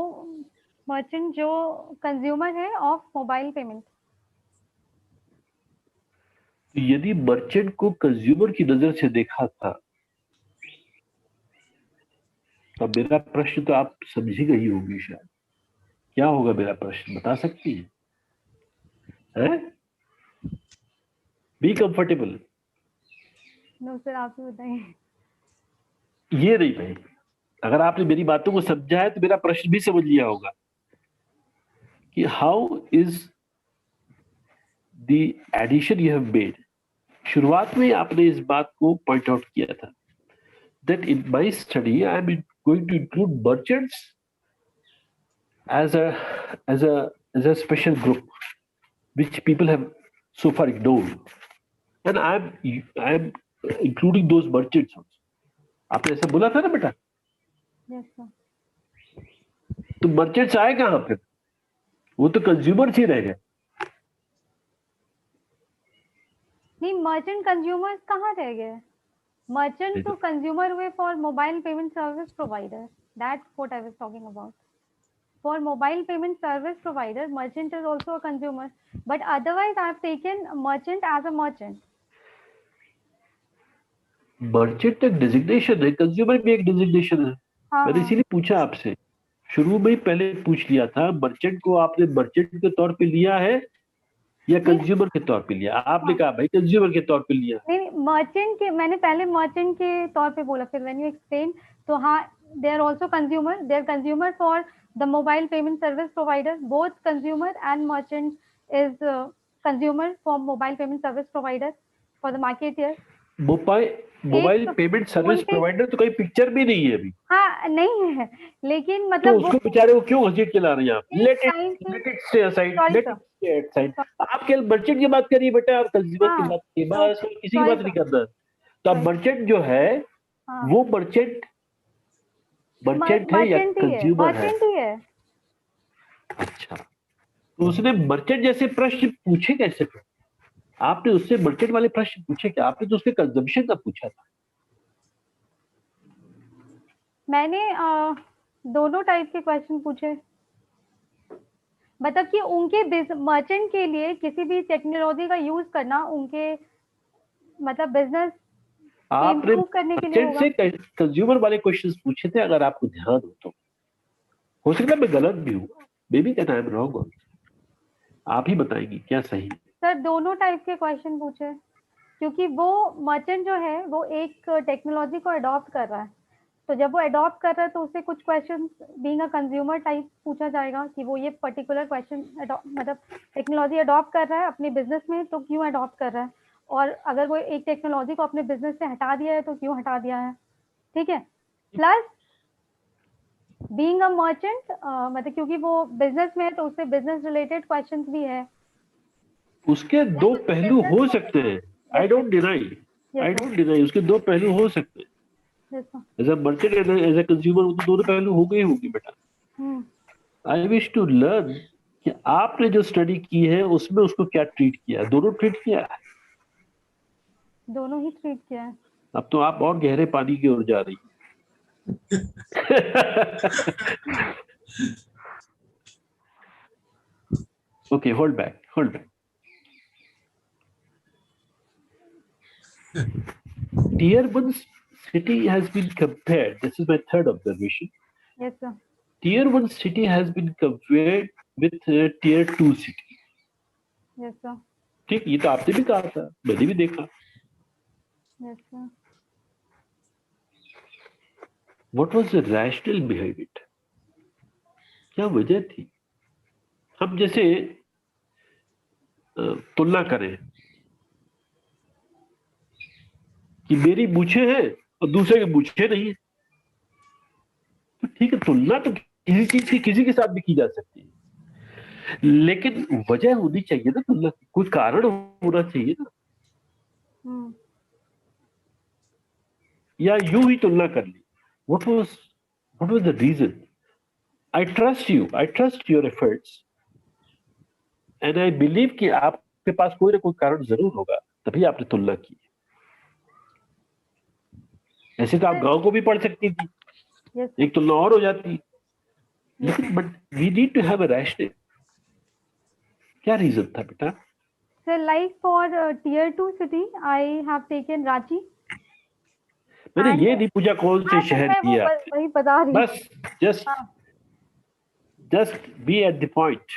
मर्चेंट जो कंज्यूमर है ऑफ मोबाइल पेमेंट. यदि मर्चेंट को कंज्यूमर की नजर से देखा था, तो मेरा प्रश्न तो आप समझी गई होगी शायद. क्या होगा मेरा प्रश्न, बता सकती है? Be comfortable. नो सर, आप ही बताइए. ये नहीं भाई, अगर आपने मेरी बातों को समझा है तो मेरा प्रश्न भी समझ लिया होगा कि how is the addition you have made. शुरुआत में आपने इस बात को पॉइंट आउट किया था that in my study I am going to include merchants as a special group which people have so far ignored, and I am including those merchants also. आपने ऐसा बोला था ना बेटा? Yes, sir. तो merchants आए कहां फिर? वो तो कंज्यूमर ही रह गए. नहीं, मर्चेंट कंज्यूमर्स कहाँ रह गए? Merchant to consumer way for mobile payment service provider. That's what I was talking about. For mobile payment service provider, merchant is also a consumer. But otherwise, I've taken merchant as a merchant. Merchant एक designation है, consumer भी एक designation है. मैंने इसीलिए पूछा आपसे, शुरू में ही पहले पूछ लिया था, मर्चेंट को आपने मर्चेंट के तौर पे लिया है या कंज्यूमर के तौर पे लिया? आपने कहा भाई कंज्यूमर के तौर पे लिया. नहीं, मर्चेंट के मैंने पहले मर्चेंट के तौर पे बोला, फिर व्हेन यू एक्सप्लेन तो हाँ, they are also consumer. They are consumer for the mobile payment service provider. Both consumer and merchant is consumer for mobile payment service provider for the marketeer. Mobile payment service provider तो कोई picture भी नहीं है अभी. हाँ, नहीं है, लेकिन मतलब तो उसको बेचारे को क्यों घसीट चला रहे हैं आप? Let it stay aside, let it stay aside. आप केवल मर्चेंट की बात करिए बेटा, और कंज्यूमर की बात करिए, बस किसी की बात नहीं करना. तो अब मर्चेंट जो है वो मर्चेंट है या कंज्यूमर है? अच्छा, तो उसने मर्चेंट जैसे प्रश्न पूछे कैसे? आपने उससे मर्चेंट वाले प्रश्न पूछे क्या? आपने तो उसके कंजम्पशन का पूछा था. मैंने दोनों टाइप के क्वेश्चन पूछे, मतलब कि उनके मर्चेंट के लिए किसी भी टेक्नोलॉजी का यूज करना उनके मतलब बिजनेस आपने improve करने के लिए मर्चेंट से कंज्यूमर वाले क्वेश्चंस पूछे थे, अगर आपको ध्यान हो सकता है मैं गलत भी हूँ, may be that I am wrong, आप ही बताएंगी क्या सही है। सर दोनों टाइप के क्वेश्चन पूछे, क्योंकि वो मर्चेंट जो है वो एक टेक्नोलॉजी को अडॉप्ट कर रहा है, तो जब वो अडॉप्ट कर रहा है तो उससे कुछ question being a consumer type पूछा जाएगा कि वो ये पर्टिकुलर क्वेश्चन मतलब टेक्नोलॉजी अडॉप्ट कर रहा है अपने बिजनेस में तो क्यों अडॉप्ट कर रहा है, और अगर वो एक टेक्नोलॉजी को अपने बिजनेस से हटा दिया है तो क्यों हटा दिया है, ठीक है। प्लस बीइंग अ मर्चेंट मतलब क्योंकि वो बिजनेस में है तो उससे बिजनेस रिलेटेड क्वेश्चंस भी है। उसके दो पहलू हो सकते हैं, आई डोंट डिनाई, उसके दो पहलू हो सकते हैं। As a merchant as a consumer तो दोनों पहलू हो गए होंगे बेटा। आई विश टू लर्न कि आपने जो स्टडी की है उसमें उसको क्या ट्रीट किया, दोनों ट्रीट किया है। दोनों ही ट्रीट किया है। अब तो आप और गहरे पानी की ओर जा रही हैं। Okay, hold back. Tier 1 city has been compared. This is my third observation. Yes, sir. Tier 1 city has been compared with Tier 2 city. Yes, sir. ठीक, ये तो आपने भी कहा था, मैंने भी देखा। Yes, sir. What was the rationale behind it? क्या वजह थी? हम जैसे तुलना करें कि मेरी मूछें हैं और दूसरे की मूछें नहीं है, तो ठीक है, तुलना तो किसी चीज की किसी के साथ भी की जा सकती है, लेकिन वजह होनी चाहिए ना, तुलना कुछ कारण होना चाहिए ना। या यूं ही तुलना कर ली। What was the reason? I trust your efforts, and I believe कि आपके पास कोई ना कोई कारण जरूर होगा, तभी आपने तुलना की। ऐसे तो आप गांव को भी पढ़ सकती थी, एक तुलना और हो जाती, लेकिन but we need to have a rational. क्या रीजन था बेटा? Sir, like for Tier 2 city, I have taken Ranchi. मैंने ये नहीं पूछा कौन से शहर किया, वही बता रही, बस just be at the point.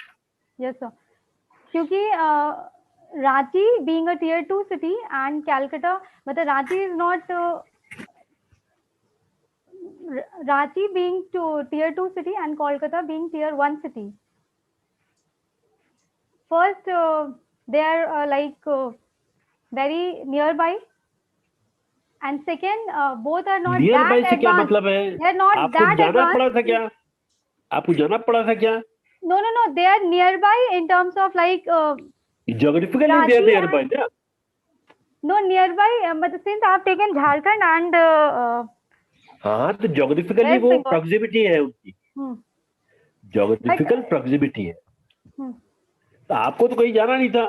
Yes, sir. क्योंकि Ranchi being a Tier 2 city and Calcutta, मतलब Ranchi is not Ranchi being Tier 2 city and Kolkata being Tier 1 city. First, they are very nearby, and second, both are not nearby that से क्या advanced. मतलब है? They are not आपको that जाना advanced. पड़ा था क्या? आपको जाना पड़ा था क्या? No. They are nearby in terms of like. Geographically, they are nearby, yeah. No, nearby. But since I have taken Jharkhand and. हाँ, तो geographically वो proximity है उनकी. Geographical proximity है. तो आपको तो कहीं जाना नहीं था.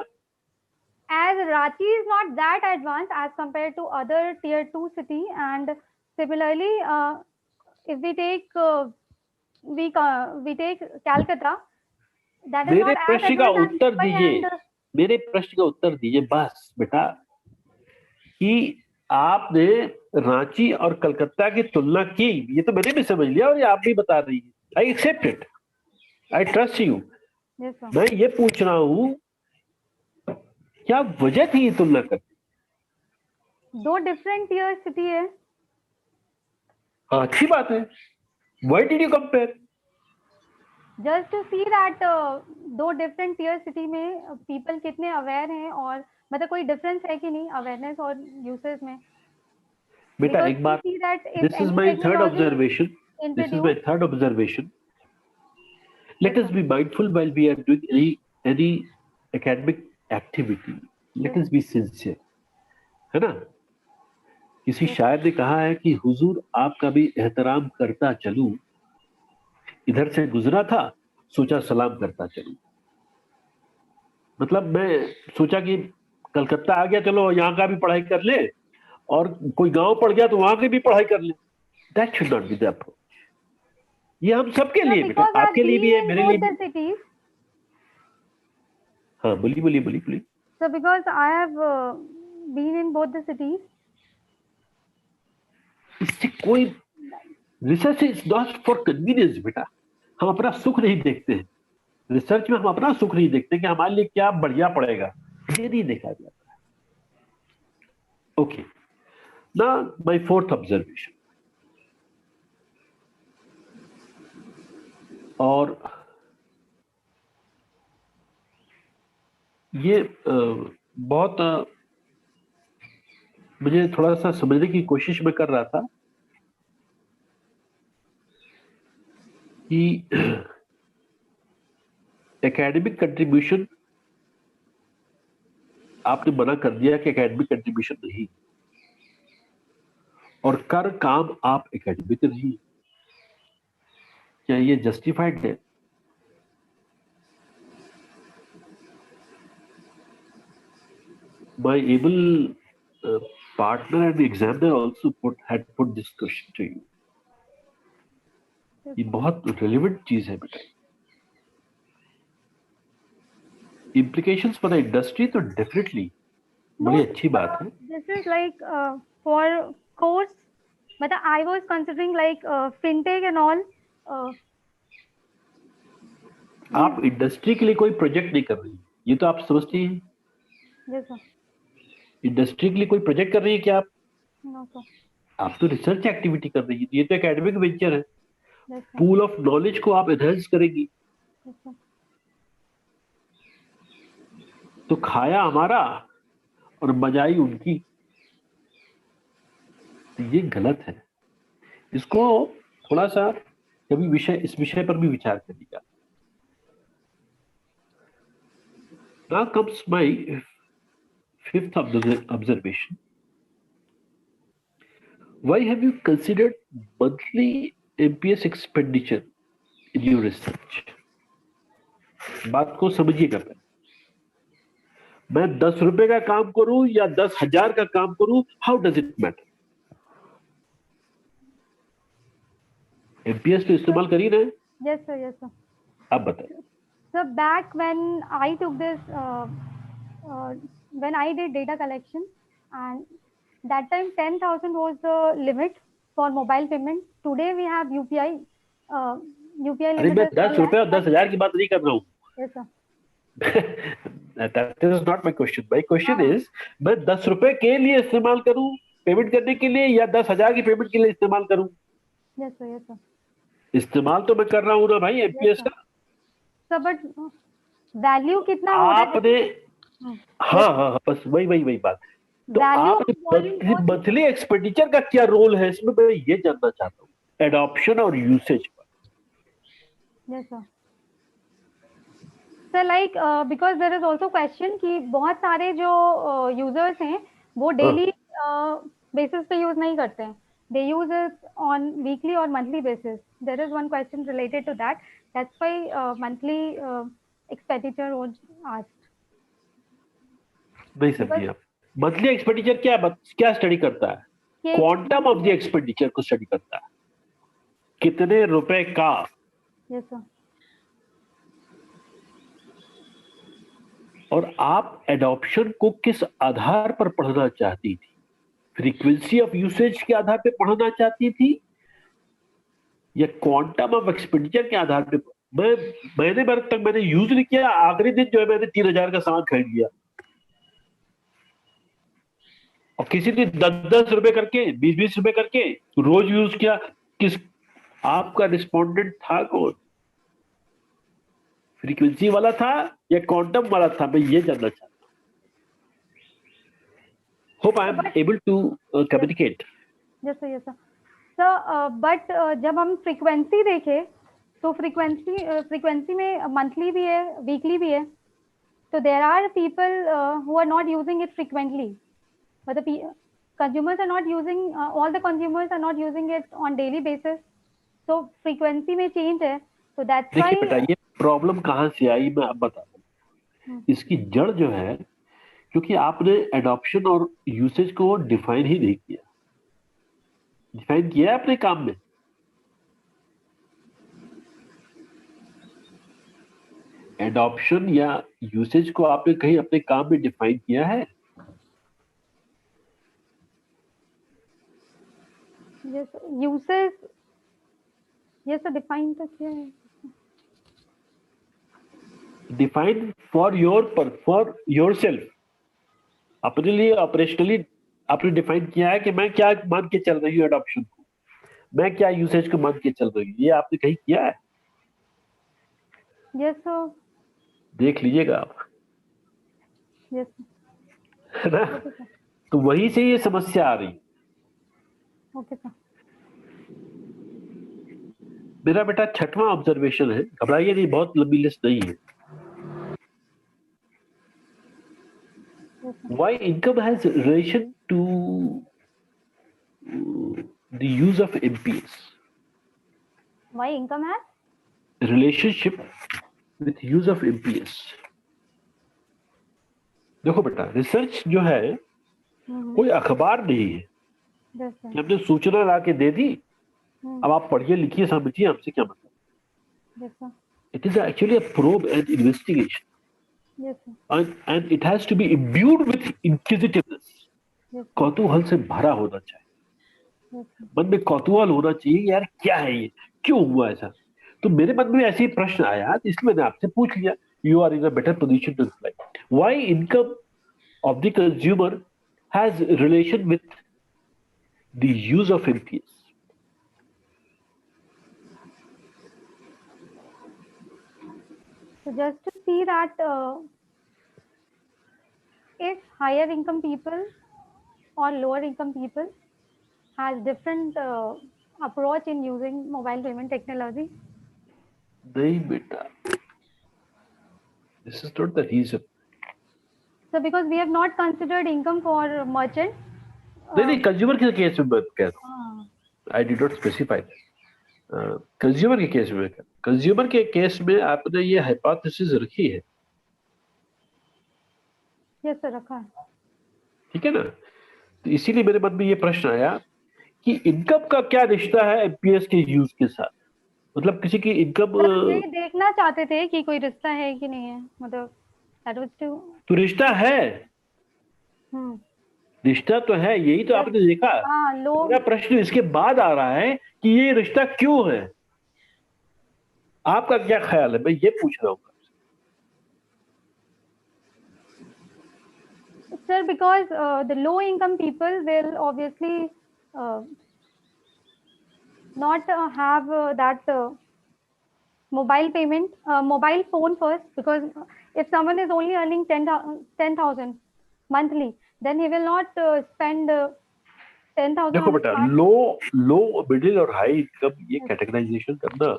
As Ranchi is not that advanced as compared to other Tier 2 city, and similarly, if we take we take Calcutta, that is not as advanced as Mumbai. मेरे प्रश्न का उत्तर दीजिए बस बेटा, कि आपने रांची और कलकत्ता की तुलना की, ये तो मैंने भी समझ लिया और ये आप भी बता रही है। I accept it, I trust you. मैं ये पूछ रहा हूं क्या वजह थी ये तुलना करने? दो डिफरेंट टीयर सिटी है। हाँ, अच्छी बात है। Why did you compare? Just to see that दो डिफरेंट टीयर सिटी में पीपल कितने अवेयर हैं, और मतलब कोई डिफरेंस है कि नहीं अवेयरनेस और यूसेज में। बेटा एक बात, this is my third observation. This is my third observation. Let us be mindful while we are doing any academic activity. Let us be sincere. है ना? किसी शायर ने कहा है कि हुजूर आपका भी एहतराम करता चलूं, इधर से गुजरा था सोचा सलाम करता चलूं। मतलब मैं सोचा कि कलकत्ता आ गया, चलो यहाँ का भी पढ़ाई कर ले, और कोई गांव पड़ गया तो वहां की भी पढ़ाई कर ले। That should not be the approach. ये हम सबके लिए बेटा, आपके लिए भी है, मेरे लिए भी। हाँ, बोलिए। So because I have been in both the cities, इससे कोई research is not for convenience बेटा, हम अपना सुख नहीं देखते हैं रिसर्च में, हम अपना सुख नहीं देखते कि हमारे लिए क्या बढ़िया पड़ेगा, ये नहीं देखा जाता है. Okay, now my fourth observation. और ये बहुत मुझे थोड़ा सा समझने की कोशिश मैं कर रहा था कि एकेडमिक कंट्रीब्यूशन आपने मना कर दिया कि एकेडमिक कंट्रीब्यूशन नहीं, और कर काम आप एकेडमिक नहीं, क्या ये जस्टिफाइड है? My able partner and the examiner also had put this question to you. ये बहुत relevant चीज है बेटा. Implications for the industry तो definitely बड़ी अच्छी बात है. This is like for course, but I was considering like fintech and all. आप इंडस्ट्री के लिए कोई प्रोजेक्ट नहीं कर रही, ये तो आप समझती हैं. Yes sir. इंडस्ट्री के लिए कोई प्रोजेक्ट कर रही है क्या आप? No sir. आप तो रिसर्च एक्टिविटी कर रही है, ये तो एकेडमिक वेंचर है. Yes sir. Pool of knowledge को आप एनहांस करेंगी. Yes sir. तो खाया हमारा और बजाई उनकी, तो ये गलत है. इसको थोड़ा सा कभी इस विषय पर भी विचार करिएगा. Now comes my fifth observation. Why have you considered monthly MPS expenditure in your research? बात को समझिएगा. मैं 10 रुपए का काम करूं या 10,000 का काम करूं, how does it matter? MPS तो इस्तेमाल करी ना? Yes sir. Yes sir. आप बताइए. So back when I took this, when I did data collection, and that time 10,000 was the limit for mobile payment. Today we have UPI. UPI अरे limit. मैं 10 रुपए और 10,000 की बात नहीं कर रहा हूँ. Yes sir. That is not my question. My question is, मैं 10 रुपए के लिए इस्तेमाल करूं पेमेंट करने के लिए, या 10,000 की पेमेंट के लिए इस्तेमाल करूं? Yes sir. Yes sir. इस्तेमाल तो मैं कर रहा हूं ना भाई एमपीएस का. So but value कितना हो रहा है? आपने हाँ, बस वही बात. तो आप मंथली एक्सपेंडिचर का क्या रोल है इसमें, मैं ये जानना चाहता हूँ. एडॉप्शन और यूसेज पर. Yes sir. So like because there is also question कि बहुत सारे जो users हैं वो daily basis पे use नहीं करते हैं. They use it on weekly or monthly basis. There is one question related to that. That's why monthly expenditure was asked. नहीं समझिए आप. मंथली एक्सपेंडिचर क्या स्टडी करता है? क्वांटम ऑफ द एक्सपेंडिचर को स्टडी करता है. कितने रुपए का. Yes sir. और आप एडॉप्शन को किस आधार पर पढ़ना चाहती थी? फ्रीक्वेंसी ऑफ यूसेज के आधार पे पढ़ना चाहती थी या क्वांटम ऑफ एक्सपेंडिचर के आधार पे? महीने भर तक मैंने यूज नहीं किया, आखिरी दिन जो है मैंने 3,000 का सामान खरीद लिया, और किसी ने 10-10 रुपए करके 20-20 रुपए करके रोज यूज किया. किस आपका रिस्पोंडेंट था कौन? फ्रीक्वेंसी वाला था या क्वांटम वाला था? मैं ये जानना चाहता हूँ. Hope I am able to communicate. Yes sir. Yes sir. So but जब हम frequency देखें तो frequency में monthly भी है, weekly भी है. So there are people who are not using it frequently, but the consumers are not using, all the consumers are not using it on daily basis. So frequency में change है. So that's why. देखिए बेटा, ये problem कहाँ से आई मैं अब बताता हूँ. इसकी जड़ जो है, क्योंकि आपने एडॉप्शन और यूसेज को डिफाइन ही नहीं किया. डिफाइन किया है अपने काम में? एडॉप्शन या यूसेज को आपने कहीं अपने काम में डिफाइन किया है? uses, yes sir, defined तो क्या है? Define for yourself. अपने लिए ऑपरेशनली आपने डिफाइन किया है कि मैं क्या मान के चल रही हूँ एडॉप्शन को, मैं क्या यूसेज को मान के चल रही हूँ, ये आपने कहीं किया है? Yes sir. देख लीजिएगा आप, Yes है ना? okay sir. तो वहीं से ये समस्या आ रही। Okay sir. मेरा बेटा 6वां ऑब्जर्वेशन है, घबराइए नहीं, बहुत लंबी लिस्ट नहीं है। Why income has relation to the use of MPS? Why income has Relationship with use of MPS. देखो बेटा, रिसर्च जो है कोई अखबार नहीं है कि हमने सूचना ला के दे दी, अब आप पढ़िए लिखिए समझिए, हमसे क्या मतलब। It is actually a probe and investigation. Yes sir. And it has to be imbued with inquisitiveness. Yes sir. कौतूहल से भरा होना चाहिए। Yes sir. मन में कौतूहल होना चाहिए, यार क्या है ये, क्यों हुआ ऐसा। तो मेरे मन में ऐसे ही प्रश्न आया, इसलिए मैंने आपसे पूछ लिया। You are in a better position to reply. Why income of the consumer has relation with the use of MPS? So just to see that if higher income people or lower income people has different approach in using mobile payment technology. नहीं बेटा, this is not the reason. So because we have not considered income for merchant. नहीं, consumer के case में बात कर रहा हूँ। I did not specify that. Consumer के केस में, कंज्यूमर के केस में आपने ये हाइपोथेसिस रखी है। यस सर, रखा है। ठीक है ना? तो इसीलिए मेरे मन में ये प्रश्न आया कि इनकम का क्या रिश्ता है एमपीएस के यूज के साथ। मतलब किसी की इनकम ये देखना चाहते थे कि कोई रिश्ता है कि नहीं है, मतलब that was to... तो रिश्ता है, रिश्ता तो है, यही तो आपने देखा। मेरा प्रश्न इसके बाद आ रहा है कि ये रिश्ता क्यों है, आपका क्या ख्याल है, मैं ये पूछ रहा हूँ। Sir, because the low income people will obviously not have that mobile payment, mobile phone first, because if someone is only earning 10,000 monthly, then he will not spend 10,000. देखो बेटा, लो मिडिल और हाई इनकम ये categorisation करना,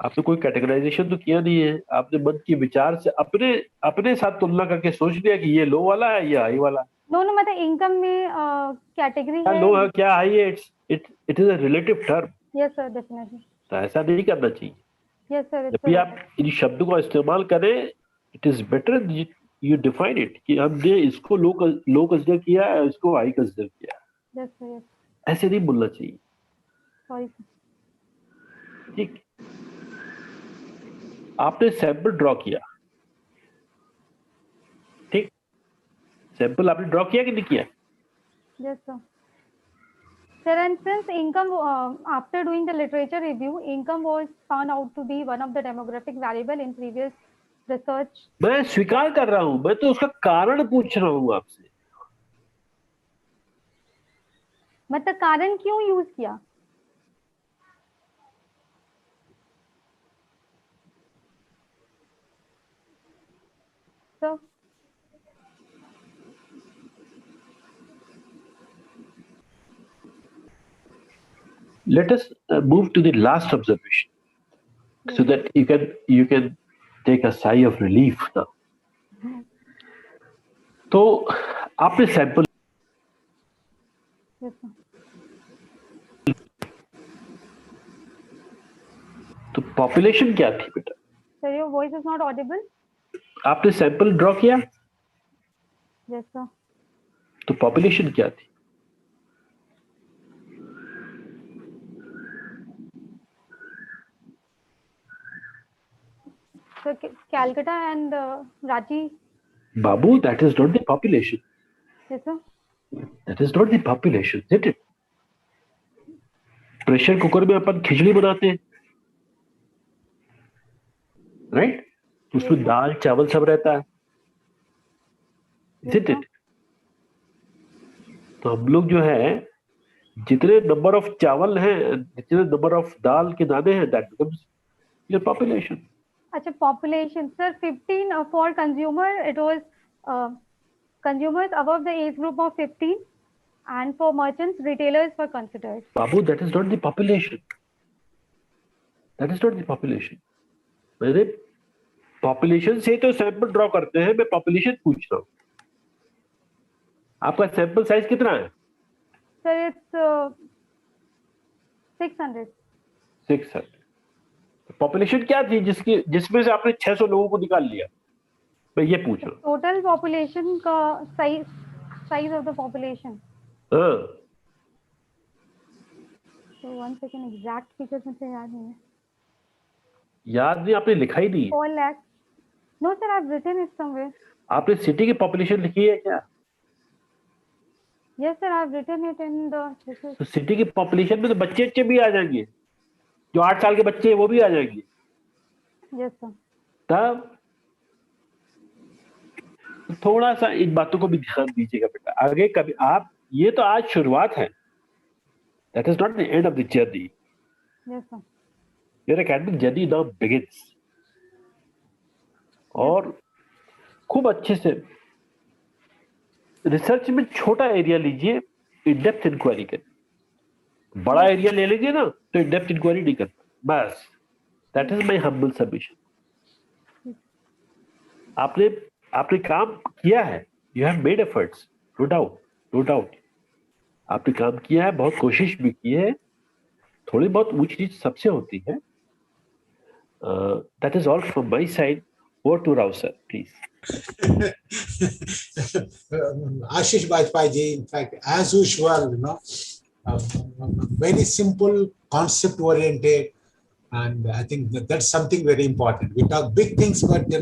आपने कोई categorisation तो किया नहीं है। आपने मन के विचार से अपने साथ तुलना करके सोच लिया कि ये लो वाला है, ये हाई वाला है। नो मतलब इनकम में कैटेगरी है, लो है क्या हाई है, it is a relative term. Yes sir, definitely. तो ऐसा नहीं करना चाहिए। यस सर, जब भी आप इन शब्दों का इस्तेमाल करें, it is better you define it कि हमने इसको लो कंसिडर किया है, इसको हाई कंसिडर किया है। Yes sir, yes. ऐसे नहीं बोलना चाहिए। Sorry sir. ठीक, आपने सैंपल ड्रॉ किया, ठीक, सैंपल आपने ड्रॉ किया कि नहीं किया? Yes sir. Sir, and since income, after doing the literature review, income was found out to be one of the demographic variable in previous research. मैं स्वीकार कर रहा हूं, मैं तो उसका कारण पूछ रहा हूं आपसे। मतलब कारण क्यों यूज किया? So, let us move to the last observation, so that you can take a sigh of relief now. तो आपने सैंपल, तो पॉपुलेशन क्या थी बेटा? Sir, your voice is not audible. आपने सैंपल ड्रॉ किया? Yes sir. तो पॉपुलेशन क्या थी? So Calcutta and Ranchi. Babu, that is not the population. Yes sir. That is not the population, isn't it? Pressure cooker में अपन खिचड़ी बनाते हैं, right? उसमें दाल चावल सब रहता है, isn't it? तो हम लोग जो है जितने नंबर ऑफ चावल हैं, जितने नंबर ऑफ दाल के दाने हैं, that becomes your population. अच्छा, population sir, 15 for consumer, it was consumers above the age group of 15, and for merchants, retailers were considered. Babu, that is not the population. That is not the population. मैंने population से तो sample draw करते हैं, मैं population पूछ रहा हूँ. आपका सैंपल साइज कितना है? Sir, it's 600. 600. पॉपुलेशन क्या थी जिसमें से आपने 600 लोगों को निकाल लिया? मैं ये पूछ रहा हूँ. टोटल पॉपुलेशन का साइज ऑफ द पॉपुलेशन. हाँ. तो 1 सेकंड, एग्जैक्ट फिगर्स मुझे याद नहीं है. याद नहीं? आपने लिखा ही नहीं? 4 lakh. No sir, I have written it somewhere. आपने सिटी की पॉपुलेशन लिखी है क्या? Yes sir, I have written it in the. तो सिटी की पॉपुलेशन में तो बच्चे भी आ जाएंगे, जो 8 साल के बच्चे हैं वो भी आ जाएंगे. Yes sir. तब थोड़ा सा इन बातों को भी ध्यान दीजिएगा बेटा. आगे कभी आप, ये तो आज शुरुआत है, that is not the end of the journey. Yes sir. Your academic journey now begins. और खूब अच्छे से रिसर्च में छोटा एरिया लीजिए, इन डेप्थ इंक्वायरी करिए. बड़ा एरिया ले लीजिए ना तो इन डेप्थ इंक्वायरी नहीं करता. बस, that is my humble submission. आपने काम किया है, you have made efforts, no doubt. आपने काम किया है, बहुत कोशिश भी की है, थोड़ी बहुत ऊंच नीच सबसे होती है. That is all from my side. Over to Rao sir, please. Ashish Bajpai ji, in fact, as usual, very simple, concept oriented, and I think that's something very important. We talk big things, but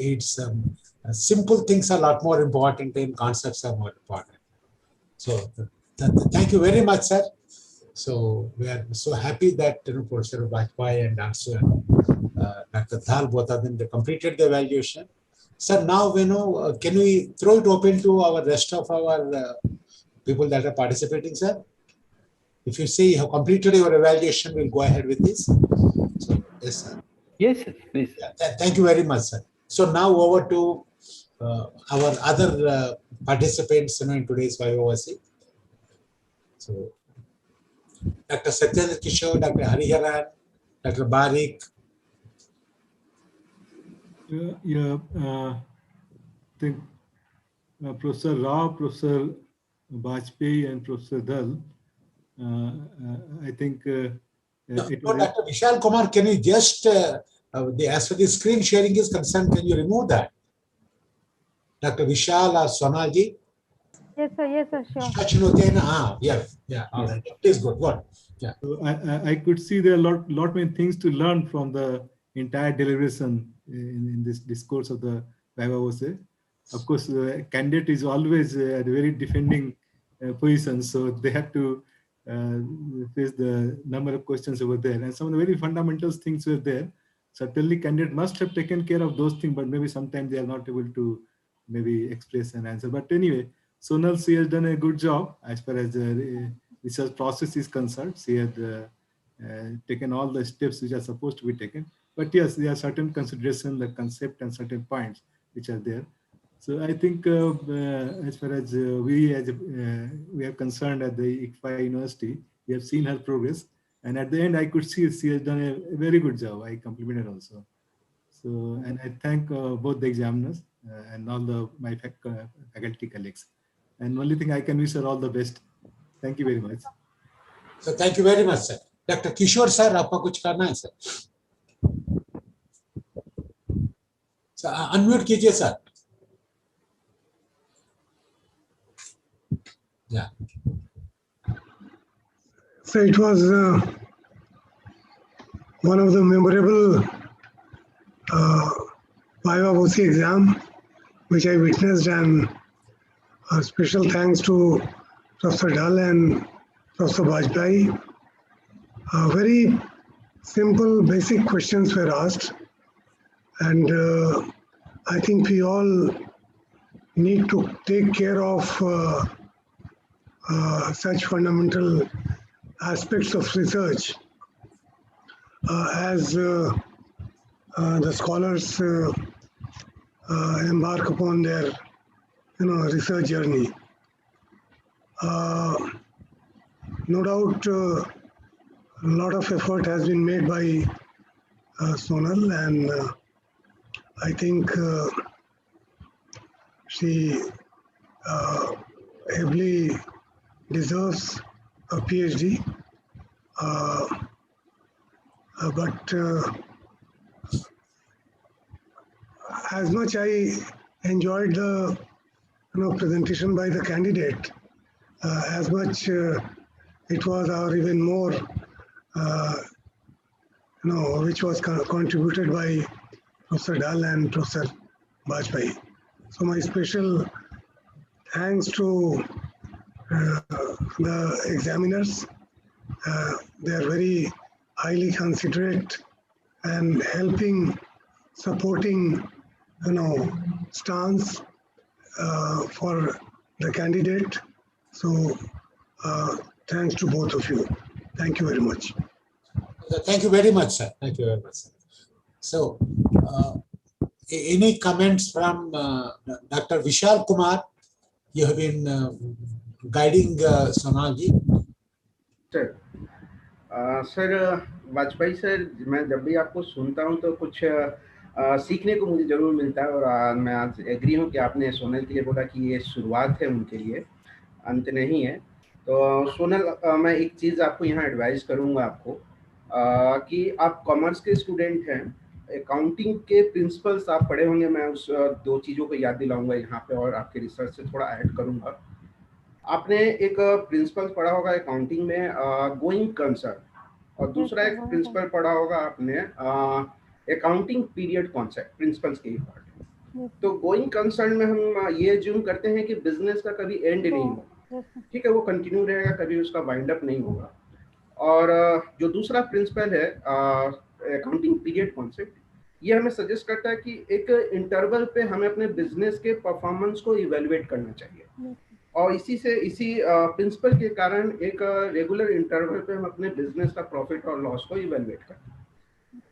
it's simple things are a lot more important, and concepts are more important. So thank you very much, sir. So we are so happy that Professor Bajpai and also Dr. Dhal, both of them, they completed the evaluation. Sir, now can we throw it open to our rest of our people that are participating, sir? If you say you have completed your evaluation, we'll go ahead with this. So, yes, sir. Yes, sir, please. Yeah, thank you very much, sir. So now over to our other participants in today's Voce. So Dr. Satyendra Kishore, Dr. Hariharan, Dr. Barik. I think Professor Rao, Professor Bajpai, and Professor Dhal. I think. Dr. Vishal Kumar, can you just, as far as screen sharing is concerned, can you remove that? Dr. Vishal or Sonal ji? Yes, sir, sure. Yeah. All right. Please go on. Yeah. So I could see there are lot many things to learn from the entire deliberation in this discourse of the Viva Voce. Of course, the candidate is always at a very defending position, so they have to face the number of questions over there, and some of the very fundamental things were there. Certainly, candidate must have taken care of those things, but maybe sometimes they are not able to maybe express an answer. But anyway, Sonal, she has done a good job as far as the research process is concerned. She had taken all the steps which are supposed to be taken. But yes, there are certain considerations, the concept and certain points which are there. So I think as far as we are concerned at the ICFAI University, we have seen her progress. And at the end, I could see she has done a very good job. I complimented also. So, and I thank both the examiners and all my faculty colleagues. And only thing I can wish her all the best. Thank you very much. So thank you very much, sir. Dr. Kishore sir, आपका कुछ करना है sir? So unmute कीजिए sir. Yeah. So it was one of the memorable Viva Voce exam which I witnessed, and special thanks to Professor Dhal and Professor Bajpai Very simple, basic questions were asked, and I think we all need to take care of such fundamental aspects of research as the scholars embark upon their research journey. No doubt a lot of effort has been made by Sonal, and I think she ably deserves a PhD. But as much I enjoyed the presentation by the candidate, as much it was, or even more, which was contributed by Professor Dal and Professor Bajpai. So my special thanks to the examiners. They are very highly considerate and helping, supporting, stance for the candidate. So thanks to both of you. Thank you very much. Thank you very much, sir. Thank you very much, sir. So, any comments from Dr. Vishal Kumar? You have been guiding Sonal ji. Sir sir Vajpayee sir, मैं जब भी आपको सुनता हूं तो कुछ सीखने को मुझे जरूर मिलता है, और मैं आज एग्री हूं कि आपने सोनल के लिए बोला कि ये शुरुआत है उनके लिए, अंत नहीं है। तो सोनल, मैं एक चीज़ आपको यहाँ एडवाइस करूँगा आपको कि आप कॉमर्स के स्टूडेंट हैं, अकाउंटिंग के प्रिंसिपल्स आप पढ़े होंगे। मैं उस दो चीज़ों को याद दिलाऊंगा यहाँ पे और आपके रिसर्च से थोड़ा ऐड करूँगा। आपने एक प्रिंसिपल पढ़ा होगा अकाउंटिंग में, गोइंग कंसर्न, और दूसरा एक प्रिंसिपल पढ़ा होगा आपने अकाउंटिंग पीरियड कॉन्सेप्ट, प्रिंसिपल्स के ही पार्ट। तो गोइंग कंसर्न में हम ये ज्यूम करते हैं कि बिजनेस का कभी एंड नहीं होगा, ठीक है, वो कंटिन्यू रहेगा, कभी उसका वाइंड अप नहीं होगा। और जो दूसरा प्रिंसिपल है अकाउंटिंग पीरियड कॉन्सेप्ट, ये हमें सजेस्ट करता है कि एक इंटरवल पे हमें अपने बिजनेस के परफॉर्मेंस को इवेलुएट करना चाहिए, और इसी प्रिंसिपल के कारण एक रेगुलर इंटरवल पे हम अपने बिजनेस का प्रॉफिट और लॉस को इवेलुएट करते हैं।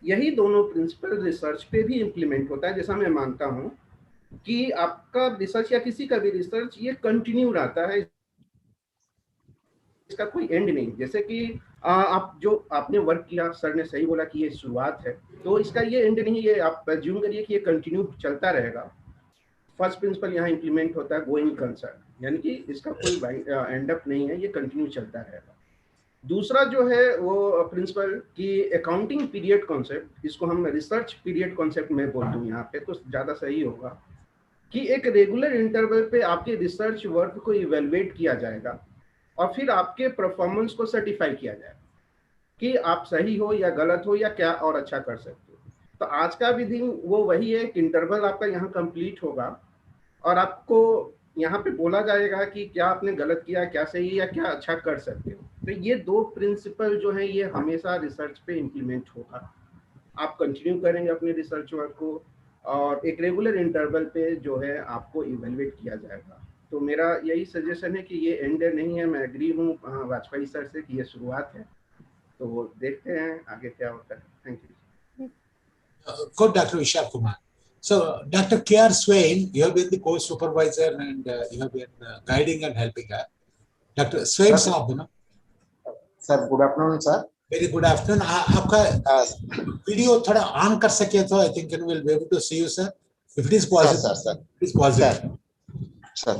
यही दोनों प्रिंसिपल रिसर्च पे भी इम्प्लीमेंट होता है। जैसा मैं मानता हूँ कि आपका रिसर्च या किसी का भी रिसर्च ये कंटिन्यू रहता है, इसका कोई एंड नहीं। जैसे कि आप जो आपने वर्क किया, सर ने सही बोला कि ये शुरुआत है, तो इसका ये एंड नहीं, ये आप अज्यूम करिए कि ये कंटिन्यू चलता रहेगा। फर्स्ट प्रिंसिपल यहाँ इम्प्लीमेंट होता है गोइंग कंसर्न, यानी कि इसका कोई एंड अप नहीं है, ये कंटिन्यू चलता रहेगा। दूसरा जो है वो प्रिंसिपल की अकाउंटिंग पीरियड कॉन्सेप्ट, इसको हम रिसर्च पीरियड कॉन्सेप्ट में बोल दूं यहाँ पे तो ज़्यादा सही होगा, कि एक रेगुलर इंटरवल पे आपके रिसर्च वर्क को इवेलुएट किया जाएगा और फिर आपके परफॉर्मेंस को सर्टिफाई किया जाएगा कि आप सही हो या गलत हो या क्या और अच्छा कर सकते हो। तो आज का भी दिन वो वही है कि इंटरवल आपका यहाँ कंप्लीट होगा और आपको यहाँ पे बोला जाएगा कि क्या आपने गलत किया, क्या सही या क्या अच्छा कर सकते हो। तो ये दो प्रिंसिपल जो है ये हमेशा रिसर्च पे इम्प्लीमेंट होगा। आप कंटिन्यू करेंगे अपने रिसर्च वर्क को और एक रेगुलर इंटरवल पे जो है आपको इवेलुएट किया जाएगा। तो मेरा यही सजेशन है कि ये एंड नहीं है। मैं एग्री हूँ वाजपेयी सर से कि ये शुरुआत है, तो देखते हैं आगे क्या होता है। Thank you. Good, Dr. Vishal Kumar. So, Dr. K.R. Swain, you have been the co-supervisor and you have been guiding and helping her. Dr. Swain साहब, you know. Sir, good afternoon, sir. Very good afternoon. आपका video थोड़ा on कर सके तो I think we'll be able to see you, sir. If it is possible, sir. It is possible. Sir.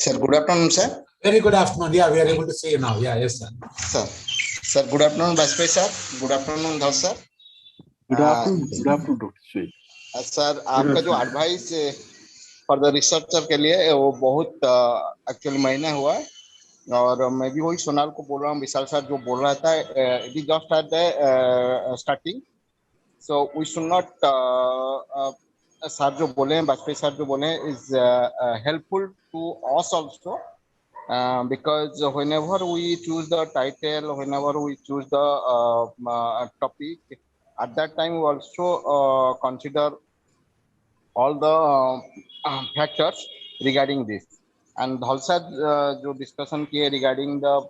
Sir, good afternoon, sir. Very good afternoon. Yeah, we are able to see you now. Yeah, yes, sir. Sir, good afternoon, Bajpai sir. Good afternoon, Dhar sir. Good afternoon, Dr. Swain. Sir, आपका जो advice for the researcher के लिए वो बहुत actually मायने हुआ है, और मैं भी वही सोनाल को बोल रहा हूँ, विशाल सर जो बोल रहा था, it is just at the starting, So we should not, sir जो बोले हैं, वाजपेयी sir जो बोले हैं, is helpful to us also, because whenever we choose the title, whenever we choose the topic, at that time we also consider all the factors regarding this. And also जो discussion किए regarding the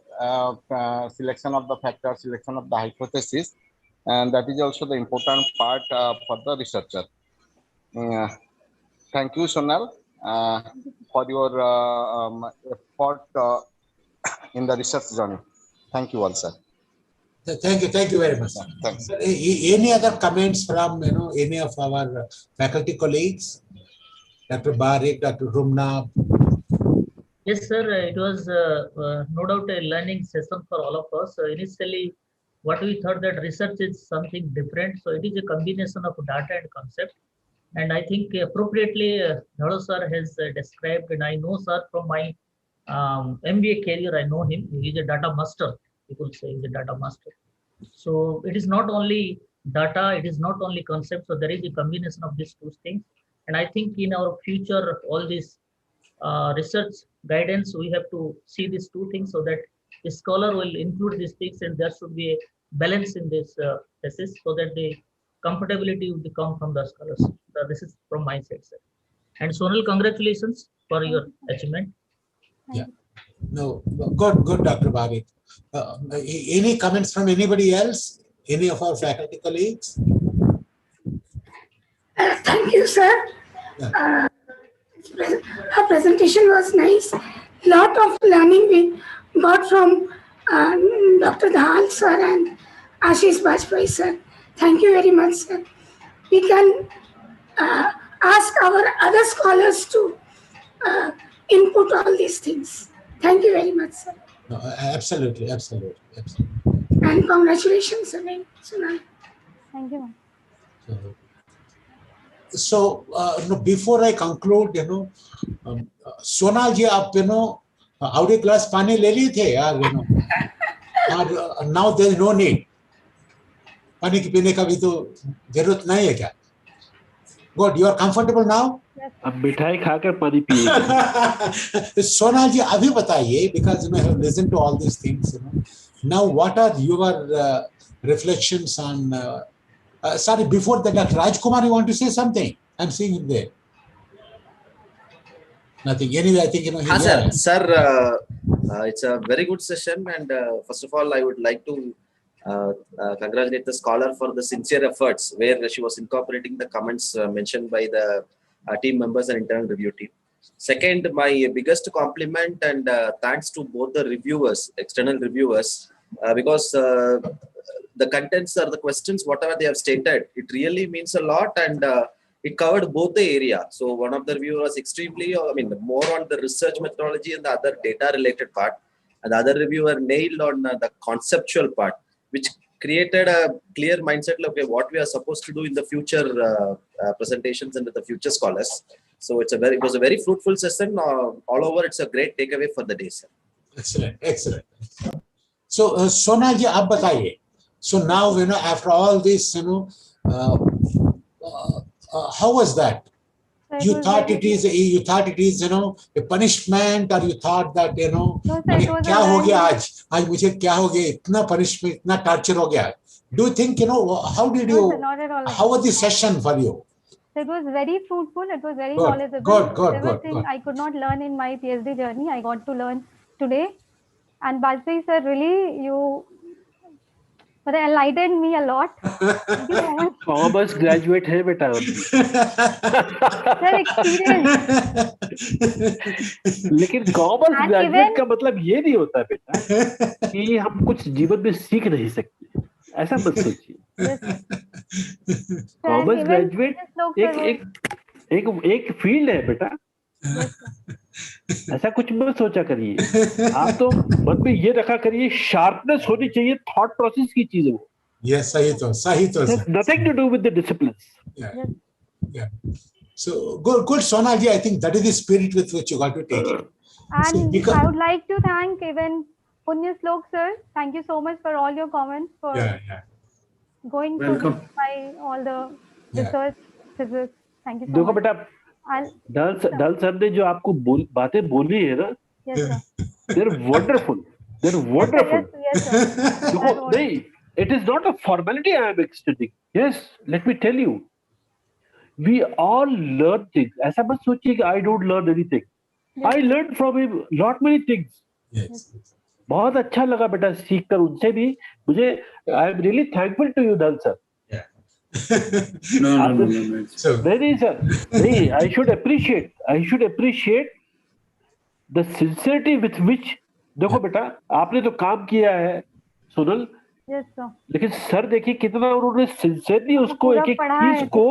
selection of the factors, selection of the hypothesis, and that is also the important part for the researcher. Thank you, Sonal, for your effort in the research journey. Thank you all, sir. Thank you very much. Thanks. Any other comments from any of our faculty colleagues, Dr. Barik, Dr. Rumna? Yes, sir. It was no doubt a learning session for all of us. Initially, what we thought that research is something different. So it is a combination of data and concept. And I think appropriately, Dhalo sir has described, and I know sir from my MBA career, I know him. He is a data master. People say he's a data master. So it is not only data, it is not only concept. So there is a combination of these two things. And I think in our future, all this research guidance, we have to see these two things so that the scholar will include these things, and there should be a balance in this thesis so that the comfortability will come from the scholars. So this is from my side, sir. And Sonal, congratulations for your achievement. Yeah. No, good, Dr. Barik. Any comments from anybody else? Any of our faculty colleagues? Thank you, sir. Yeah. Her presentation was nice. Lot of learning we got from Dr. Dhal sir and Ashish Bajpai sir. Thank you very much, sir. We can ask our other scholars to input all these things. Thank you very much, sir. No, absolutely. And congratulations again, Sonal. Thank you. So, before I conclude, Sonal ji, आप audio class पानी ले लिए थे यार, now there is no need. पानी की पीने का भी तो जरूरत नहीं है क्या? Good, you are comfortable now? अब मिठाई खाकर पानी पिए. Sonal ji, अभी बताइए, because I have listened to all these things. Now, what are your reflections on? Sorry, before that, Dr. Rajkumar, you want to say something? I'm seeing him there. Nothing. Anyway, I think Sir, it's a very good session, and first of all, I would like to congratulate the scholar for the sincere efforts where she was incorporating the comments mentioned by the team members and internal review team. Second, my biggest compliment and thanks to both the reviewers, external reviewers, because the contents or the questions, whatever they have stated, it really means a lot, and it covered both the area. So one of the reviewers was extremely, more on the research methodology and the other data related part, and the other reviewer nailed on the conceptual part, which created a clear mindset of what we are supposed to do in the future presentations and with the future scholars. So it was a very fruitful session. All over, it's a great takeaway for the day, sir. Excellent. So, Sonal ji, आप बताइए. So now, after all this, how was that? You thought it is, a punishment, or you thought that, क्या हो गया आज मुझे क्या हो गया, इतना punishment, इतना torture हो गया. Do you think, how did you, how was the session for you? It was very fruitful. It was very knowledgeable. Everything I could not learn in my PhD journey, I got to learn today. And Bajpai sir, really, you enlightened me a lot. Thank you so much. Commerce graduate है बेटा. Sir, experience. लेकिन commerce graduate का मतलब ये नहीं होता बेटा कि हम कुछ जीवन में सीख नहीं सकते. ऐसा मत सोचिए. Commerce graduate एक फील्ड है बेटा. ऐसा कुछ मत सोचा करिए. आप तो मन में ये रखा करिए, शार्पनेस होनी चाहिए थॉट प्रोसेस की चीज वो. Yes, सही तो. Nothing to do with the disciplines. Yeah. So good, Sonal ji. I think that is the spirit with which you got to take it. And I would like to thank even Punya Slok sir. Thank you so much for all your comments. going to Welcome. by all the research physics. Thank you so देखो much. बेटा, डल sir ने जो आपको बातें बोली है ना, Yes, sir. they're wonderful. They're wonderful. Yes, sir. देखो नहीं, it is not a formality I am extending. Yes, let me tell you, we all learn things. ऐसा मत सोचिए कि I don't learn anything. I learned from him lot many things. Yes. बहुत अच्छा लगा बेटा सीख कर उनसे भी मुझे. I am really thankful to you, Dal sir. No. नहीं sir, नहीं. I should appreciate the sincerity with which. देखो बेटा, आपने तो काम किया है सोनल. Yes, sir. लेकिन सर देखिए कितना उन्होंने सिंसियरली उसको एक एक चीज को.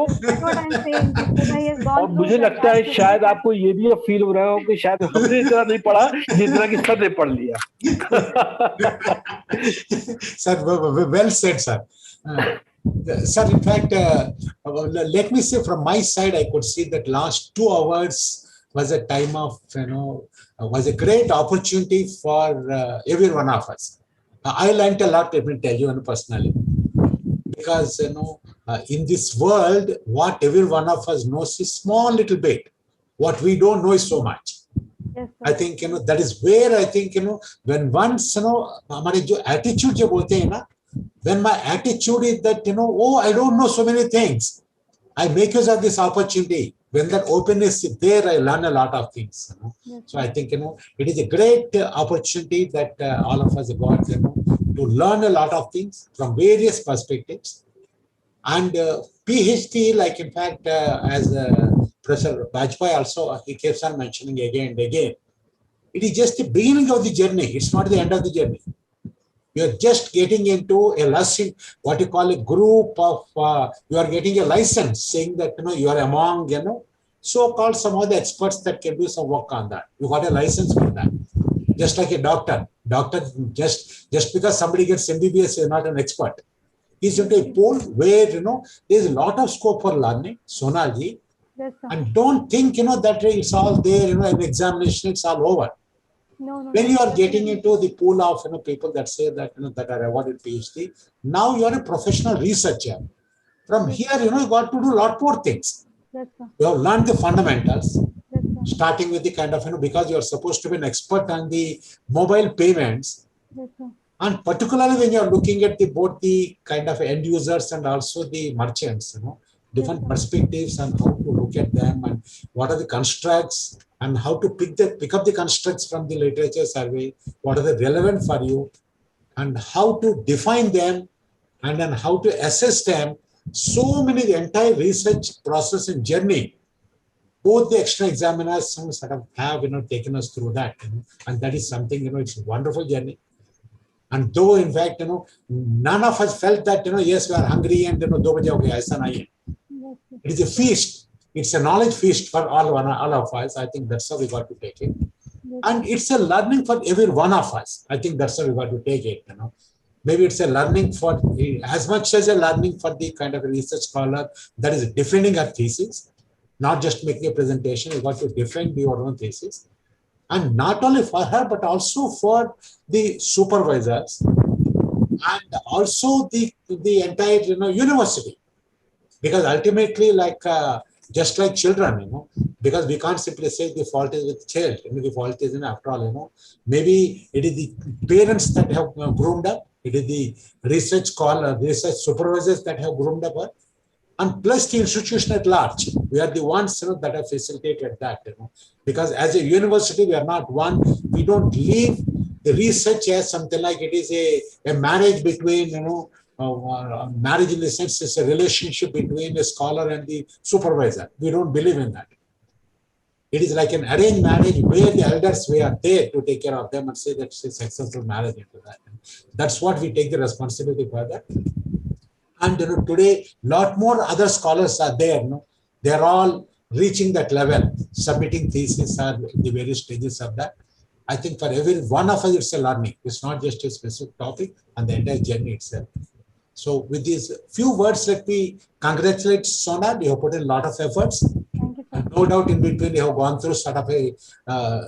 और मुझे लगता है शायद आपको ये भी फील हो रहा हो कि शायद हमने इतना नहीं पढ़ा जितना कि सर ने पढ़ लिया. Sir, well said, sir. Sir, in fact, let me say from my side, I could see that last 2 hours was a time of, was a great opportunity for every one of us. I learned a lot, let me tell you personally, because in this world, what every one of us knows is small little bit. What we don't know is so much. Yes, I think that is where I think when once हमारे जो attitude जो बोलते हैं ना, when my attitude is that oh, I don't know so many things, I make use of this opportunity. When that openness is there, I learn a lot of things. Yes, so I think it is a great opportunity that all of us got to learn a lot of things from various perspectives. And PhD, like in fact, as Professor Bajpai also he keeps on mentioning again and again, it is just the beginning of the journey. It's not the end of the journey. You're just getting into a lesson, what you call a group of, you are getting a license saying that, you are among, so-called some of the experts that can do some work on that. You got a license for that. Just like a doctor. Doctor, just because somebody gets MBBS is not an expert. He's into a pool where, there's a lot of scope for learning, Sonal ji. Yes, sir. And don't think, that it's all there, in examination, it's all over. No. When you are getting into the pool of people that say that that are awarded PhD, now you are a professional researcher. From here, you got to do a lot more things. Yes, sir. You have learned the fundamentals, Yes, sir. starting with the kind of because you are supposed to be an expert on the mobile payments, Yes, sir. and particularly when you are looking at both the kind of end users and also the merchants, different perspectives and how to look at them and what are the constructs and how to pick up the constructs from the literature survey, what are they relevant for you, and how to define them, and then how to assess them. So many, the entire research process and journey, both the external examiners sort of have taken us through that, and that is something it's a wonderful journey. And though in fact none of us felt that yes, we are hungry and 2 baje ho gaya, aisa nahi hai. It is a feast. It's a knowledge feast for all of us. I think that's how we got to take it. Yes. And it's a learning for every one of us. I think that's how we got to take it. Maybe it's a learning for, as much as a learning for the kind of a research scholar that is defending her thesis, not just making a presentation. You got to defend your own thesis. And not only for her, but also for the supervisors and also the entire university. Because ultimately, like just like children, because we can't simply say the fault is with the child. The fault is after all, maybe it is the parents that have groomed up. It is the research scholar, research supervisors that have groomed up her. And plus the institution at large, we are the ones that have facilitated that. Because as a university, we are not one. We don't leave the research as something like it is a marriage between, marriage in the sense is a relationship between a scholar and the supervisor. We don't believe in that. It is like an arranged marriage where the elders were there to take care of them and say that it's a successful marriage into that. That's what we take the responsibility for that. And today, lot more other scholars are there. They are all reaching that level, submitting theses or the various stages of that. I think for every one of us, it's a learning. It's not just a specific topic and the entire journey itself. So with these few words, let me congratulate Sonal. You have put in a lot of efforts. Thank you, sir. No doubt in between you have gone through sort of a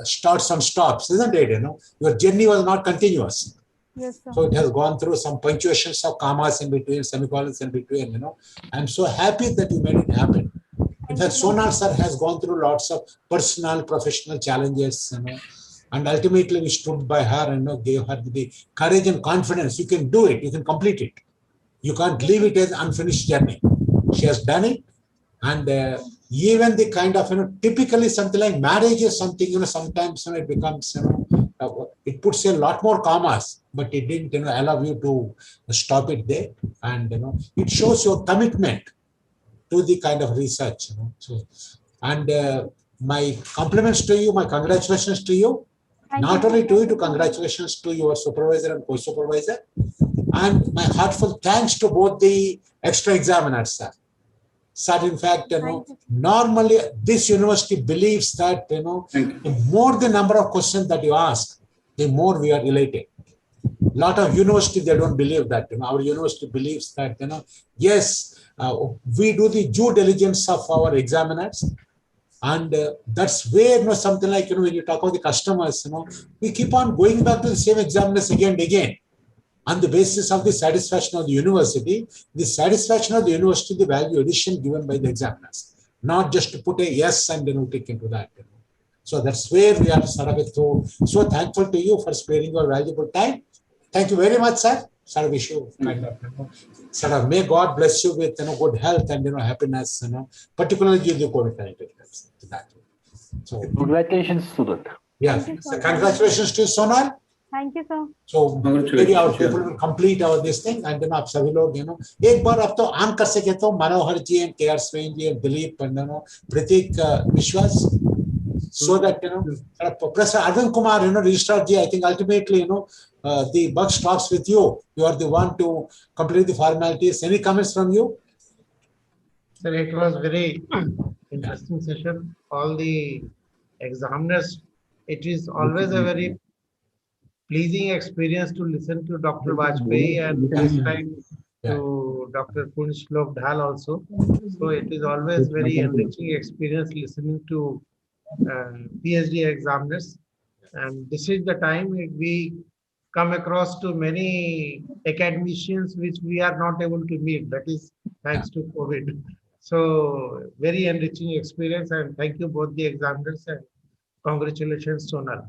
starts and stops, isn't it? Your journey was not continuous. Yes, sir. So it has gone through some punctuations of commas in between, semicolons in between, you know. I'm so happy that you made it happen. In fact, Sonal sir has gone through lots of personal, professional challenges, you know, and ultimately we stood by her and, you know, gave her the courage and confidence. You can do it. You can complete it. You can't leave it as unfinished journey. She has done it. And even the kind of, you know, typically something like marriage is something, you know, sometimes, you know, it becomes, you know, it puts a lot more commas, but it didn't, you know, allow you to stop it there. And, you know, it shows your commitment to the kind of research, you know. So, and my compliments to you, my congratulations to you. Not only to you, to congratulations to your supervisor and co-supervisor. And my heartfelt thanks to both the extra examiners, sir. Sir, in fact, you know, normally this university believes that, you know, the more the number of questions that you ask, the more we are elated. A lot of universities, they don't believe that. You know, our university believes that, you know, yes, we do the due diligence of our examiners. And that's where, you know, something like, you know, when you talk about the customers, you know, we keep on going back to the same examiners again and again. On the basis of the satisfaction of the university, the satisfaction of the university, the value addition given by the examiners, not just to put a yes and then take into that. You know. So that's where we are sort of so thankful to you for sparing your valuable time. Thank you very much, sir. Sort of wish you kind of, you know, sort of may God bless you with, you know, good health and, you know, happiness, you know, particularly during the COVID-19. So congratulations, Surat. Yes, so congratulations to Sonal. Thank you, sir. So maybe our people will complete our this thing, and then आप सभी लोग, you know, एक बार अब तो आम कर सके तो मनोहर जी and K.R. Swain ji and Dilip and, you know, Pratik Vishwas, so that, you know, Professor Arvind Kumar, you know, Registrar ji, I think ultimately, you know, the buck stops with you. You are the one to complete the formalities. Any comments from you? Sir, it was very interesting session. All the examiners, it is always a very pleasing experience to listen to Dr. Vajpayee and this time to Dr. Punshlok Dhal also. So it is always very enriching experience listening to PhD examiners. And this is the time we come across to many academicians which we are not able to meet. That is thanks to COVID. So very enriching experience, and thank you both the examiners, and congratulations, Sonal.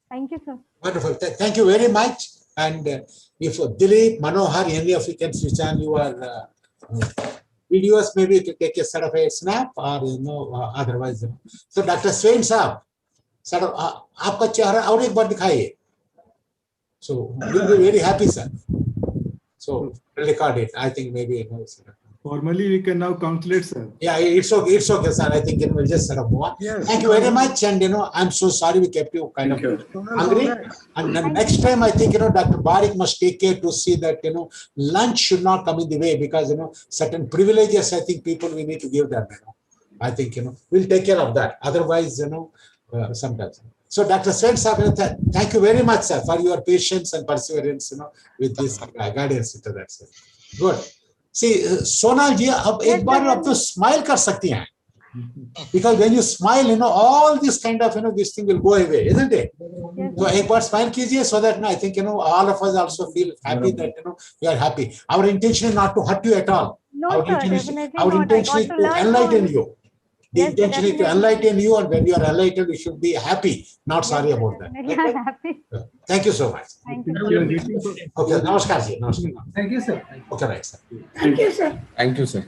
Thank you, sir. Wonderful. Thank you very much. And if Dilip, Manohar, any of you can switch on your videos, maybe you can take a sort of a snap, or, you know, otherwise. You know. So Dr. Swain साहब, sort of आपका चेहरा और एक बार दिखाइए. So we'll be very happy, sir. So we'll record it. I think maybe, you know, sir. Formally, we can now conclude, sir. Yeah, it's okay, sir. I think we'll just sort of move on. Yes. Thank you very much. And, you know, I'm so sorry we kept you kind of hungry. And then next time, I think, you know, Dr. Barik must take care to see that, you know, lunch should not come in the way, because, you know, certain privileges, I think people, we need to give them, you know. I think, you know, we'll take care of that. Otherwise, you know, sometimes. So Dr. Swain, thank you very much, sir, for your patience and perseverance, you know, with this guidance into that, sir. Good. See, Sonal ji, अब एक बार आप तो smile कर सकती हैं, because when you smile, you know, all this kind of, you know, this thing will go away, isn't it? So एक बार smile कीजिए, so that, I think, you know, all of us also feel happy that, you know, we are happy. Our intention is not to hurt you at all. No, our sir, intention definitely our not. intention is to enlighten you. The Yes, intention is to enlighten you, and when you are enlightened, you should be happy, not sorry about that. I'm happy. Thank you so much. Thank you. Okay, namaskar ji. Namaskar. Thank you, sir. Okay, right, sir. Thank you, sir. Thank you, sir.